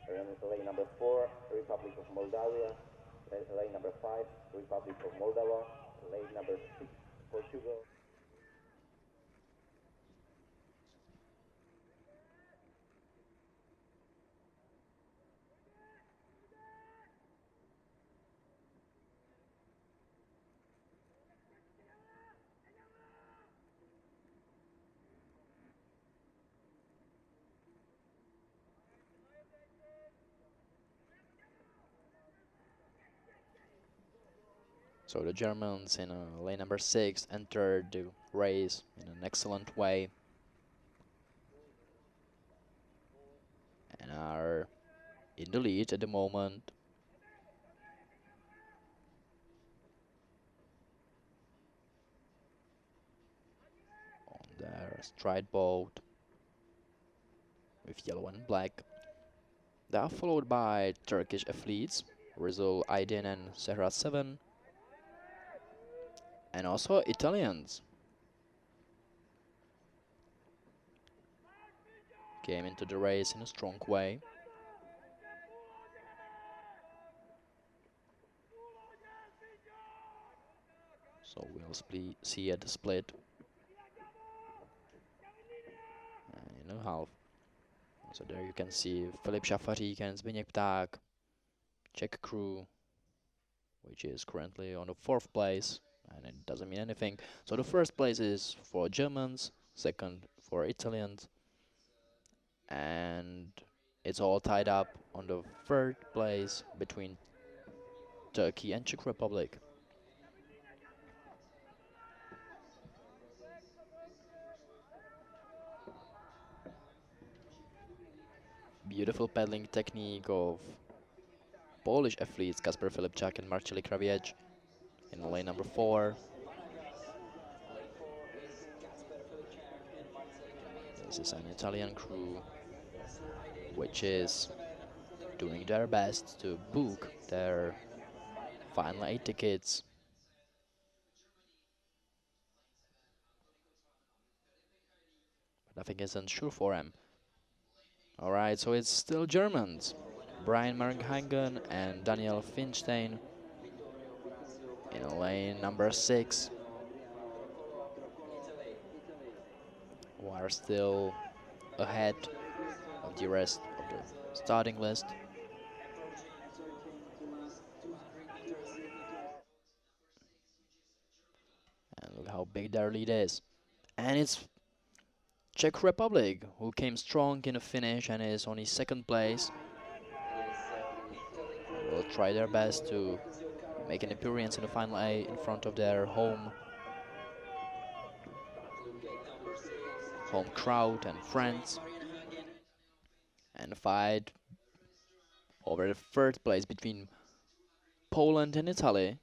Lane number 4, Republic of Moldavia. Lane number 5, Republic of Moldova. Lane number 6, Portugal. So the Germans in lane number 6 entered the race in an excellent way and are in the lead at the moment. On their stride boat with yellow and black. They are followed by Turkish athletes, Rizal Aydin and Serhat 7. And also Italians came into the race in a strong way. So we'll see at the split in a half. So there you can see Filip Šafařík and Zbigněk Pták, Czech crew, which is currently on the 4th place, and it doesn't mean anything. So the 1st place is for Germans, 2nd for Italians, and it's all tied up on the 3rd place between Turkey and Czech Republic. Beautiful paddling technique of Polish athletes Kasper Filipczak and Marceli Krawiecz in lane number 4. This is an Italian crew which is doing their best to book their final 8 tickets. But nothing isn't sure for them. Alright, so it's still Germans. Brian Markhagen and Daniel Finstein in lane number 6, who are still ahead of the rest of the starting list. And look how big their lead is. And it's Czech Republic who came strong in the finish and is only 2nd place. Will try their best to make an appearance in the final 8 in front of their home crowd and friends, and fight over the 3rd place between Poland and Italy.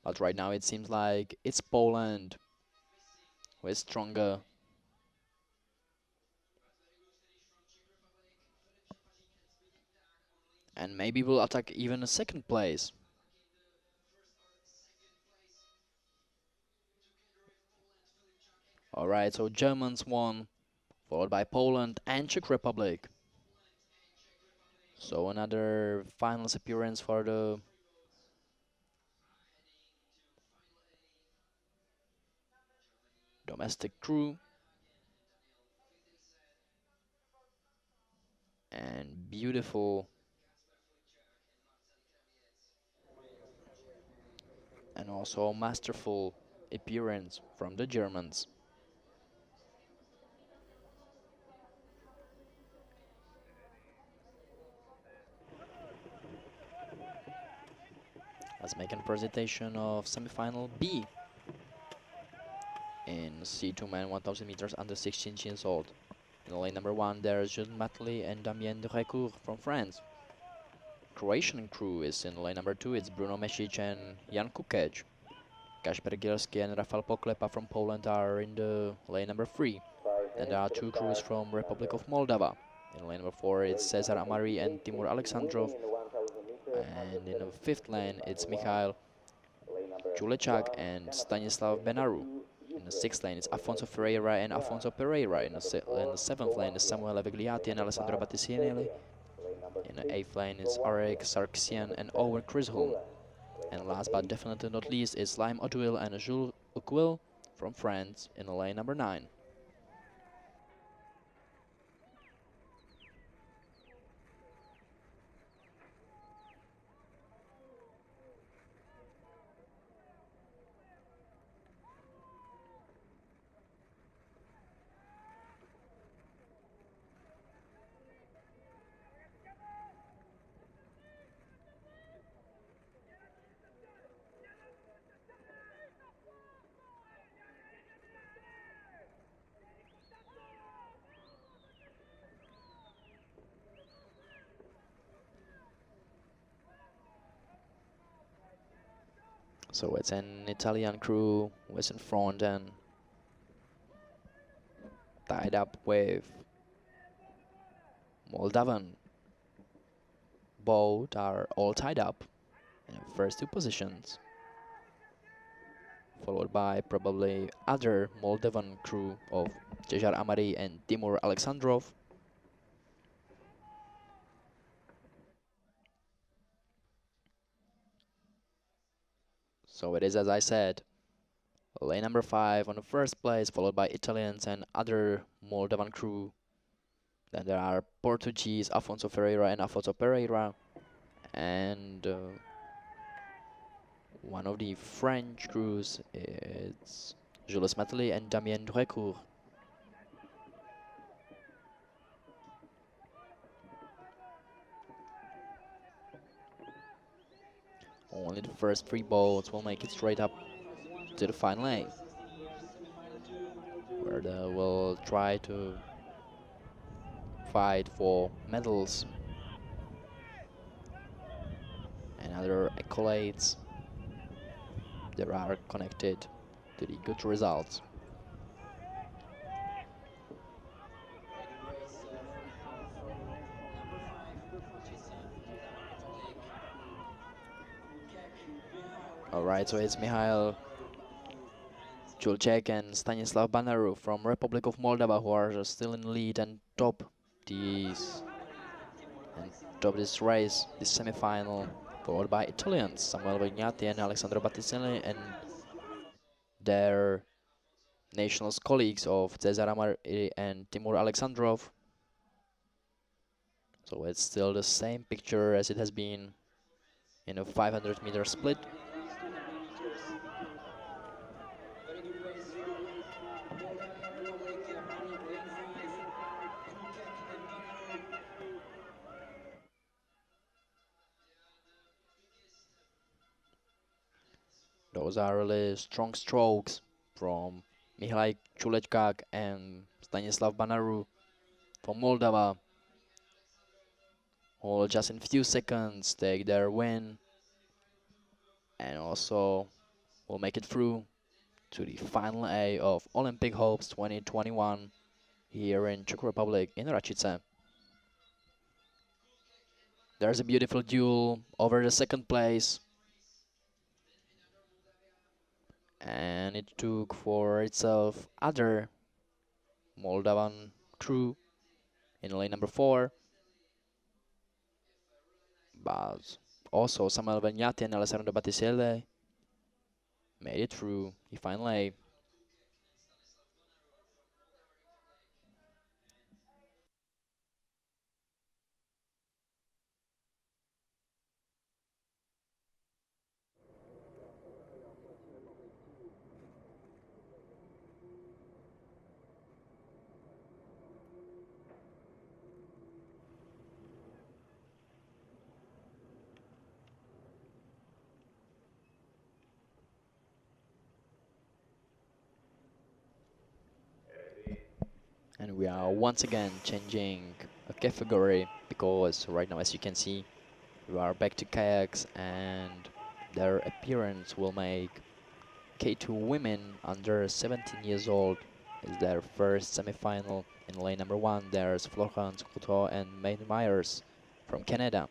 But right now it seems like it's Poland who is stronger. And maybe will attack even a 2nd place. Alright, so Germans won, followed by Poland and Czech Republic. So another finals appearance for the domestic crew. And beautiful and also masterful appearance from the Germans. Let's make a presentation of semi-final B in C2 men 1000 meters under 16 years old. In lane number 1 there's Jules Matli and Damien de Récourt from France. Croatian crew is in lane number 2, it's Bruno Mesic and Jan Kukec. Kasper Gilski and Rafał Poklepa from Poland are in the lane number 3. Then there are 2 crews from Republic of Moldova. In lane number 4 it's Cezar Amari and Timur Alexandrov. And in the 5th lane it's Mikhail Julechak and Stanislav Benaru. In the 6th lane it's Afonso Ferreira and Afonso Pereira. In the 7th lane is Samuel Vegliati and Alessandro Battistini. In the 8th lane it's Arek Sarkisian and Owen Chisholm. And last but definitely not least is Laim Odwil and Jules Uquil from France in lane number 9. So it's an Italian crew who is in front and tied up with Moldovan. Both are all tied up in the first 2 positions, followed by probably other Moldovan crew of Cezar Amari and Timur Alexandrov. So it is, as I said, lane number 5 on the 1st place, followed by Italians and other Moldovan crew. Then there are Portuguese Afonso Ferreira and Afonso Pereira. And one of the French crews is Jules Mateli and Damien Drecourt. Only the first 3 boats will make it straight up to the final lane, where they will try to fight for medals and other accolades that are connected to the good results. Alright, so it's Mihail Julček and Stanislav Banaru from Republic of Moldova who are still in the lead and top this race, this semi-final, followed by Italians Samuel Vignati and Alessandro Battistelli and their nationals colleagues of Cesar Amari and Timur Alexandrov. So it's still the same picture as it has been in a 500-meter split. Those are really strong strokes from Mihail Chulechkak and Stanislav Banaru from Moldova, who will just in few seconds take their win and also will make it through to the final A of Olympic Hopes 2021 here in Czech Republic in Racice. There's a beautiful duel over the second place, and it took for itself other Moldovan crew in lane number 4, but also Samuel Vignati and Alessandro Battistelli made it through the final A. And we are once again changing a category because right now, as you can see, we are back to kayaks and their appearance will make K2 women under 17 years old is their first semi-final. In lane number 1 there's Florence Couture and May Myers from Canada.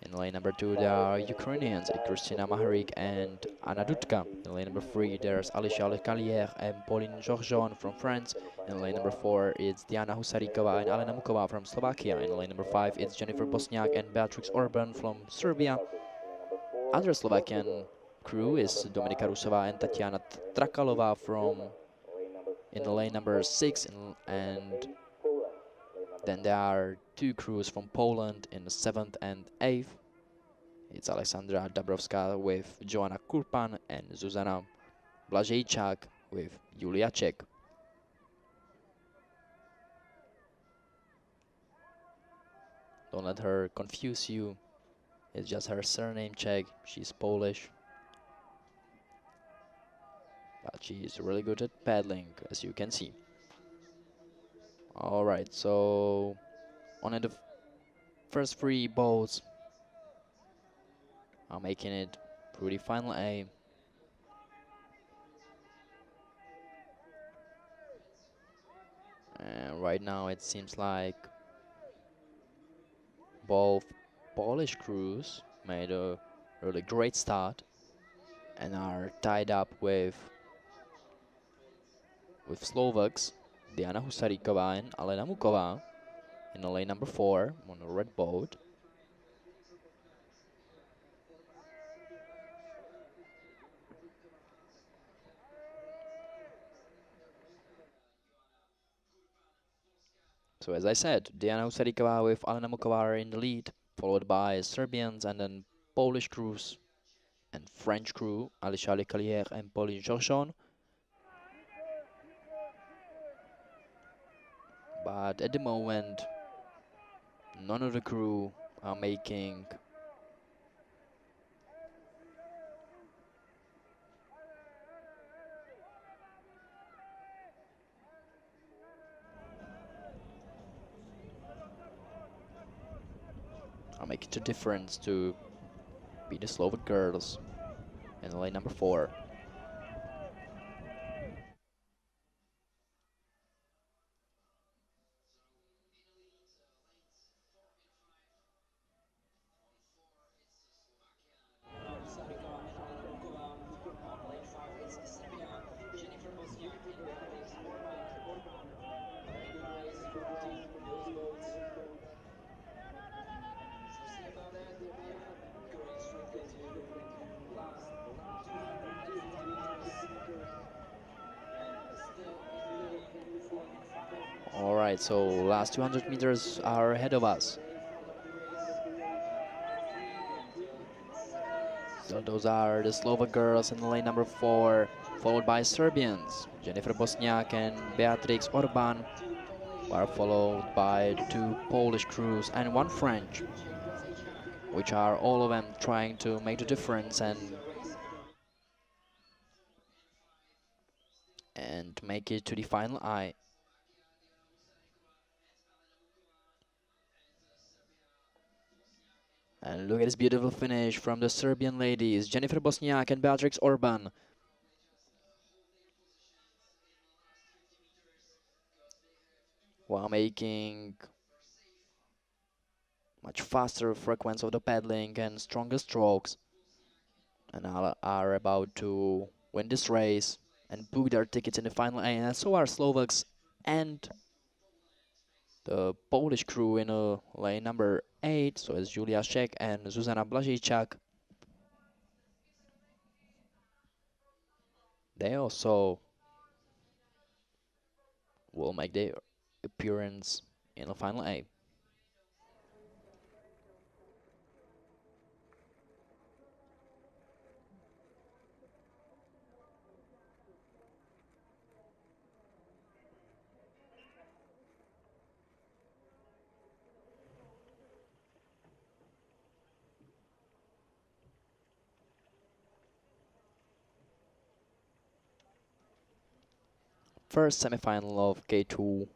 In lane number 2 there are Ukrainians, Kristina Maharik and Anna Dudka. In lane number 3 there's Alicia Lecalière and Pauline Georgion from France. In lane number 4 it's Diana Husarikova and Alena Mukova from Slovakia. In lane number 5 it's Jennifer Bosniak and Beatrix Orban from Serbia. Other Slovakian crew is Dominica Rusova and Tatiana Trakalova from in the lane number 6 and then there are 2 crews from Poland in the 7th and 8th. It's Alexandra Dabrowska with Joanna Kurpan and Zuzana Blazejczak with Julia Czech. Don't let her confuse you. It's just her surname Czech. She's Polish. But she's really good at paddling, as you can see. Alright, so only the first 3 boats are making it through the final A. And right now it seems like both Polish crews made a really great start and are tied up with Slovaks, Diana Husarikova and Alena Mukova in the lane number 4 on a red boat. So as I said, Diana Husarikova with Alena Mukova are in the lead, followed by Serbians and then Polish crews and French crew, Alisha Lecalier and Pauline Georgeon. But at the moment, none of the crew are making the difference to be the Slovak girls in lane number 4. All right, so last 200 meters are ahead of us. So those are the Slovak girls in lane number 4, followed by Serbians, Jennifer Bosniak and Beatrix Orban, who are followed by the 2 Polish crews and 1 French, which are all of them trying to make the difference and make it to the final eye. And look at this beautiful finish from the Serbian ladies, Jennifer Bosniak and Beatrix Orban. While making much faster frequency of the paddling and stronger strokes, and are about to win this race and book their tickets in the final A. And so are Slovaks and the Polish crew in lane number 8, so it's Julia Šek and Zuzana Blažičak. They also will make their appearance in the final A. First semi-final of K2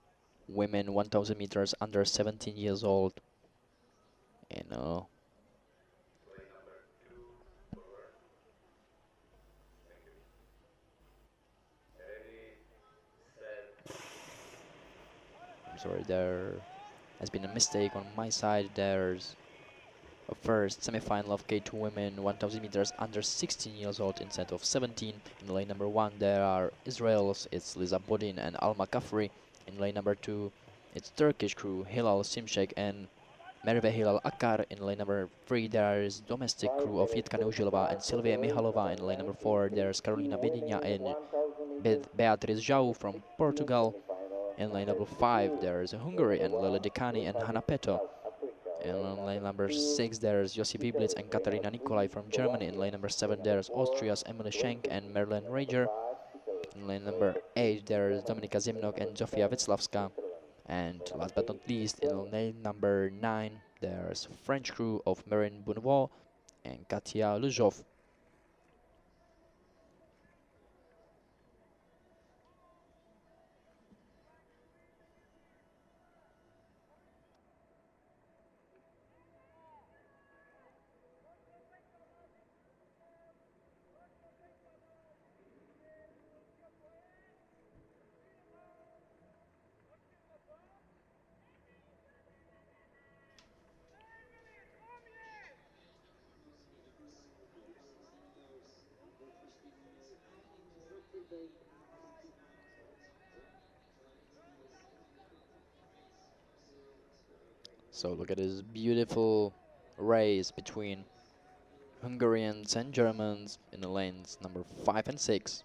women 1000 meters under 17 years old in I'm sorry, there has been a mistake on my side. There's a first semi-final of K2 women 1000 meters under 16 years old instead of 17. In lane number 1 there are Israel's, it's Liza Bodin and Alma Kafri. In lane number 2 it's Turkish crew Hilal Simšek and Merve Hilal Akar. In lane number 3 there is domestic crew of Jitka Neužilova and Silvia Mihalova. In lane number 4 there's Karolina Watiskova and Beatriz João from Portugal. In lane number 5 there's Hungary and Lele Dekani and Hanna Peto. In lane number 6 there's Josip Iblic and Katarina Nikolai from Germany. In lane number 7 there's Austria's Emily Schenk and Merlin Rager. In lane number 8 there's Dominica Zimnok and Zofia Witzlawska. And last but not least, in lane number 9 there's French crew of Marine Bonnevoie and Katia Luzhov. So look at this beautiful race between Hungarians and Germans in the lanes number 5 and 6.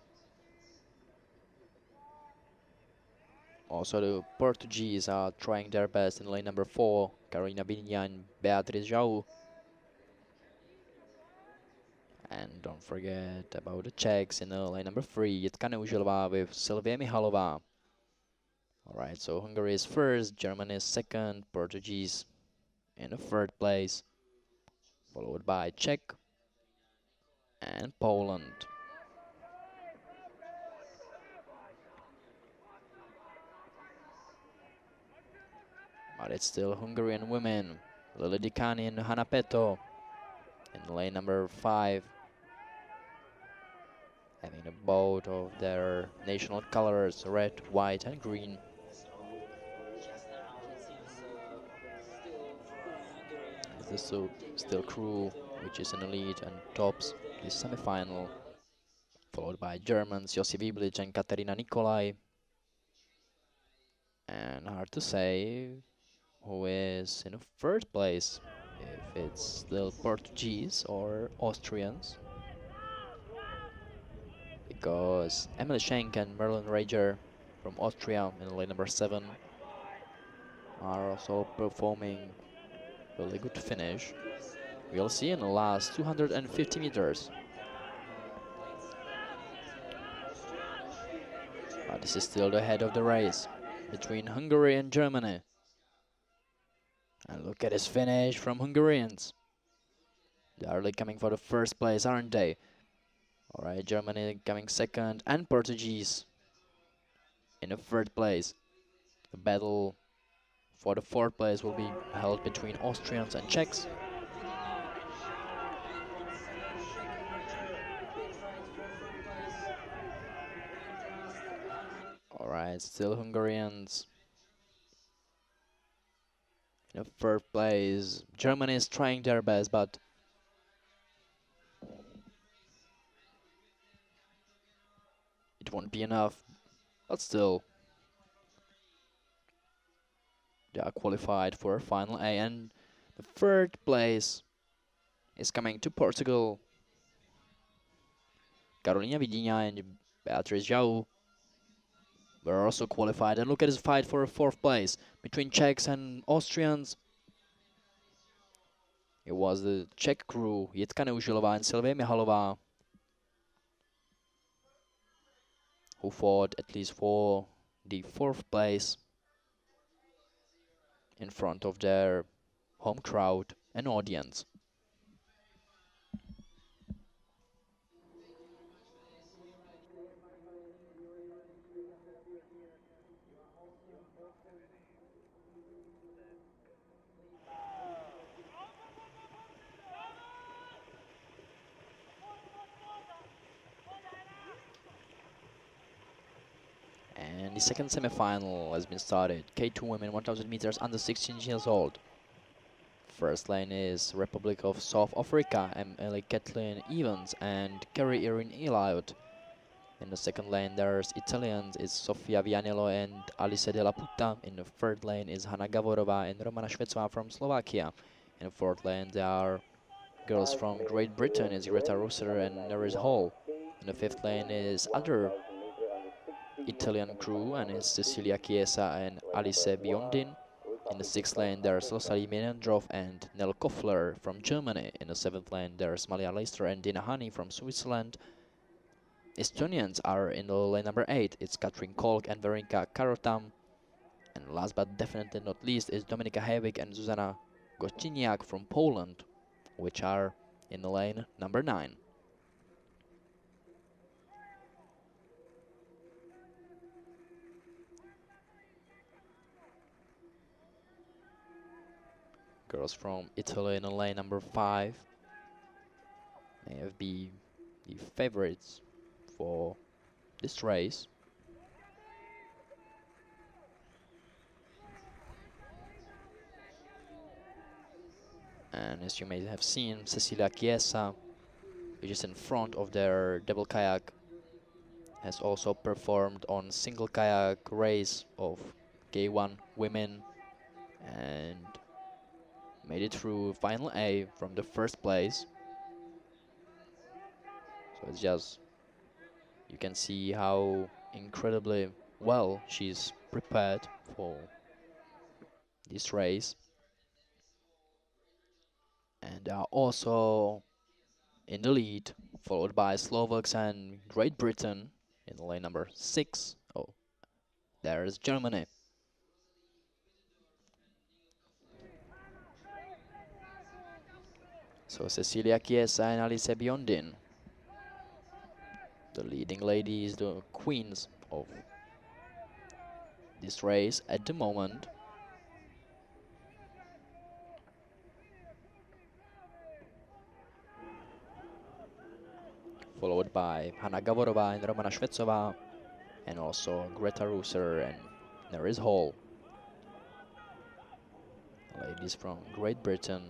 Also, the Portuguese are trying their best in lane number 4. Karolina Watiskova and Beatriz Jau. And don't forget about the Czechs in lane number 3. Jitka Neužilová with Silvia Mihalová. Alright, so Hungary is first, Germany is second, Portuguese in the third place, followed by Czech and Poland. But it's still Hungarian women. Lily Dikani and Hanna Peto in lane number 5, having a both of their national colors, red, white and green. This is still Crew, which is in the lead and tops the semi-final, followed by Germans Josip Iblic and Katerina Nikolai. And hard to say who is in the third place, if it's still Portuguese or Austrians, because Emily Schenk and Merlin Rager from Austria in lane number 7 are also performing really good finish. We'll see in the last 250 meters. But this is still the head of the race between Hungary and Germany. And look at this finish from Hungarians. They are really coming for the first place, aren't they? Alright, Germany coming second and Portuguese in the third place. The battle for the fourth place will be held between Austrians and Czechs. Alright, still Hungarians in the third place. Germany is trying their best, but it won't be enough. But still, they are qualified for Final A, and the third place is coming to Portugal. Karolina Watiskova and Beatriz Jau were also qualified. And look at this fight for a fourth place between Czechs and Austrians. It was the Czech crew, Jitka Neužilová and Silvia Mihalová, who fought at least for the fourth place in front of their home crowd and audience. And the second semi-final has been started. K2 women 1000 meters under 16 years old. First lane is Republic of South Africa, Emily Kathleen Evans and Kerry Erin Eliot. In the second lane there's Italians, it's Sofia Vianello and Alice de la Puta. In the third lane is Hanna Gavorova and Romana Švecová from Slovakia. In the fourth lane there are girls from Great Britain, it's Greta Russer and Neris Hall. In the fifth lane is other Italian crew, and it's Cecilia Chiesa and Alice Biondin. In the sixth lane there's Rosalie Menendrov and Nell Koffler from Germany. In the seventh lane there's Malia Leister and Dina Hani from Switzerland. Estonians are in the lane number 8. It's Katrin Kolk and Veronika Karotam. And last but definitely not least is Dominica Hevik and Zuzana Gościniak from Poland, which are in the lane number 9. Girls from Italy in the lane number 5 may have been the favorites for this race. And as you may have seen, Cecilia Chiesa, which is in front of their double kayak, has also performed on single kayak race of K1 women and made it through Final A from the first place. So it's just, you can see how incredibly well she's prepared for this race, and are also in the lead, followed by Slovaks and Great Britain in lane number 6. Oh, there's Germany. So Cecilia Chiesa and Alice Biondin, the leading ladies, the queens of this race at the moment. Followed by Hanna Gavorova and Romana Shvetsova, and also Greta Ruser and Neris Hall. Ladies from Great Britain.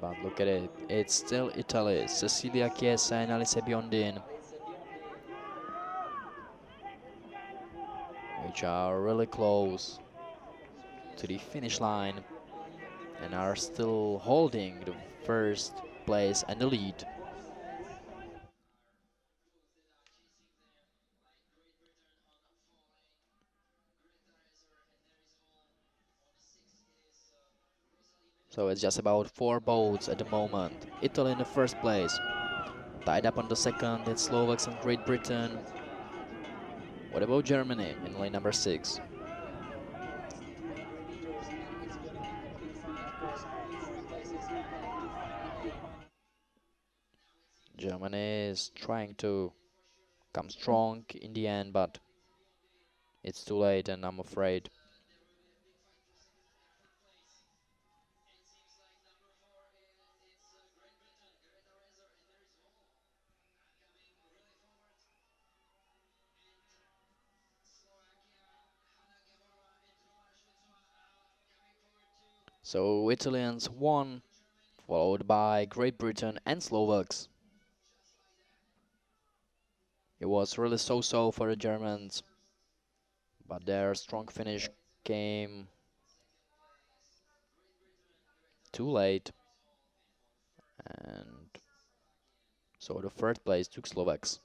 But look at it, it's still Italy. Cecilia Chiesa and Alice Biondin, which are really close to the finish line and are still holding the first place and the lead. So it's just about 4 boats at the moment. Italy in the first place. Tied up on the second, it's Slovaks and Great Britain. What about Germany in lane number 6? Germany is trying to come strong in the end, but it's too late, and I'm afraid so Italians won, followed by Great Britain and Slovaks. It was really so-so for the Germans, but their strong finish came too late, and so the third place took Slovaks.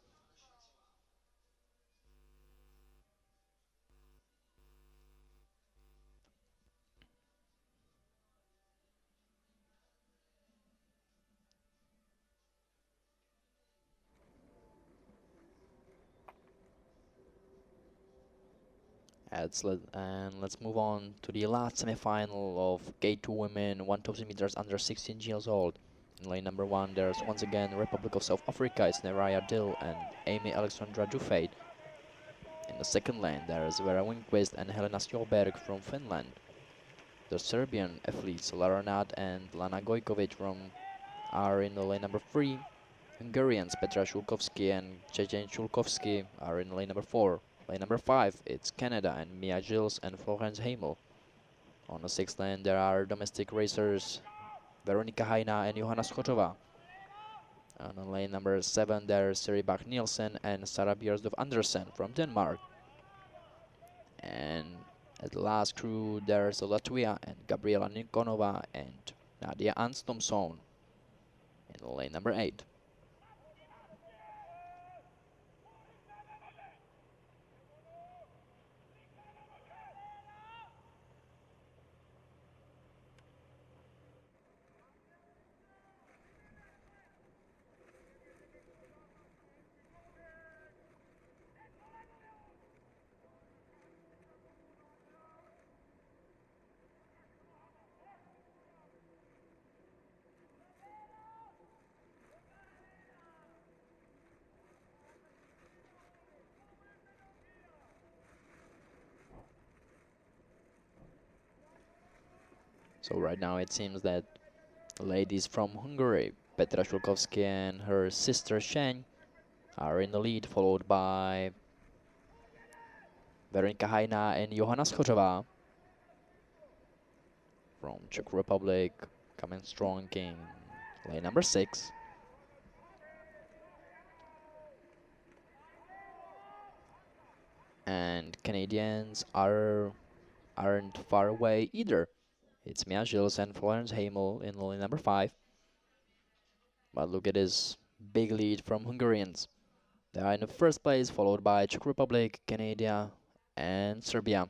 Let's move on to the last semi-final of K2 women, 1000 meters under 16 years old. In lane number 1, there's once again Republic of South Africa. It's Neraya Dill and Amy Alexandra Dufate. In the second lane, there's Vera Winquist and Helena Stjolberg from Finland. The Serbian athletes Lara Nad and Lana Gojkovic are in the lane number 3. Hungarians Petra Shulkovsky and Chechen Shulkovsky are in lane number 4. Lane number 5, it's Canada and Mia Gilles and Florence Heimel. On the 6th lane, there are domestic racers Veronika Haina and Johanna Schotova. And on lane number 7, there's Siri Bach Nielsen and Sarah Bjørsdorf Andersen from Denmark. And at the last crew, there's Latvia and Gabriela Nikonova and Nadia Anstomson in lane number 8. So right now it seems that ladies from Hungary, Petra Shulkovsky and her sister Sheng, are in the lead, followed by Veronika Haina and Johanna Schotova from Czech Republic, coming strong in lane number 6. And Canadians are aren't far away either. It's Mia Gilles and Florence Hamel in lane number 5. But look at this big lead from Hungarians. They are in the first place, followed by Czech Republic, Canada, and Serbia.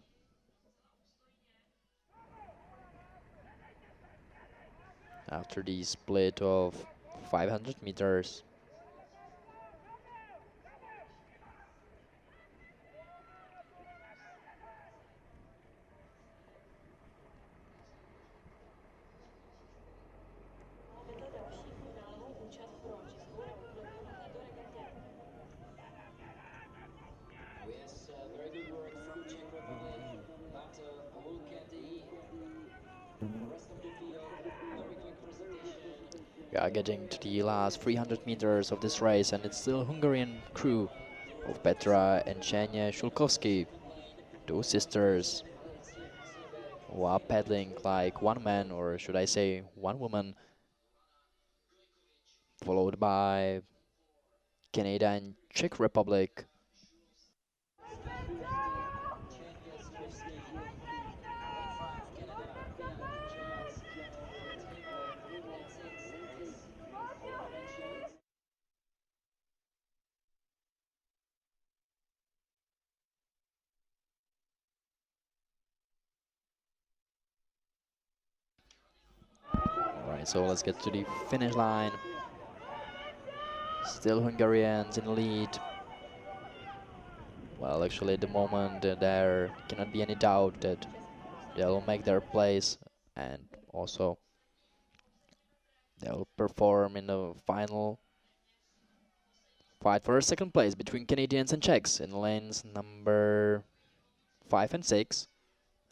After the split of 500 meters. We are getting to the last 300 meters of this race, and it's still Hungarian crew of Petra and Chenya Shulkovsky, two sisters who are paddling like one man, or should I say one woman, followed by Canada and Czech Republic. Alright, so let's get to the finish line. Still Hungarians in the lead. Well, actually at the moment there cannot be any doubt that they'll make their place, and also they'll perform in the final fight for a second place between Canadians and Czechs in lanes number 5 and 6.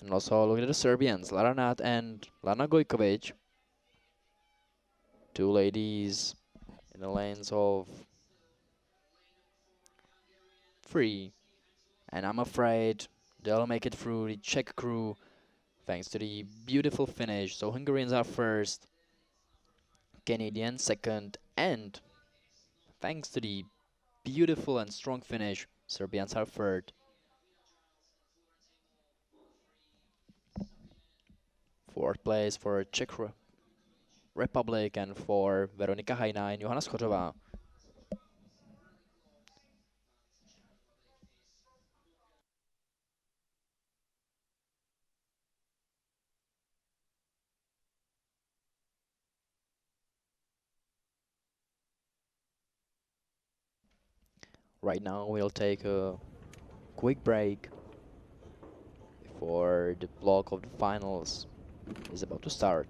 And also look at the Serbians, Lara Nat and Lana Gojkovic. Two ladies in the lanes of 3. And I'm afraid they'll make it through the Czech crew thanks to the beautiful finish. So Hungarians are first, Canadians second, and thanks to the beautiful and strong finish, Serbians are third. Fourth place for Czech Republic and for Veronika Hajna and Johana Schořová. Right now we'll take a quick break before the block of the finals is about to start.